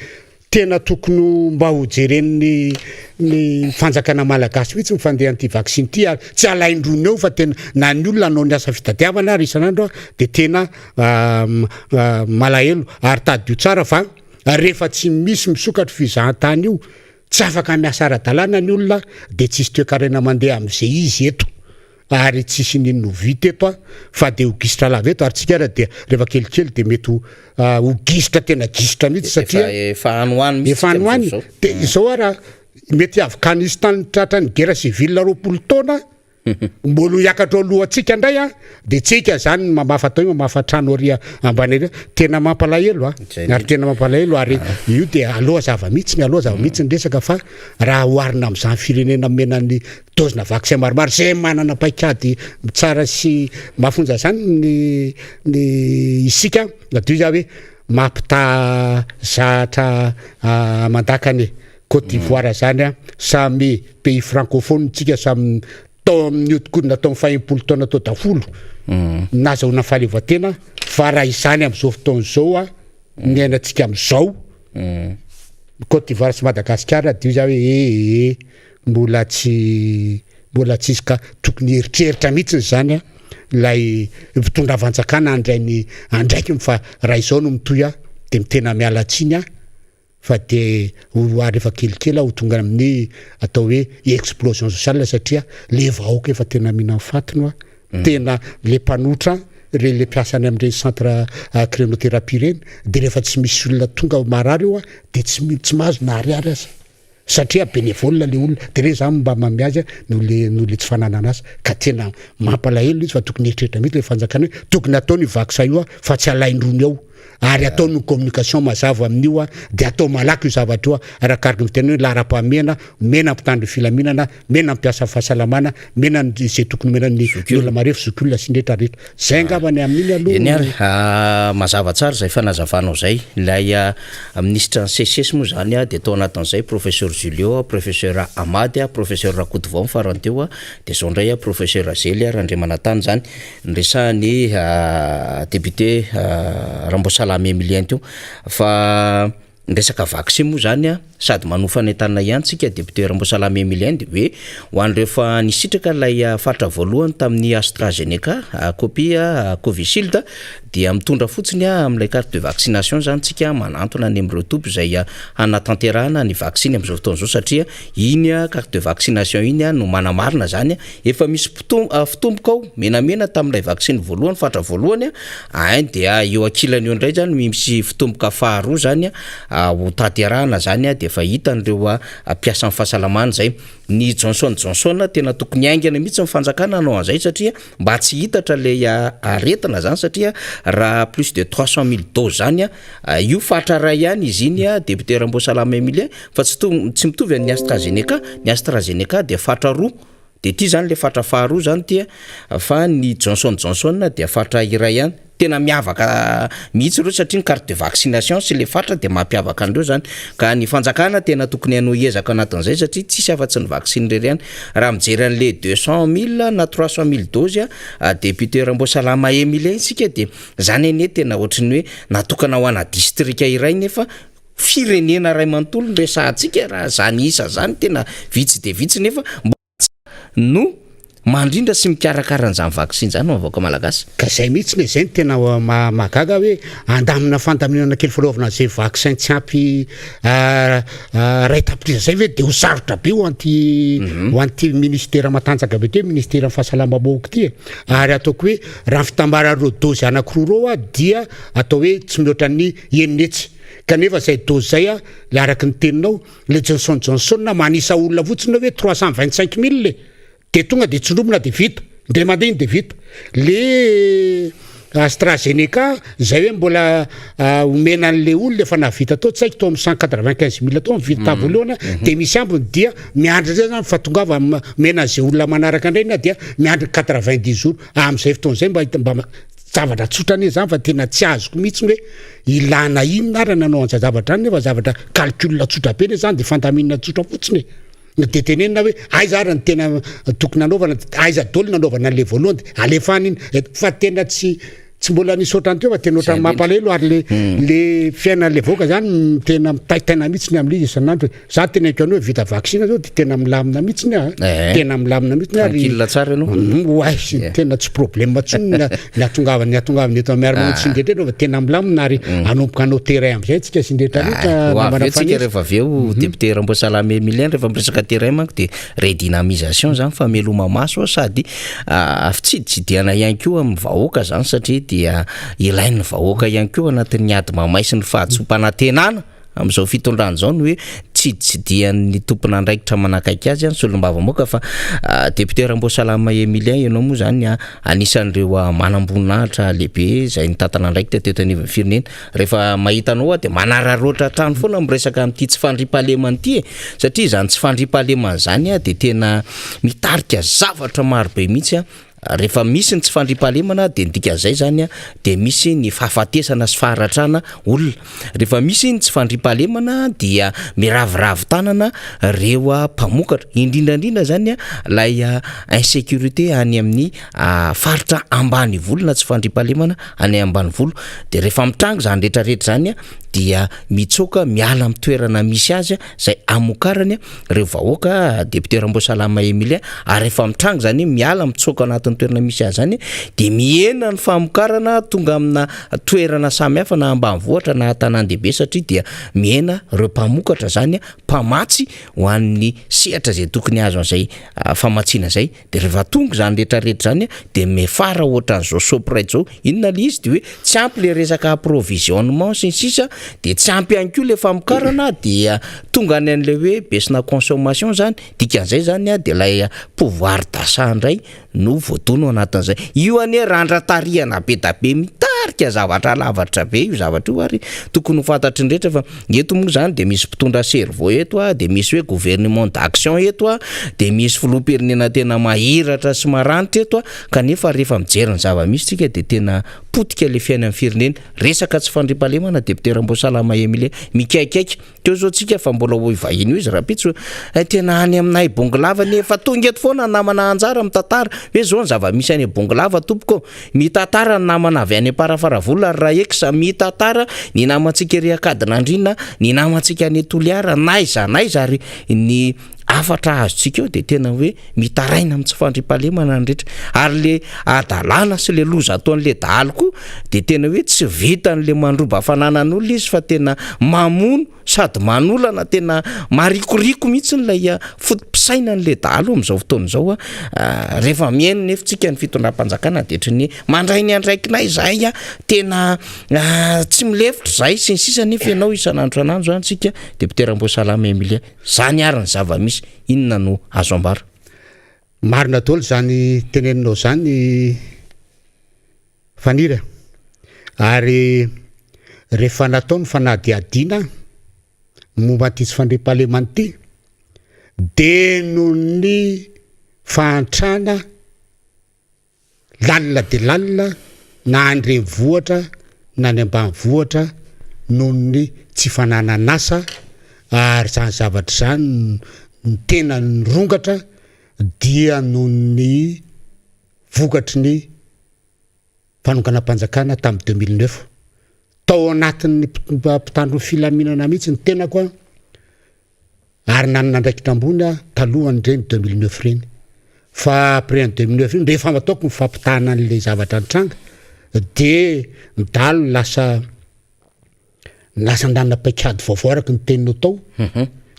E: tena tokony mba ho jeren'ny fanjakana malagasy mihitsy mifandehan'ty vaccine ty tsy alaindrony eo fa tena na ny olona anao ny asa fitadiavana ary isan'andro de tena malahelo ary tadio tsara fa rehefa tsy misy misokatra fizahantany io tsy afaka miasa ara-dalàna ny olona de tsisy toe-karena mandeha am'izay izy eto ary tsisy ninno vita eto fa de ho gisitra lava eto ary tsikara de rehefa kelikely de mety ho gisitra tena gisitra mihitsy satria efa anoany de izao raha mety Afghanistan tratrany guerre civile 20 taona mbolo hiakatra alohantsika ndray de tsika zany mamafa tao mamafa trano ary ambany ary tena mampalahelo ary tena mampalahelo ary io de aloha zava mihitsy ny resaka fa raha oarina am'izany firenena menan'ny dozina vaccin maromaro zay manana paikady tsara sy mahafonja zany ny isika dio za hoe mampita zahatra mandakany Côte d'Ivoire zany samy pays francophone tsika samy tao amin'ny hodikodina tao amin'ny 20 taona tao dafolo nazahoana fahaleovan-tena fa raha izany am'izao fotoana zao miainantsika am'izao Côte d'Ivoire sy Madagascar dio za hoe mbola tsisy ka tokony eritreritra mihitsy zany lay mpitondra vanjakana andraiky fa raha izao no mitoy de mitena mialatsiny fa de rehefa kelikely ho tonga amin'ny atao hoe explosion sociale satria le vahoaka efa tena mihina mifatino tena le mpanotra le mpiasany amin'ireny centre crénothérapie reny de rehefa tsy misy olona tonga marary io de tsy mahazo nahariary aza satria bénévole le olona de reny zany mba mamiazy no le tsy fananana azy ka tena mampalahelo izy fa tokony eritreritra mihitsy le fanjakana hoe tokony ataony vaccin io fa tsy alaindrony ao ary ataony communication mazava amin'io de atao malaky io zavatra io arakaraka ny teny hoe lara-pamena mena ampitandry filaminana mena ampiasa fahasalamana mena zay tokony mena ny olona marefo zokolona sy ndretraretra zay angavany amin'iny
B: eny
E: aloha
B: ary mazava tsara zay fanazavanao zay ilay ministre ny CCS moa zany de tao anatin'izay professeur Julio, professeur Amady, professeur Rakotovao mifarany teo de zao ndray professeur Azely Randriamanantany zany nresahany député Rambosalamy Emilien teo fa resaka vaccin moa zany sady manofana entana ihany tsika député Rambosalamy Emilien de hoe ho an'ireo fa nisitraka lay faritra voalohany tamin'ny AstraZeneca copie Covishield dia mitondra fotsiny amin'ilay carte de vaccination zany tsika manantona ny amin'ny retobo zay hanatanterahana ny vaccine amin'izao fotoana zao satria iny carte de vaccination iny no manamarina zany efa misy fitomboka ao menamena tamin'ilay vaccine voalohany faritra voalohany dia eo ankilany eo indray zany misy fitomboka faharoa zany ho tanterahana zany de efa hitan'ireo mpiasa amin'ny fahasalamana zay ny Johnson tena tokony aingana mihitsy ny fanjakana anao an'izay satria mba tsy hitatra le aretina zany satria raha plus de 300 000 doses zany io fatra ray ihany izy iny député Rambosalamy Emilien fa tsy mitovy ny AstraZeneca de fatra roa de ty zany le fatra faharoa zany tia fa ny Johnson de fatra iray ihany tena miavaka mihitsy reo satria ny carte de vaccination sy le fatra de mampiavaka andreo zany ka ny fanjakana tena tokony hanao ezaka anatin'izay satria tsisy afa-tsy ny vaccine rery ihany raha mijery an'le 200 000 na 300 000 doses député Rambosalamy Emilien isika de zany ene tena ohatrany hoe natokana ho ana district iray nefa firenena ray manontolo resahantsika raha zany isa zany tena vitsy de vitsy nefa no mandrindra sy mikarakara an'izany vaccine zany mavaoka malagasy
E: ka zay mihitsy le zay ny tena mahagaga hoe andamina fandaminana kely falaovana zay vaccin tsy ampy ray tapitriza zay hoe de ho sarotra be ho anty ministère matanjaka be ty ministère fahasalamam-bahoaka ty ary ataoko hoe raha fitambarareo dose anankiroa reo dia atao hoe tsy mihoatra ny eninetsy kanefa zay dose zay le araky ny teninao le Johnson manisa olona fotsiny hoe 325 000 le de tonga de tsindromona de vita ndray mandeha iny de vita le AstraZeneca zay hoe mbola omena an'le olona efa navita tao tsy haiko tao amin'ny 195 000 tao mivita voalohany de misy ambiny dia miandry zay zany fa tongava mena zay olona manaraka indray dia miandry 90 jours amin'izay fotoana zay mba zavatra tsotrany zany fa tena tsy azoko mihitsy hoe ilana inona ary nanao an'izay zavatra any nefa zavatra calcul tsotra be ne zany de fandaminana tsotra fotsiny de tenenina hoe aiza ary ny tena tokony nanaovana aiza dolo nanaovana le voalohany alefany iny fa tena tsy mbola nisy ohatrany teo fa tena ohatrany mampalahelo ary le fiainan'le vahoaka zany tena mitaitaina mihitsy amin'le isan'andro za tena haiko hoe vita vaccine zao de tena milamina mihitsy tena milamina mihitsy
B: tranquille tsara ianao
E: ouais tena tsy problème tsony ny atongavany eto miara-manao sy ndretra fa tena milamina ary anomboka anao terrain am'izay tsika sy ndretraretra
B: tsika rehefa aveo député Rambosalamy Emilien rehefa miresaka terrain manko de redynamisation zany fa meloma maso sady afitsididiana ihany koa amin'ny vahoaka zany satria dia ilain'ny vahoaka ihany koa anatin'ny ady mamay sy ny fahatsompanantenana amin'izao fitondrany zao ny hoe tsidian'ny tompona andraikitra manakaiky azy solom-bava moka fa député Rambosalamy Emilien ianao moa zany anisan'ireo manamboninahitra lehibe zay nitantana andraikitra teto anivon'ny firenena rehefa mahita anao de manararoatra trano foana miresaka amin'ity tsy fandriam-pahalemana ity satria zany tsy fandriam-pahalemana zany de tena mitarika zavatra maro be mihitsy rehefa misy ny tsy fandriam-pahalemana de ndikan'izay zany de misy ny fahafatesana sy faharatrana olona rehefa misy ny tsy fandriam-pahalemana dia miravoravo tanana reo mpamokatra indrindrandrindra zany lay insécurité any amin'ny faritra ambany volona tsy fandriam-pahalemana any ambany volo de rehefa mitrango zany rehetrarehetra zany dia mitsoka miala amin'ny toerana misy azy zay amokarany reo vahoaka député Rambosalamy Emilien ary rehefa mitrango zany miala mitsoka anatin'ny toerana misy azy zany de miena ny famokarana tonga amina toerana samihafa na ambanivohitra na tanàn-dehibe satria dia miena reo mpamokatra zany mpamatsy ho an'ny sehatra zay tokony azo an'izay famatsiana zay de rehefa tonga zany rehetrarehetra zany de mefara ohatran'izao soprite zao inona le izy de hoe tsy ampy le resaka approvisionnement sy ny sisa de tsy ampy ihany koa le famokarana dia tonga any an'le hoe besina consommation zany dikan'izay zany a de lay pouvoir d'achat ndray no voatono anatin'izay io anie randra-tariana be da be mitarika zavatra lavatra be io zavatra io ary tokony ho fantatry ndrehetra fa eto moa zany de misy mpitondra cerveau eto a de misy hoe gouvernement d'action eto a de misy filoham-pirenena tena mahiratra sy maranitra eto a kanefa rehefa mijery ny zava-misy tsika de tena potika le fiainan'ny firenena resaka tsy fandriampahalemana deputera Mbosalama Emile mikaikaiky teo zao tsika fa mbola ho ivahiny io izy rapitso tena any aminay Bongolava nefa tonga eto foana namana anjara mitantara hoe zao ny zava-misy any Bongolava tompoko mitantara ny namana avy any Parafaravolona raha eksa mitantara ny namantsika ry Akadinandrina ny namantsika any Toliara naiza ary ny afatra azotsika eo de tena hoe mitaraina amin'ny tsy fandriampahalemana ndrehetra ary le adalana sy le loza ataon'le dahalo koa de tena hoe tsy vitan'le mandroba fananan'olona izy fa tena mamono sady manolana tena marikoriko mihitsy nylay fotom-pisainan'le dahalo amin'izao fotoana izao a rehefa miaino nefitsika ny fitondram-panjakana de triny mandray ny andraikinay zay a tena tsy milefitra zay sy ny sisa nefa ianao isan'andro anandro zany tsika deputera Mbosalama Emilia zany ary ny zava-misy inona no azo ambara
E: marina daholo zany teneninao zany fanira ary rehefa natao ny fanadiadiana momba ty tsy fandriampahalemana ty de no ny fahantrana lalina de lalina na andrenivohatra na ny ambanivohatra noho ny tsy fananan'asa ary zany zavatra zany ny tena ny rongatra dia noho ny vokatry ny fanonganam-panjakana tamin'ny 2009 tao anatin'ny mpitandro filaminana mihitsy ny tena koa ary nanana ndraikitra ambony a talohany reny 2009 reny fa après 2009 reny rehefa mataoko mifampitahana an'le zavatra nitranga de midalo lasa ndanina paikady vaovao araka ny teninao tao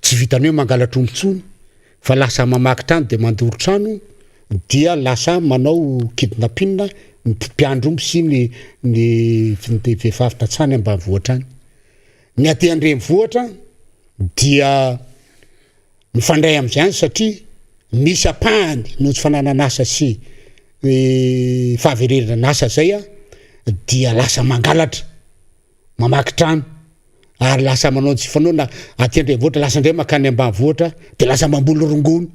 E: tsy vitany hoe mangalatra ombontsony fa lasa mamaky trano de mandoro trano dia lasa manao kidnapping ny mpiandro omby sy ny vehivavy tatsany ambanivohitra any ny aty andrenivohitra dia mifandray am'izay any satria misy apahany noho tsy fananan'asa sy fahavereran'asa zay a dia lasa mangalatra mamaky trano ary lasa manao tsy fanaona aty andrenivohitra lasa ndray makany ambanivohitra de lasa mamboly rongony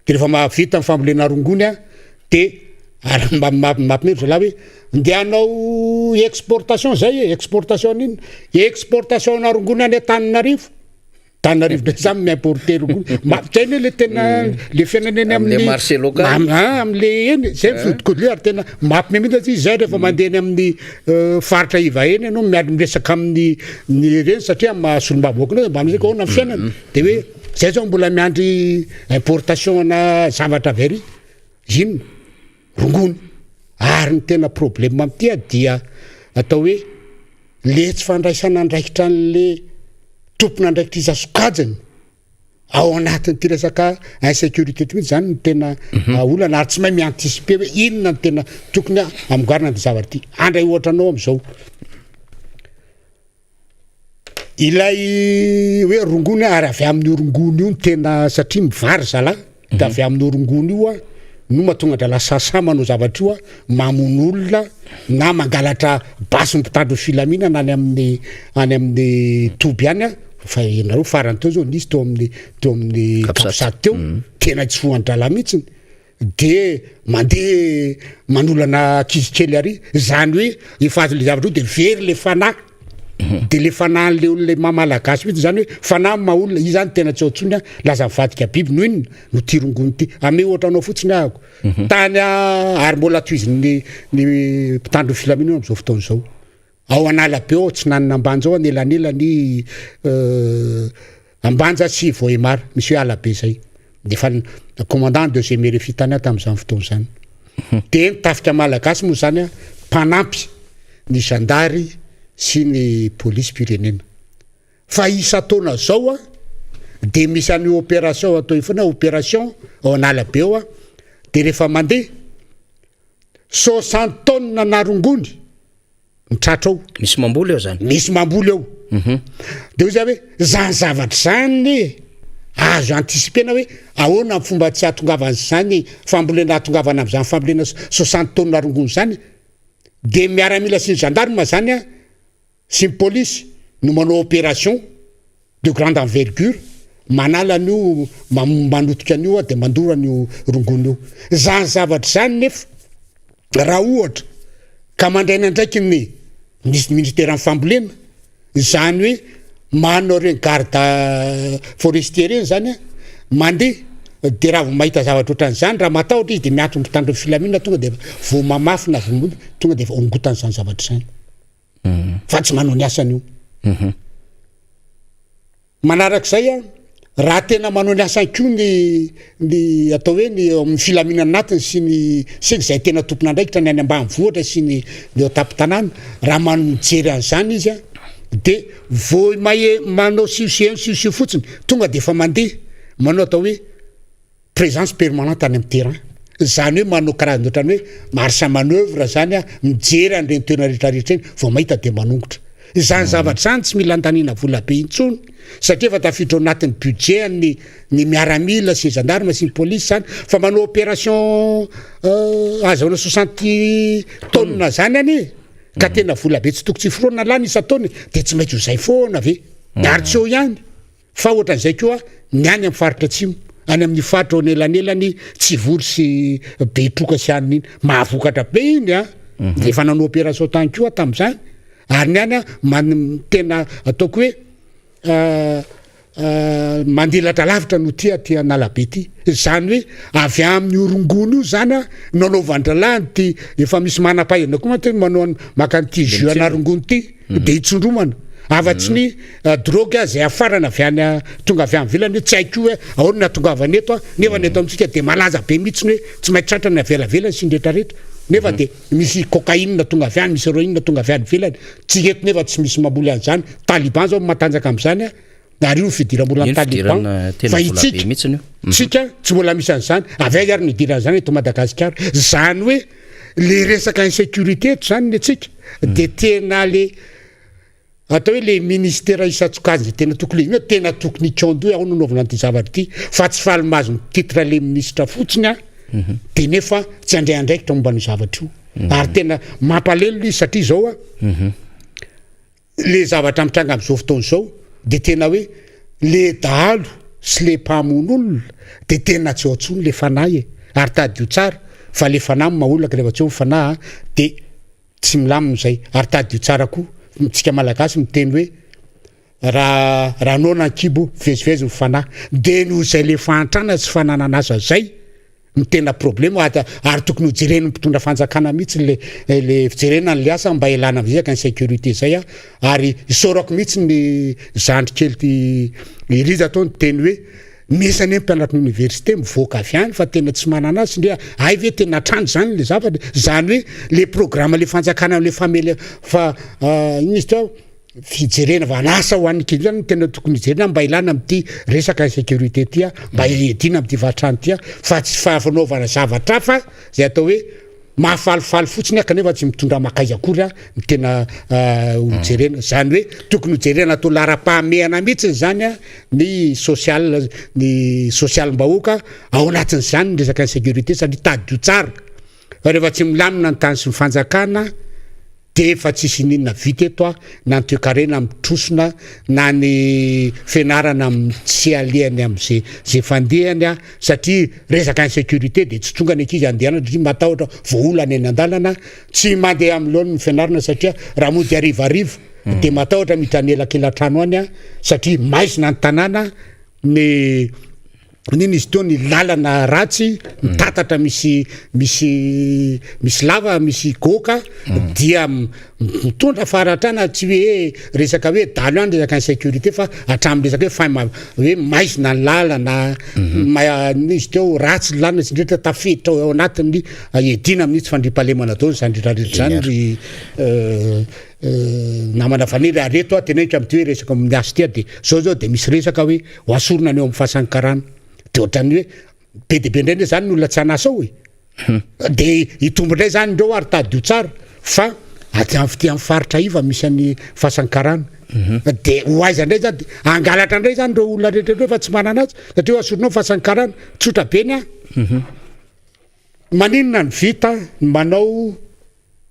E: de rehefa mahavita mifambolena rongony a de ary mampimero zalahy hoe ndehanao exportation zay exportation iny exportation na rongony any Tananarivo dra zany miimporter rongony mampitainy le tena le fiainaneny amin'ny
B: marché local
E: am'le eny zay fotokole ary tena mampimemita zay rehefa mandehany amin'ny faritra iva eny anao miady miresaka amin'ny reny satria mahasolo mbaboakinao mba amizay kaona fiainana de hoe zay zao mbola miandry importation na zavatra very ino rongony ary ny tena problème amty dia atao hoe le tsy fandraisana andraikitra an'le tompona andraikitra izasokajany ao anatin'ny ty resaka insécurité ty mihitsy zany ny tena olana ary tsy mahay mianticiper hoe inona ny tena tokony amogarina ny zavatra ty andray ohatra anao am'izao ilay hoe rongony ary avy amin'ny orongony io ny tena satria mivary zalahy da avy amin'ny orongony io a no mahatonga dra lasa samanao zavatra io a mamon'olona na mangalatra basy mpitandro filamina na any amin'ny toby any a fa ianareo farany teo zao nisy teo amin'ny kapisady teo tena tsy fohan-drala mihitsiny de mandeha manolana akizikely ary zany hoe efa azo le zavatra io de very le fanahy de le fanan'le olona mamalagasy mihitsy zany hoe fanahy maolona io zany tena tsy ohatsony a laza mivadika biby no inona no ty rongony ty ame ohatra anao fotsiny ahako tany ary mbola toizin'ny mpitandro filaminana am'izao fotoana zao ao analabe ao tsy nanana ambanja ao anelanelany ambanja sy voemary misy hoe alabe zay de fa commandant de gemere fitany a tam'izany fotoana zany de nitafika malagasy moa zany a mpanampy ny zandary sy ny polisy pirenena fa isa taona zao a de misy any opération atao ifana opération ao analabe ao a de rehefa mandeha 60 tonnes na rongony mitratra ao
B: misy mamboly eo zany
E: misy mamboly eo de hoe za hoe zany zavatra zany azo anticipena hoe ahoana ny fomba tsy hatongavana zany fambolena hatongavana am'izany fambolena 60 tonnes rongony zany de miaramila sy ny gendarme zany a sy ny polisy no manao opération de grande envergure manala an'io manotika an'io de mandora an'io rongony io zany zavatra zany nefa raha ohatra ka mandraina ndraiky ny misy ministère amin'ny fambolena zany hoe manao reny garde forestier reny zany a mandeha de raha vo mahita zavatra ohatran'izany raha matahotra izy de miantso mitandro filamina tonga de vo mamafina vo tonga de ongotan'izany zavatra zany fa tsy manao ny asany io manarak'izay a raha tena manao ny asany ko ny atao hoe ny amin'ny filamina natiny sy ny sega zay tena tompona ndraikitra ny any ambanivohitra sy ny eo tapin-tanàna raha mijery an'izany izy a de vo manao siosio fotsiny tonga de efa mandeha manao atao hoe présence permanente any amin'ny terrain zany hoe manao karazany ohatrany hoe marche manœuvre zany a mijery an'ireny toerana rehetrarehetra eny vao mahita de manongotra zany zavatra zany tsy mila antanina vola be intsony satria efa tafiditra ao anatin'ny budget ny miaramila sy ny gendarme sy ny police zany fa manao opération azahoana 60 tonnes zany any ka tena vola be tsy toko tsy firona lany isa-taona de tsy maintsy ho zay foana ave ary tsy eo ihany fa ohatran'izay koa ny any amin'ny faritra atsimo any amin'ny faritra onelany tsy vory sy be troka sy aniny iny mahavokatra be iny a de efa nanao opération tany koa tam'izany ary ny any a tena ataoko hoe mandelatra lavitra no ty analabe ty zany hoe avy amin'ny orongony io zany a nanaovandrelany ty efa misy manam-pahedina koa mate manao makan'ity jus ana rongony ty de itsondromana afatsy ny drogue zay afarana avy any tonga avy amin'ny vilany hoe tsy haiko hoe ahoana natongavany eto a nefa neto amitsika de malaza be mihitsiny hoe tsy maintsy tratra ny avelavelany sy ndretrarehetra nefa de misy cocaïne tonga avy any misy héroïne tonga avy any velany tsy eto nefa tsy misy mamboly an'izany taliban zao matanjaka am'izany a ary io fidiram-bola taliban fa tsika tsy mbola misy an'izany avy ay ary nidiran'izany eto Madagasikara zany hoe le resaka insécurité eto zany ny atsika de tena le atao hoe le ministère isatsokajy zay tena tokony le tena tokony ikondoe ao nanaovana an'ity zavatra ity fa tsy falimazo ny titre le ministre fotsiny a de nefa tsy andray andraikitra momba ny zavatra io ary tena mampalelo izy satria zao a le zavatra mitranga am'izao fotoana zao de tena hoe le dahalo sy le mpamon'olona de tena tsy oatsony le fanahy ary tadio tsara fa le fanahy maolaka rehefa tsy eo fanahy de tsy milamina zay ary tadio tsara koa mitsika malagasy miteny hoe raha anao nankibo vezivezy ny fanahy de noho zay le fantrana tsy fananana aza zay ny tena problème ary tokony ho jereny mpitondra fanjakana mihitsy le fijerena n'le asa mba ilana am'izaka insécurité zay a ary isorako mihitsy ny zandrikely iriza atao ny teny hoe misy any mpianatry université mivoaka avy any fa tena tsy manana azy ndrea ay ve tena trano zany le zavatra zany hoe le programme le fanjakana le famele fa izy tao fijerena vanasa ho an'ny kizy zany tena tokony hijerena mba ilana am'ty resaka insécurité ty a mba edina am'ty vatrano ty a fa tsy fanaovana zavatra fa zay atao hoe mahafalifaly fotsiny aka nefa tsy mitondra makaiza akory a ny tena hojerena zany hoe tokony hojerena atao lara-pahamehana mihitsy zany a ny social-mbahoaka ao anatin'izany ny resaka insécurité satria tadio tsara fa rehefa tsy milamina ny tany sy mifanjakana de efa tsisy ninona vita eto a na ny toe-karena mitrosona na ny fianarana tsy alehany am'zay fandehany a satria resaka insécurité de tsy tonga ny ankizy andehana satria matahotra voolana eny andalana tsy mandeha am'loany ny fianarana satria raha mody arivarivo de matahotra mitranelakelan-trano any a satria maizina ny tanàna niny izy teo ny lalana ratsy mitatatra misy lava misy goka dia mitondra faratrana tsy hoe resaka hoe dalo any resaka insécurité fa hatramin'ny resaka hoe maizina ny lalana izy teo ratsy lalana sy ndretra tafiditra ao anatin'ny edina mihitsy fandripahalemana dao zany retrarehetra zany ry namana faniry areto a tena hitra am'ty hoe resaka amin'ny asy tya de zao de misy resaka hoe ho asorona ny eo amin'ny fahasankarana de ohatrany hoe be de be indray ndray zany ny olona tsy anasa ao de hitombo indray zany ndreo ary tadio tsara fa aty amin'ny fity amin'ny faritra iva misy an'ny fahasankarana de ho aiza ndray zany angalatra ndray zany reo olona rehetra fa tsy manana azy satria ho asorinao fahasankarana tsotra beny a maninona ny vita manao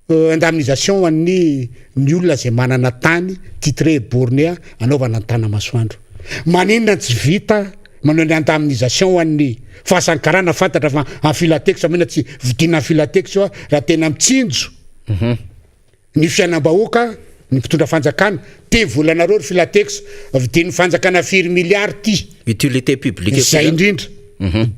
E: indemnisation an'ny olona zay manana tany titré borné anaovana tana masoandro maninona tsy vita manao ny indemnisation an'ny fahasankarana fantatra fa en filatex mena tsy vidina filatex io raha tena mitsinjo ny fiainam-bahoaka ny mpitondra fanjakana te volanareo ry filatex vidin'ny fanjakana 4 milliards ty
B: utilité publique
E: zay indrindra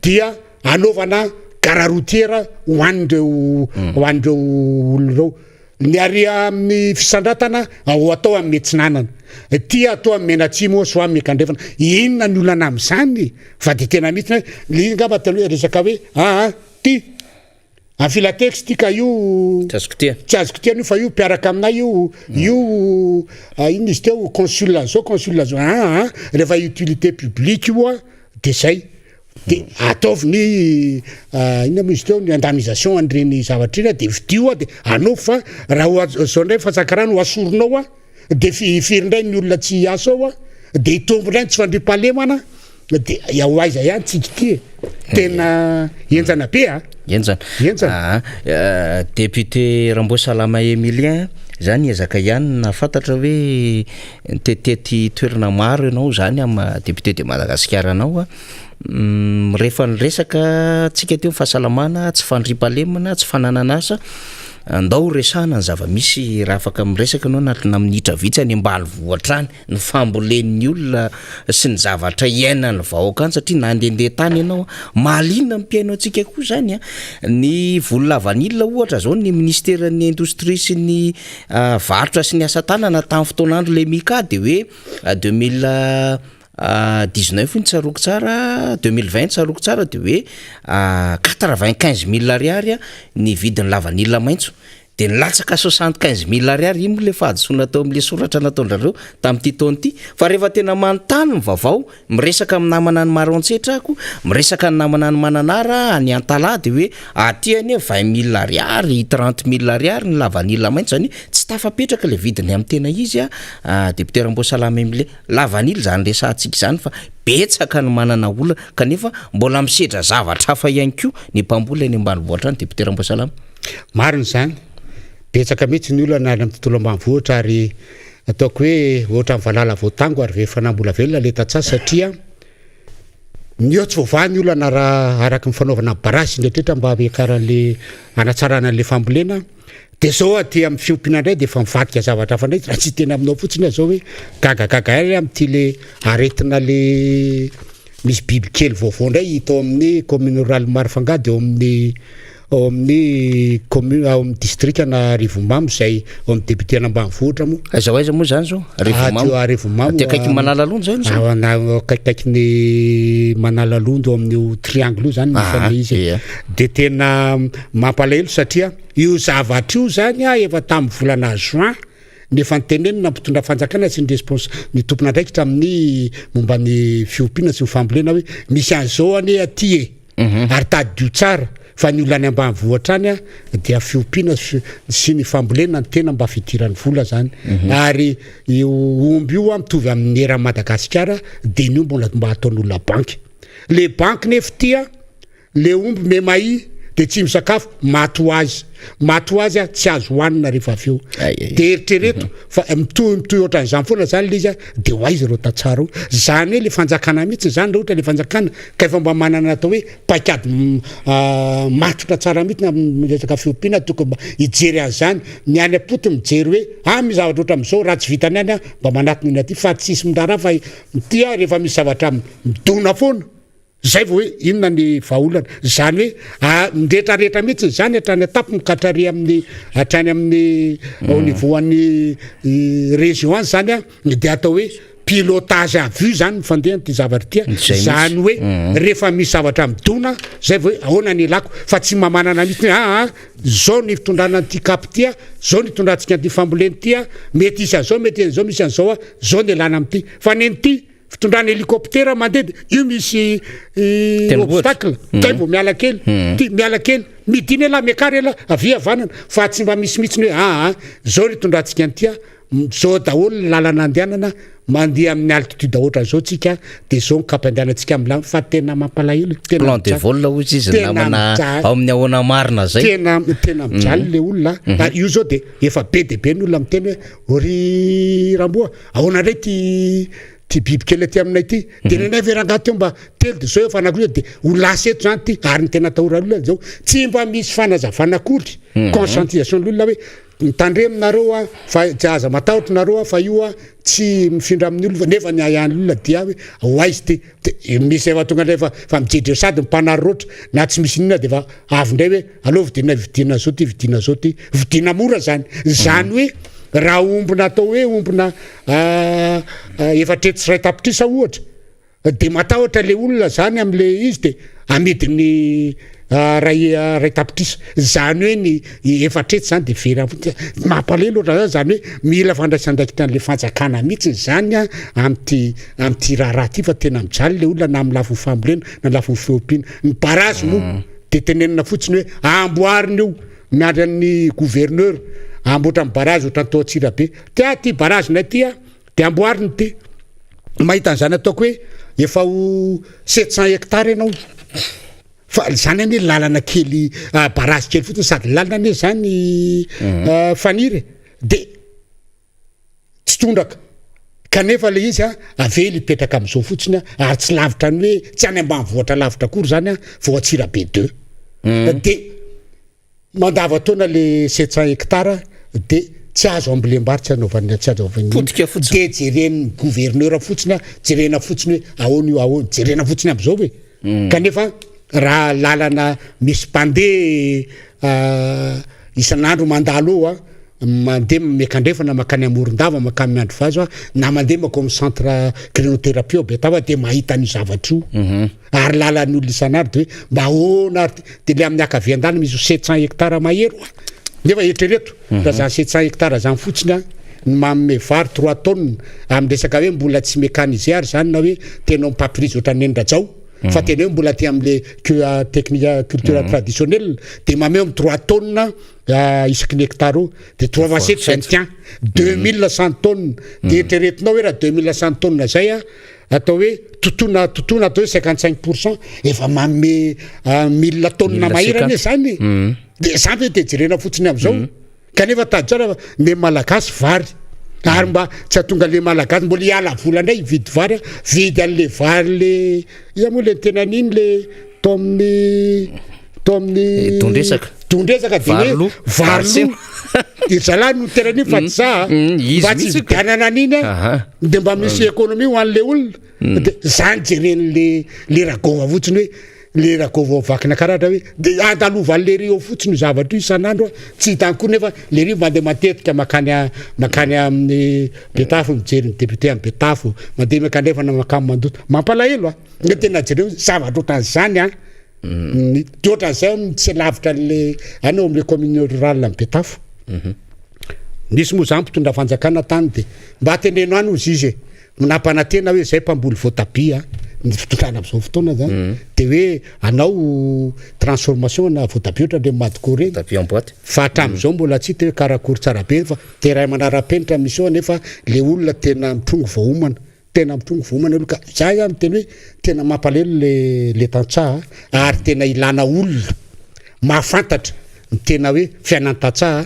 E: dia anaovana gara routière hoan'ireo olon'ireo ny ary amin'ny fisandratana ao atao amin'ny metsinanana ty atao amin'ny menatsimo so amin'ny mekandrefana inona ny olana amin'izany fa de tena mihitsy ngamba taloha resaka hoe ty en filatex ty ka io tsy azoko tia fa io mpiaraka aminay io ino izy teo consul zao rehefa utilité publique io de zay de ataovy inona mo izy teo ny indemnisation an'ireny zavatra iny de vidio de anao fa raha zao ndray fahasankarana ho asorinao de firindray ny olona tsy aso ao de itombondray tsy fandripahalemana de ao aiza ihany tsika ty tena enjana be
B: enjana député Ramboasalama Emilien zany ezaka ihany na fantatra hoe tetety toerana maro ianao zany amin'ny député de Madagasikara anao rehefa nyresaka tsika teo fahasalamana tsy fandripahalemana tsy fanananasa andao resana ny zava-misy raha afaka miresaka anao na minitra vitsy any ambany voatrany ny fambolen'ny olona sy ny zavatra iainany vahoaka any satria nandehandeha tany ianao mahalinona mpiainao antsika koa zany ny vola vanila ohatra zao ny ministèren'ny indostrie sy ny varotra sy ny asa tanana tamin'ny fotoanandro le mika de hoe 2019 ny tsaroko tsara 2020 tsaroko tsara de hoe 95 000 ariary ny vidiny lavanila maitso de nilatsaka 75 000 ariary imo le fahadisoana tao amin'le soratra nataondrareo tamin'ity taona ity fa rehefa tena manontany ny vaovao miresaka amin'ny namana ny maroantsetrako miresaka ny namana ny mananara any antala de hoe aty any 20 000 ariary 30 000 ariary ny lavanila maitso zany tsy tafapetraka le vidiny amin'ny tena izy député Ramboasalama Emilien lavanila zany resantsika zany fa betsaka ny manana olona kanefa mbola misedra zavatra hafa ihany koa ny mpamboly any ambanivohitra ny député Ramboasalama
E: mariny zany betsaka mihitsy ny olona any amin'ny tontolo ambanivohitra ary ataoko hoe ohatra ny valala voatango ary rehefa nambola velona le tatsasy satria nio tsy voavany olana raha araky ny fanaovana barasy indretrehtra mba amekaran'le anatsarana an'le fambolena de zao aty amin'ny fiompiana indray de efa mivadika zavatra hafa indray raha tsy tena aminao fotsiny zao hoe gagagaga ary amin'ity le aretina le misy biby kely vaovao indray tao amin'ny commune rurale Marifangady ao amin'ny commune ao amin'ny district na Rivomamo zay ao amin'ny député ambanivohitra mo
B: aiza moa zany zao
E: Rivomamo
B: ty akaiky manala londo zany
E: akaiky ny manala londo amin'ny triangle io zany misy izy de tena mampalahelo satria io zavatra io zany efa tamin'ny volana juin nefa nytenenina mpitondra fanjakana sy ny tompona ndraikitra amin'ny momba ny fiompiana sy ny fambolena hoe misy an'izao any aty ary tadio tsara fa ny olany ambanivohitra any dia fiompiana sy ny fambolena ny tena mba fidirany vola zany ary io omby io mitovy amin'ny era Madagasikara de ny mbola mba ataon'olona banky le banky nefa tia le omby memay de tsy misakafo mato azy tsy azo hoanina rehefa avy eo de eritrereto fa mitohy ohatran'izany foana zany le izy de ho aizy reo tatsara zany hoe le fanjakana mihitsy zany raha ohatra le fanjakana ka efa mba manana atao hoe paikady matrotra tsara mihitsy na resaka fiompiana tokony mba hijery an'izany ny any apoty mijery hoe misy zavatra ohatra amin'izao raha tsy vitany any mba manatiny iny aty fa tsisy mindrara fa tia rehefa misy zavatra midona foana zay vao hoe inona ny vahaolana zany hoe ndretrarehetra mihitsy zany hatrany atapy mikatrare hatrany amin'ny au niveau an'ny région any zany de atao hoe pilotage à vue zany mifandehany ty zavatra tia zany hoe rehefa misy zavatra midona zay vao hoe ahoana ny lako fa tsy mamanana mihitsy zao ny fitondrana ty kapy tia zao ny tondratsika ty famboleny tia mety isy an'zao mety an'zao misy an'zao zao ny alana am'ty fa neny ty fitondrany hélicoptère mandeha io misy obstacle kay vao miala kely ty miala kely midiny ala miakary ala avy avanana fa tsy mba misimitsiny hoe zao ry tondrantsika an'tya zao daholo lalana andehanana mandeha amin'ny altitude ohatran'izao tsika de zao mikapy andehanantsika am'lamy fa tena mampalahelo
B: plan de vol ozy izy namana ao amin'ny ahoana marina zay
E: tena mijaly le olona io zao de efa be de be ny olona miteny hoe ory ramboa ahoana ndray ty bibikely aty aminay ty de nenay veranga teo mba telo de zao efa anakory de ho lasy eto zany ty ary ny tena tahoran'olona zao tsy mba misy fanazavana kory conscientisation l'olona hoe mitandreminareo fa tsy aza matahotra nareo fa io tsy mifindra amin'ny olona nefa ny ayan'olona dia hoe hoaizy ty de misy efa tonga ndray fa mijery sady mpanaroroatra na tsy misy inona de fa avy ndray hoe allo vidina zao ty vidina mora zany hoe raha ombona atao hoe ombona efatreto sy ray tapitrisa ohatra de matahotra le olona zany am'le izy de amidiny ray tapitrisa zany hoe ny efatreto zany de vera mampalelo ohatra zany hoe mila fandraisan-daikitran'le fanjakana mihitsy zany am'ty raha ty fa tena mijaly le olona na amin'ny lafiny fambolena na lafiny feompiana ny barazy moa de tenenina fotsiny hoe amboariny io miandry amin'ny gouverneur amboatra amin'ny barazy ohatra ny tao Antsirabe ty barazynay ty de amboariny ty mahita an'izany ataoko hoe efa ho 700 hectares ianao fa zany ane lalana kely barazy kely fotsiny sady lalana ane zany faniry de tsy tondraka kanefa le izy avely ipetraka am'izao fotsiny ary tsy lavitra ny hoe tsy any ambanivohitra lavitra kory zany vao Antsirabe 2 de mandava taona le 700 hectares de tsy azo ambilembaritsy anaovan'ny tsy azo de jereny gouverneur fotsiny jerena fotsiny hoe ahoana jerena fotsiny am'izao hoe kanefa raha lalana misy mpandeha isan'andro mandalo mandeha mekandrefana makany Amorondava makany Miandrovazo na mandeha mako amin'ny centre crinothérapie Betava de mahita ny zavatra io ary lalan'ny olona isan'andro de hoe mba ahoana de le amin'ny akavian-dany misy 700 hectares mahero nefa eritrereto raha zany 700 hectares zany fotsiny manome vary 3 tonnes amin'ny resaka hoe mbola tsy mécanisé ary zany na hoe tena mipapirizy ohatra ny Nendrajao fa tena hoe mbola ty am'le technique culture traditionnelle de mameo amin'ny 3 tonnes isaky ny hectare de 3/7 2100 tonnes de eritreretinao hoe raha 2100 tonnes zay atao hoe totona atao hoe 55% efa manome 1000 tonnes mahirany zany de zany hoe de jerena fotsiny am'izao kanefa tady tsara me malagasy vary ary mba tsy atonga le malagasy mbola hiala vola ndray vidy vary vidy an'le vary le iza moa le tena an'iny le to amin'ny tondresaka de hoe varilo izalahy no terany fa tsy za mba tsy vidianana an'iny de mba misy économie ho an'le olona de zany jereny le ragova fotsiny hoe le ragova vakina karatra hoe de andalovan'le rio fotsiny zavatra io isan'andro tsy hitany koa nefa le rio mandeha matetika makany amin'ny Betafo mijery ny député amin'ny Betafo mandeha mekandrefana makamy Mandoto mampalahelo ne tena jereo zavatra ohatran'izany ohatran'izay tsy lavitra le anao am'le commune rurale amin'ny Betafo nisy moa zany mpitondra fanjakana tany de mba teneno any ozy izy nampanantena hoe zay mpamboly voatabia ny fitondrana am'izao fotoana zany de hoe anao transformation na voatabia ohatra le madikore fa hatramin'izao mbola tsy hita hoe karakory tsara be fa de raha manara-penitra misy ao nefa le olona tena mitrongo vahoamana olo ka za ihany teny hoe tena mampalelo le tantsaha ary tena ilana olona mahafantatra ny tena hoe fiainan-tantsaha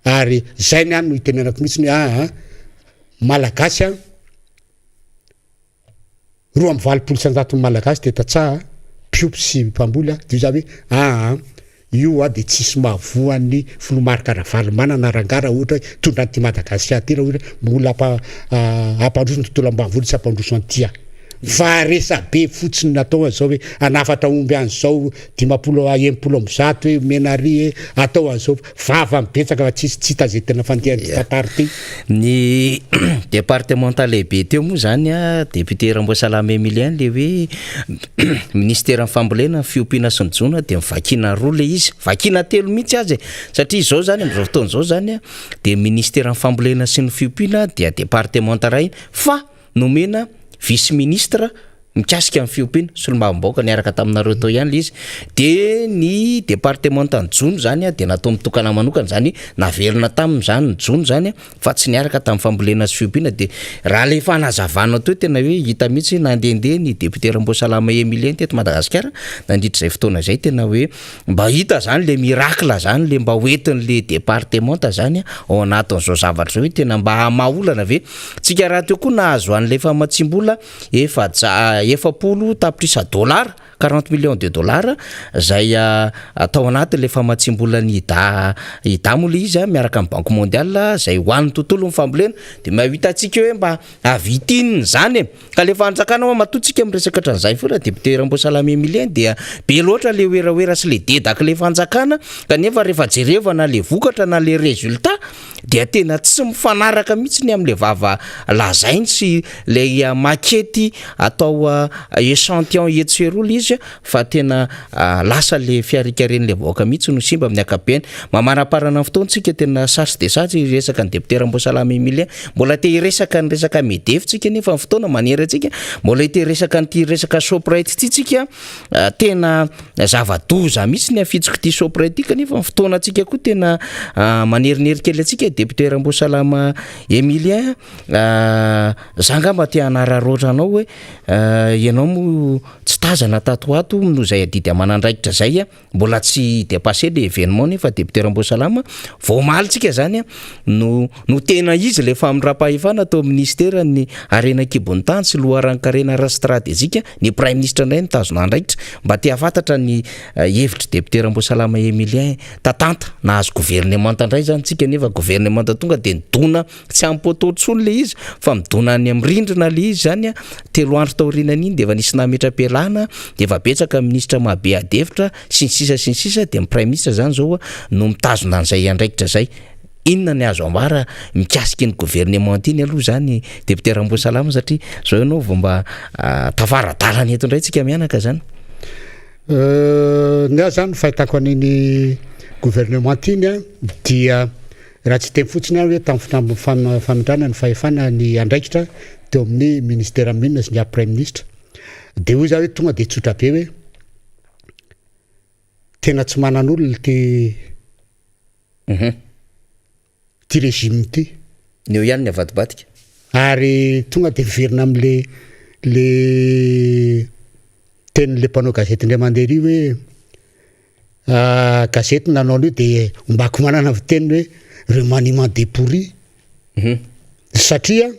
E: ary zay ny any no hitenenako mihitsy ny malagasy 220% malagasy de tantsaha piompy sy mpamboly de za hoe io de tsisy mahavoan'ny filomarika Ravalomanana na Rangara ohatra hoe tondrany ty Madagasikara ty raha ohatra mbola ampandroso ny tontolo ambanivohitra sy ampandroso an'tya fa resa be fotsiny natao an'izao hoe anafatra omby an'izao 50 ambizato hoe menary atao an'izao vava mibetsaka fa tsisy tsy hita zay tena fandehan'ny tantara ty
B: ny départemental lehibe teo moa zany député Ramboasalama Emilien le hoe ministère ny fambolena fiompiana sy ny jona de mivakina roa le izy vakina telo mihitsy azy satria zao zany am'izao fotoana zao zany de ministère ny fambolena sy ny fiompiana dia départemental ray fa nomena vice ministre mikasika amin'ny fiompiana solombavam-baoaka niaraka taminareo tao ihany le izy de ny départementant jony zany a de natao mitokana manokana zany navelona tamin'izany ny jony zany a fa tsy niaraka tamin'ny fambolena sy fiompiana de raha le fanazavana teo tena hoe hita mihitsy nandehandeha ny député Rambosalama Emilien teto Madagasikara nandritra zay fotoana zay tena hoe mba hita zany le miracle zany le mba hoentin'le départementa zany ao anatin'izao zavatra hoe tena mba hamaolana ve tsika raha teo koa nahazo an'le famatsimbola efapolo tapitrisa $, 40 millions de dollars zay atao anaty le famatsimbola ny ida moa le izy miaraka amin'ny banque mondiale zay hoan'ny tontolo ny fambolena de mahita atsika hoe mba avitininy zany ka le fanjakana matotsika amin'ny resaka hatran'izay foana député Rambosalama Emilien dia be loatra le oeraoera sy le dedaka le fanjakana kanefa rehefa jerevana le vokatra na le résultat dia tena tsy mifanaraka mihitsy ny amin'le vava lazainy sy le makety atao échantillon etserola izy fa tena lasa le fiarikaren'le vahoaka mihitsy no simba amin'ny akapeny mamaraparana ny fotoantsika tena sasy de sasy resaka ny député Rambosalama Emilien mbola te hiresaka ny resaka medefitsika nefa ny fotoana manery atsika mbola te hiresaka ny resaka Shoprite ty tsika tena zava-doza mihitsy ny afitsiko ty Shoprite ty kanefa ny fotoana atsika koa tena manerinery kely atsika député Rambosalama Emilien zangamba te hanararoatra anao hoe ianao mo tsy tazana tato ato no zay adidy amanandraikitra zay mbola tsy dépassé le événement nefa député Rambosalama voamalitsika zany no tena izy le famindram-pahefana atao ministère ny arena kibon'tany sy loharankarena ara stratégique ny prime ministre ndray nitazona andraikitra mba te hafantatra ny hevitra député Rambosalama Emilien tatanta nahazo gouvernement ndray zany tsika nefa gouvernement tonga de nidona tsy ampototsony le izy fa midona any amin'ny rindrina le izy zany telo andro taorinany iny de efa nisy nametra-pialana de efa betsaka ministra mahabe adevitra sy ny sisa de ny prime ministre zany zao no mitazona an'izay andraikitra zay inona ny azo ambara mikasika ny gouvernement iny aloha zany député Rambosalama satria zao ianao vao mba tavaradalany eto indray tsika mianaka zany
E: ny aho zany fahitako an'iny gouvernement iny dia raha tsy teny fotsiny hoe tamin'ny famindrana ny fahefana ny andraikitra teo amin'ny ministère minina sy ny prime ministre de hoy za hoe tonga de tsotra be hoe tena tsy manan'olona ty régime ty
B: ny eo ihany ny avadibatika
E: ary tonga de verina am'le tenin'le mpanao gazety ndray mandeha ry hoe gazety nanao an'io de ombako manana viteny hoe remaniement des pourris satria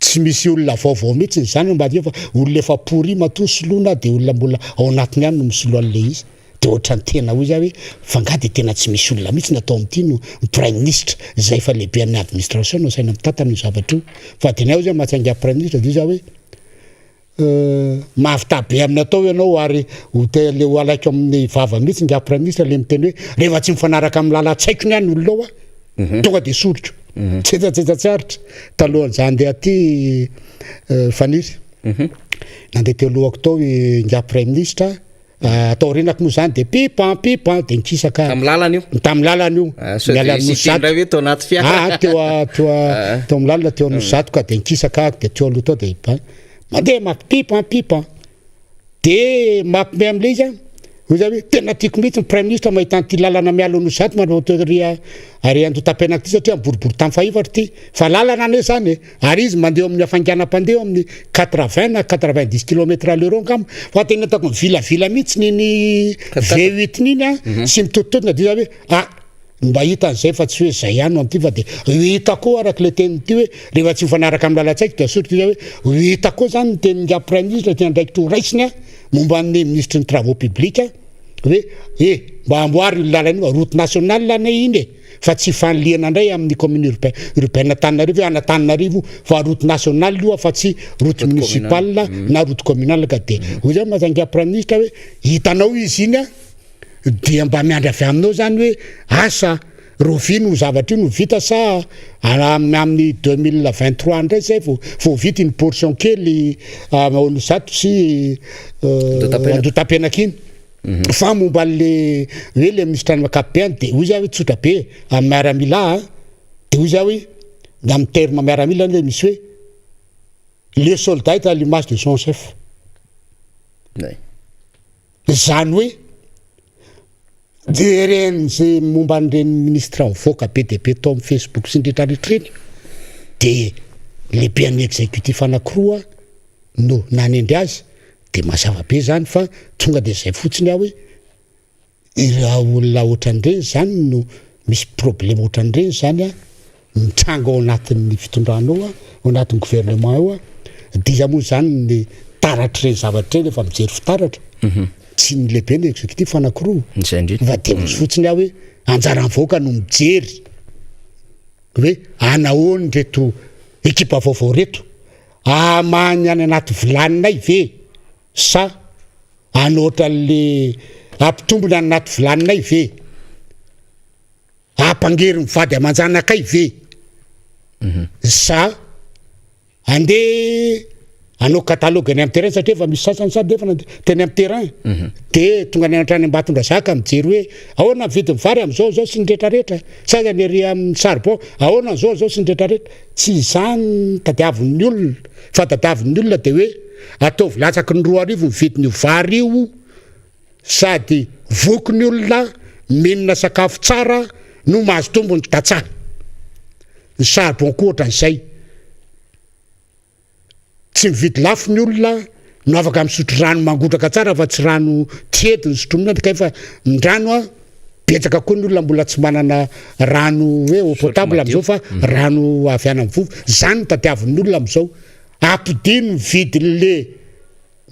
E: tsy misy olona vaovao mihitsy zany mba dia fa olona efa pourri matosoloana de olona mbola ao anatiny ihany no misolo an'le izy de ohatrany tena hoy za hoe fangady tena tsy misy olona mihitsy natao amin'ity no prime ministre zay fa lehibe amin'ny administration no saina mitantana io zavatra io fa de nao zay matsangia prime ministre de za hoe mahavitabe amin'ny atao ianao ary le ho alaiko amin'ny vava mihitsy ngia prime ministre le miteny hoe rehefa tsy mifanaraka amin'ny lalatsaiko ny any olona ao tonga de sorotro tsetsatsaritra talohan'izany de aty faniry nandeha teo alohako tao ngia prime ministre atao renako moa zany de pipan de nikisaka tamin'ny lalana io mialanosatoe teo anaty fiara teo amin'ny lalana teo anosatoka de nikisaka de teo aloha tao de mandeha mampipipan de mampime am'le izy hoy za hoe tena tiako mihitsy ny prime ministre mahita an'ity lalana mialo anosato manao ary andotam-piainako ty satria boribory tamin'ny fahifatra ty fa lalana ane zany ary izy mandeha amin'ny afanganam-pandeha amin'ny 80 na 90 km à l'heure angamba fa tena atako mivilavila mihitsy niny V8 niny sy mitototona de za hoe mba hita an'izay fa tsy hoe zay ihany no am'ty fa de hita koa araka le tenyty hoe rehefa tsy mifanaraka amin'ny lalatsaiko de asotro za hoe hita koa zany ny teninga prime ministre ty andraikitra horaisiny momba ny ministre ny travaux publics hoe mba amboary lalana route nationale ane iny fa tsy fanliana indray amin'ny commune urbaine Tananarivo Anatananarivo fa route nationale io fa tsy route municipale na route communale ka de hoy zany mazangia prime ministre hoe hitanao izy iny dia mba miandry avy aminao zany hoe asa rovino zavatra io no vita sa amin'ny 2023 indray zay vao vita ny portion kely olosato sy andotam-pianakiny fa momba le hoe le ministre ny makapiany de hoy za hoe tsotra be amin'ny miaramila de hoy za hoe amin'ny terme miaramila le misy hoe le soldat est à l'image de son chef. Zany hoe jereny zay momba an'ireny ministre mivoaka be dia be tao amin'ny Facebook sy ny rehetrarehetra reny dia lehibe an'ny exécutif anankiroa no nanendry azy dia mazava be zany fa tonga dia izay fotsiny aho hoe raha olona ohatran'ireny zany no misy problème ohatran'ireny zany a mitranga ao anatin'ny fitondrana ao ao anatin'ny gouvernement ao dia izy moa zany ny taratra ireny zavatra ireny efa mijery fitaratra tsy ny lehibe ny exécutif anankiroa fa dia misy fotsiny aho hoe anjara mivoaka no mijery hoe anahoany reto ekipa vaovao reto amany any anaty vilaninay ve sa anoatra le ampitombony any anaty vilaninay ve ampangery mivady aman-janakay ve sa andeha anao catalogue any amin'ny terrain satria efa misy sasany sady efa teny amin'ny terrain dia tonga ny antrany Ambatondrazaka mijery hoe ahoana mividy mivary amin'izao zao sy ny rehetrarehetra sa ny ery amin'ny charbon ahoana zao sy ny rehetrarehetra tsy izany tadiavin'ny olona fa tadiavin'ny olona dia hoe ataovy latsaky ny 2 mividy ny vary io sady voky ny olona minina sakafo tsara no mahazo tombony datsara ny charbon koa ohatran'izay tsy mividy lafo ny olona no afaka misotro rano mangotraka tsara fa tsy rano tiety ny sotrominany ka fa ny rano a betsaka koa ny olona mbola tsy manana rano hoe eau potable amin'izao fa rano avy any amin'ny vovo zany tadiavin'ny olona amin'izao ampidiny mividy le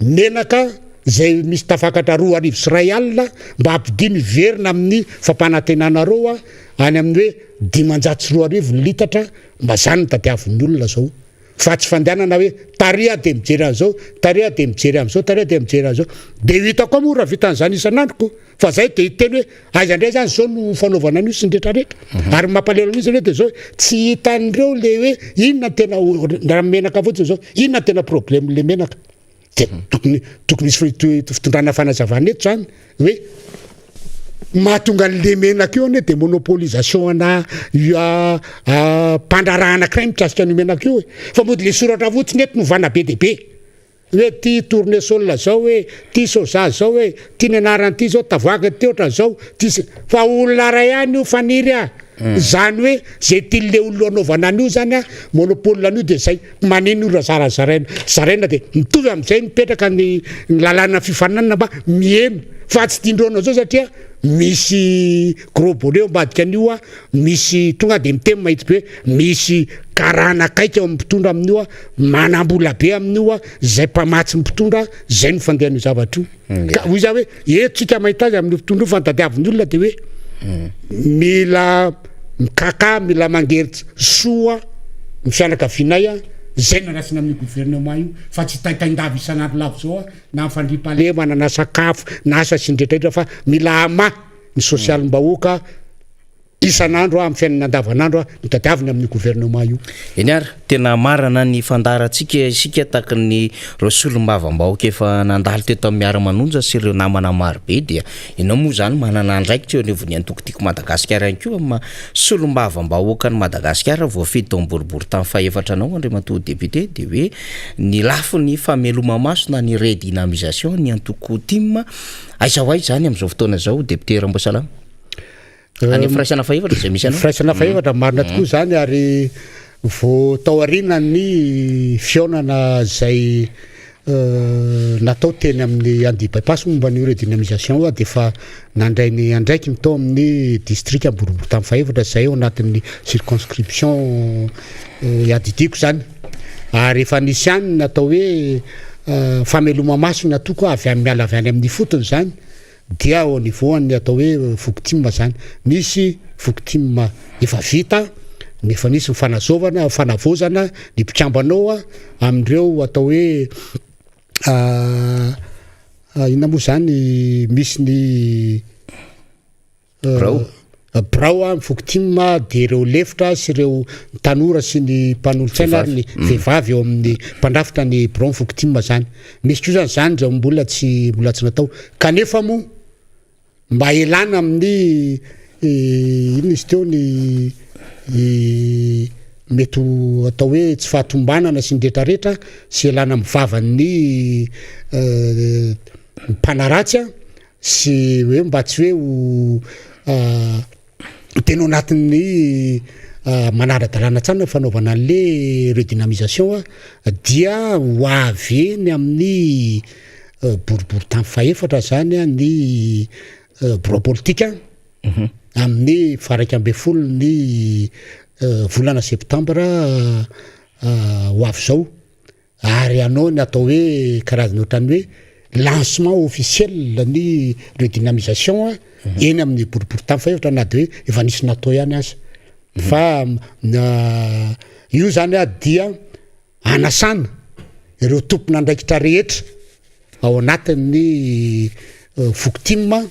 E: menaka zay misy tafakatra 2 sy 1 alina mba ampidiny verina amin'ny fampanantenanareo any amin'ny hoe 500 litatra mba zany tadiavin'ny olona zao fa tsy fandehanana hoe taria dia mijery an'izao taria dia mijery amin'izao taria dia mijery an'izao dia hitako moa raha vitan'izany isan'androko fa zay dia hiteny hoe aiza indray zany zao no fanaovana an'io sy ny rehetrarehetra ary mampalelo mihitsy ilay dia zao tsy hitan'ireo le hoe inona tena raha menaka fotsiny zao inona tena problème le menaka dia tokony misy fitondrana fanazavana eto zany hoe mahatonga le menaka io ane dia monopolisation ana mpandraraha anankiray mitrasika ny menaka io fa mody le soratra fotsiny eto novana be dia be hoe ty tournesol zao hoe ty soja zao hoe ty nianarany ty zao tavoaka ty oatra zao fa olona ray ihany io faniry zany hoe zay tyle olona anaovana an'io zany a monopole an'io dia zay maneno io raha zaraina dia mitovy amin'izay mipetraka ny lalàna fifananana mba mieno fa tsy tindrona zao satria misy gros bonnet ambadika an'io misy tonga dia miteny mahitsy be misy karana kaika mpitondra amin'io manambola be amin'io zay mpamatsy mpitondra zay no fandehan'io zavatra io ka hoy za hoe etsika mahita azy amin'ny mpitondra io fantadiavin'ny olona dia hoe mila mikaka mila mangery soa ny fianakavinay zay narasina amin'ny gouvernement io fa tsy taitaindavy isan'andro lavo zao na mifandrimpalemana na sakafo na asa sy ny rehetrarehetra fa mila ama ny sosialim-bahoaka isan'andro amin'ny fiainana andavanandro no tadiaviny amin'ny gouvernement io
B: eny ary tena marana ny fandarantsika isika taky ny reo solom-bavam-bahoaka efa nandalo teto amin'ny miara-manonja sy ireo namana maro be dia ianao moa zany manana andraikitra eo anivony antokotiko Madagasikara ihany koa amin'ny solom-bavam-bahoaka ny Madagasikara voafidy tao boribory tamin'ny fahaefatra anao Andriamatoa député dia hoe ny lafo ny fameloma-maso na ny redynamisation ny antoko tim aiza ho aiza zany amin'izao fotoana zao député Ramboasalama any firaisana faefatra zay misy anao
E: firaisana faefatra marina tokoa zany ary vao tao arina ny fionana zay natao teny amin'ny Andi bypass momba ny redynamisation dia efa nandray ny andraiky mitao amin'ny district Boribory tamin'ny faefatra zay ao anatin'ny circonscription adidiko zany ary efa nisy any natao hoe fameloma-maso ny atoko avy amin'ny miala avy any amin'ny fotony zany dia au niveau ny atao hoe victime zany misy victime efa vita nefa nisy mifanazovana fanavozana ny mpitrambanao amindreo atao hoe ina moa zany misy ny brao victime dia ireo lefitra sy ireo tanora sy ny mpanolotsaina ary ny vehivavy eo amin'ny mpandrafitra ny brao victime zany misy koa zany zao mbola tsy natao kanefa moa mba elana amin'ny ino izy teo ny mety atao hoe tsy fahatombanana sy ndretrarehetra sy elana mivavany mpanaratsy sy hoe mba tsy hoe tena anatin'ny manara-dalàna tsara fanaovana an'le redynamisation dia hoaveny amin'ny boribory tamy fahefatra zany ny bureau politique amin'ny faraika ambe folo ny volana septembre ho avy zao ary anao ny atao hoe karazany ohatrany hoe lancement officiel ny redynamisation eny amin'ny boribory tamy fahefatra na de hoe efa nisy natao ihany azy fa io zany dia anasana ireo tompona andraikitra rehetra ao anatin'ny victime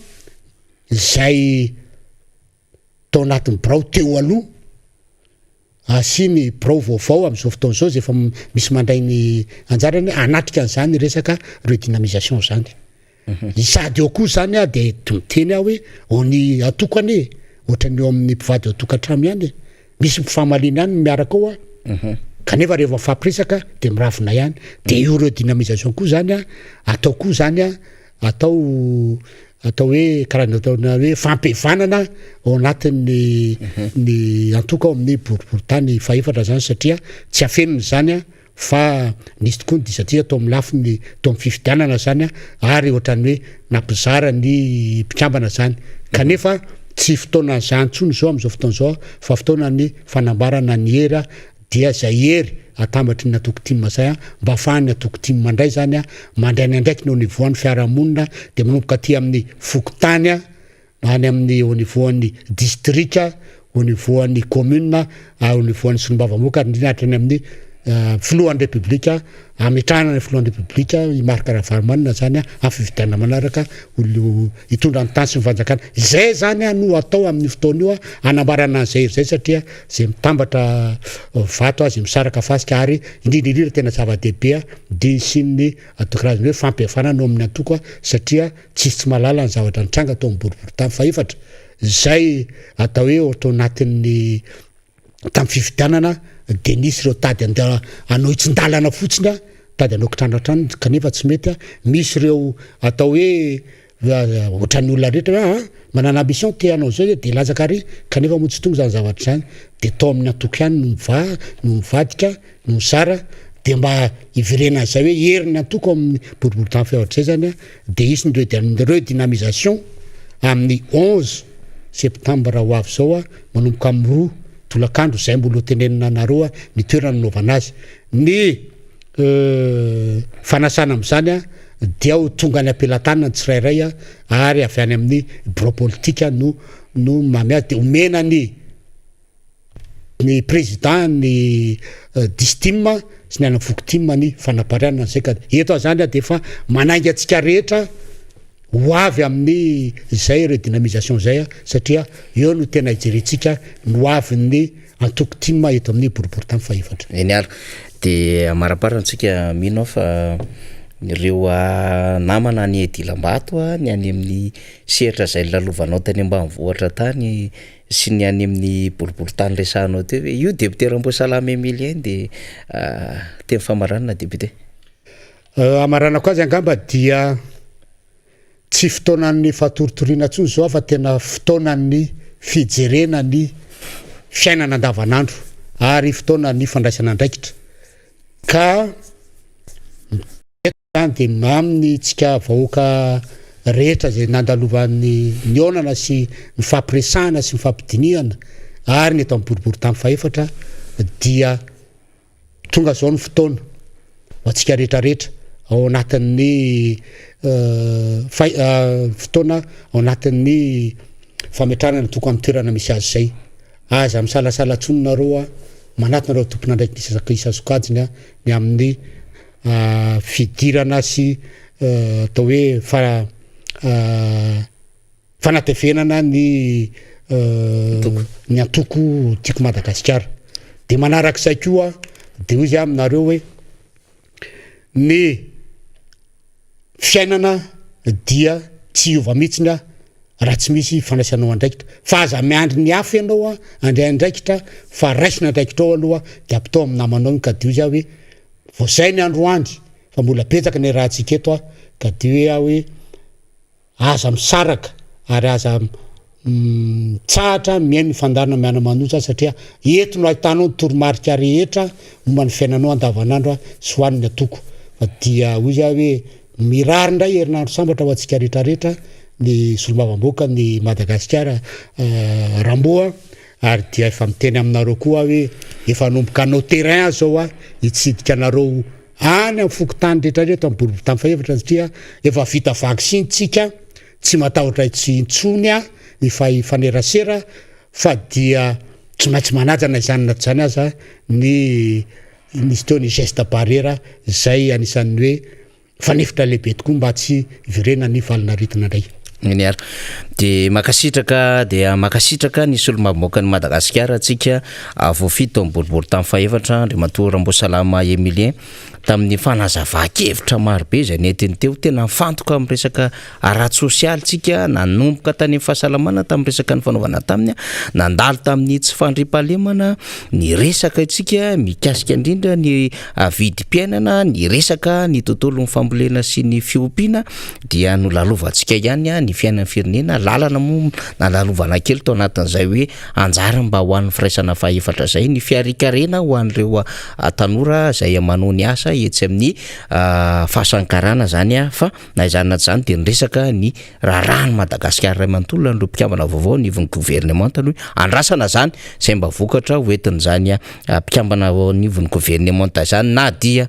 E: zay tao anatin'ny birao teo aloha asiny birao vaovao am'izao fotoana zao zay efa misy mandray ny anjarany anatrika an'izany resaka redynamisation zany sady eo koa zany de miteny aho hoe ony atokany ohatrany eo amin'ny mpivady atokantrano ihany misy mpifamalina ihany miaraka ao kanefa rehefa mifampiresaka de miravina ihany de io redynamisation koa zany atao koa zany atao hoe karazana hoe fampivanana ao anatin'ny ny antoka ao amin'ny boriboritany fahefatra zany satria tsy afeniny zany fa nisy tokoa ny disatia atao amin'ny lafiny tao amin'ny fifidianana zany ary ohatrany hoe nampizara ny mpikambana zany kanefa tsy fotoana zany tsony zao am'izao fotoana zao fa fotoana ny fanambarana ny hera dia zay hery atambatry ny atoko timma zay mba afahany atoko timma mandray zany mandray ny andraiky ny au niveau an'ny fiarahamonina de manomboka aty amin'ny fokotany any amin'ny au niveau an'ny district au niveau an'ny commune au niveau an'ny solombavamoaka indrindra hatrany amin'ny filohan'ny république ametrahana ny filohan'ny république imarika ravalomanina zany amin'ny fividianana manaraka hitondra ny tany sy mifanjakana zay zany no atao amin'ny fotoana io anambarana an'izay zay satria zay mitambatra vato azy misaraka fasika ary indrindrindrindra tena zava-dehibe de sy ny atao karazany hoe fampihafanana ao amin'ny antoko satria tsisy tsy malala ny zavatra nitranga atao amin'ny boribory tamy fahefatra zay atao hoe ohatra anatin'ny tamy fividianana de nisy ireo tady anao itsindalana fotsiny tady anao kitrandratrany kanefa tsy mety misy ireo atao hoe ohatran'ny olona rehetra manana ambition te anao zao de lazaka ary kanefa mo tsy tonga zany zavatra zany de tao amin'ny antoko ihany no mivadika no misara de mba ivirena zay hoe heriny antoko amin'ny boribory tamy fahefatra zay zany de isy ny redynamisation amin'ny 11 septembre ho avy zao manomboka amin'ny 2 tolakandro zay mbola tenenina anareo ny toerana nanaovana azy ny fanasana am'izany dia ho tonga ny ampelantanana tsirairay ary avy any amin'ny bureau politique no mamea de omena ny président ny distim sy ny ana victime ny fanaparianana zay ka eto zany de efa manainga atsika rehetra ho avy amin'ny zay redynamisation zay satria eo no tena ijeretsika no avy ny antoko timma eto amin'ny boribory tamy fahefatra
B: genial de maraparantsika mino fa ireo namana ny edilam-bato ny any amin'ny sehatra zay lalovanao tany ambanivohatra tany sy ny any amin'ny boribory tany resahanao teo hoe io député Ramboasalama Emilien de teny famaranana député
E: amaranako azy angamba dia tsy fotoanan'ny fatoritoriana tsony zao fa tena fotoanan'ny fijerena ny fiainana andavanandro ary fotoanan'ny fandraisana andraikitra ka de amin'ny tsika vahoaka rehetra zay nandalovan'ny ny onana sy ny fampiresahana sy ny fampidinihana ary ny eto amin'ny boribory tamy fahefatra dia tonga zao ny fotoana ho atsika rehetrarehetra ao anatin'ny fotoana ao anatin'ny fametrahana toko amin'ny toerana misy azy zay aza misalasala tsononareo manatinareo tompona ndraiky isasokajiny ny amin'ny fidirana sy atao hoe fanatefenana ny antoko tiako Madagasikara de manarak'izay koa de hoy izy aminareo hoe ny fiainana dia tsy iova mihitsiny raha tsy misy fanasanao andraikitra fa aza miandry ny hafa ianao andray andraikitra fa raisina andraikitra ao aloha de ampitao amin'ny namanao ny kadio za hoe voazay ny androandry fa mbola petsaka ny rahantsika eto ka de hoe aza misaraka ary aza tsahatra miaino ny fandarana miana manoja satria eto no ahitanao ny toromarika rehetra momba ny fiainanao andavanandro sy hoaniny atoko fa dia hoy za hoe mirary ndray herinandro sambatra ho antsika rehetrarehetra ny solomavamboaka ny Madagasikara Ramboa ary dia efa miteny aminareo koa hoe efa nomboka anao terrain zao hitsidika anareo any amin'ny fokotany rehetrarehetra amin'ny boriboritany fahefatra satria efa vita vaksiny tsika tsy matahotra tsy intsony ny fanerasera fa dia tsy maintsy manajana izany na zany aza ny nisy teo ny geste barrière zay anisan'ny hoe fanefitra lehibe tokoa mba tsy virena ny valina ritina ndray
B: Niar de makasitraka ny solomamoaka ny Madagasikara atsika voafito amin'ny boriboritany fahefatra Andriamatoa Rambosalama Emilien tamin'ny fanazava-kevitra marobe zay netiny teo tena mifantoka amin'ny resaka ara sosialy tsika nanomboka tany amin'ny fahasalamana tamin'ny resaka ny fanaovana taminy nandalo tamin'ny tsy fandriampahalemana ny resaka itsika mikasika indrindra ny vidim-piainana ny resaka ny tontolon'ny fambolena sy ny fiompiana dia nolalovantsika ihany ny fiainan'ny firenena lalana moa na lalovana kely tao anatin'izay hoe anjara mba ho an'ny firaisana fahefatra zay ny fiarikarena ho an'ireo tanora zay manao ny asa etsy amin'ny fahasankarana zany fa na izany na zany de niresaka ny raharahan'ny Madagasikara ray manontolo an'ireo mpikambana vaovao ny ivon'ny gouvernement taloha andrasana zany zay mba vokatra hoentin' zany mpikambana ny ivon'ny gouvernement zany na dia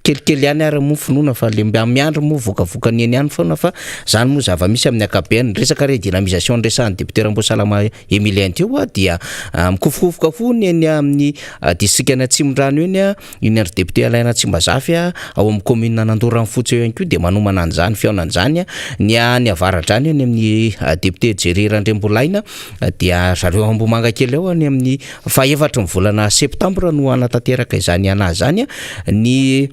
B: kelikely ihany ary moa finoana fa le miandro moa vokavokany eny ihany foana fa zany moa zava-misy amin'ny akabeany resaka redynamisation resahan'ny député Rambosalama Emilien teo dia mikofokofoka fony eny amin'ny district ana Tsimorano eny iny andro député Alaina Tsimbazafy ao amin'ny commune Nandorany fotsy eo ihany koa de manomana an'izany fiaonan'izany ny any avaradrany eny amin'ny député Jery Randrembolaina dia zareo Ambomanga kely ao any amin'ny fahaefatra ny volana septambra no anatanteraka izany ana zany ny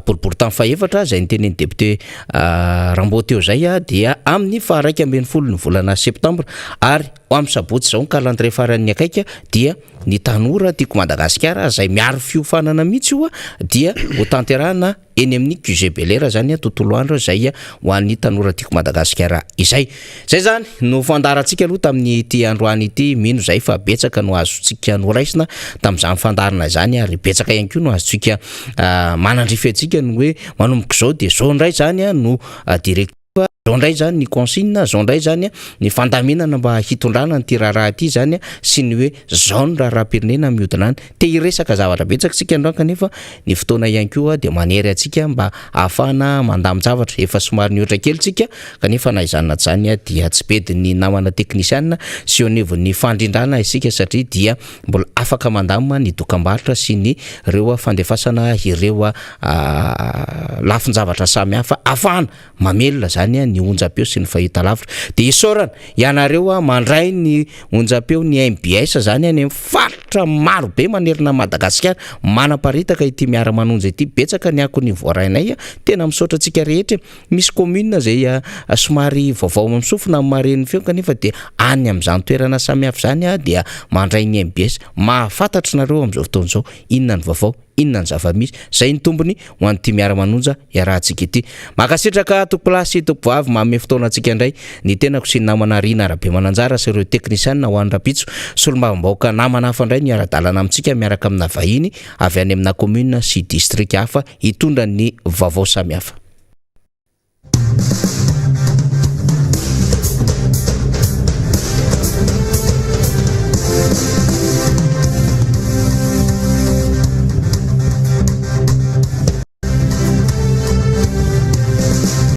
B: boriboritany fahefatra zay niteneny député Rambo teo zay dia amin'ny faha 1 ambin'ny folo ny volana septambra ary amin'ny sabotsy zao ny calendrier faran'ny akaika dia ny tanora tiako Madagasikara zay miaro fiofanana mihitsy io dia ho tanterahana eny amin'ny QG Belair zany tontolo andro zay ho an'ny tanora tiako Madagasikara izay zany no fandarantsika aloha tamin'ny ity androany ity mino zay fa betsaka no azotsika no raisina tamin'izany fandarana zany ary betsaka ihany koa no azotsika manandrify antsika no hoe manomboka zao de zao ndray zany no direct zao ndray zany ny consigne zao ndray zany ny fandaminana mba hitondrana ny raharaha ity zany sy ny hoe zao ny raharaha-pirenena mihodina any te hiresaka zavatra betsaka sika androany kanefa ny fotoana ihany koa de manery atsika mba ahafahana mandamy zavatra efa somary niotra kely tsika kanefa na izany na zany dia tsy bediny namana teknisianina sy eo anivon'ny fandrindrana isika satria dia mbola afaka mandamina ny dokam-barotra sy ny reo fandefasana ireo lafin-javatra samy hafa afahana mamelona zany ny onjapeo sy ny fahita lavitra de isorana ianareo mandray ny onjapeo ny MBS zany any faritra maro be manerina Madagasikara manaparitaka ity miara-manonja ity betsaka ny akony voarainay tena misaotra antsika rehetra misy commune zay somary vaovao misofina amin'ny mareny feo kanefa de any amin'izany toerana samy hafa zany dia mandray ny MBS mahafantatra nareo amin'izao fotoana zao inona ny vaovao inona ny zava-misy zay ny tombony ho an'ity miara-manonja iarahantsika ity makasitraka tokoplasy tokovavy mamy fotoana antsika indray ny tenako sy ny namana Rina Rabe Mananjara sy ireo teknisianina ho an'ny Rapitso solombavam-bahoaka namana hafa indray ny ara-dalana amintsika miaraka amina vahiny avy any amina commune sy district hafa hitondra ny vaovao samy hafa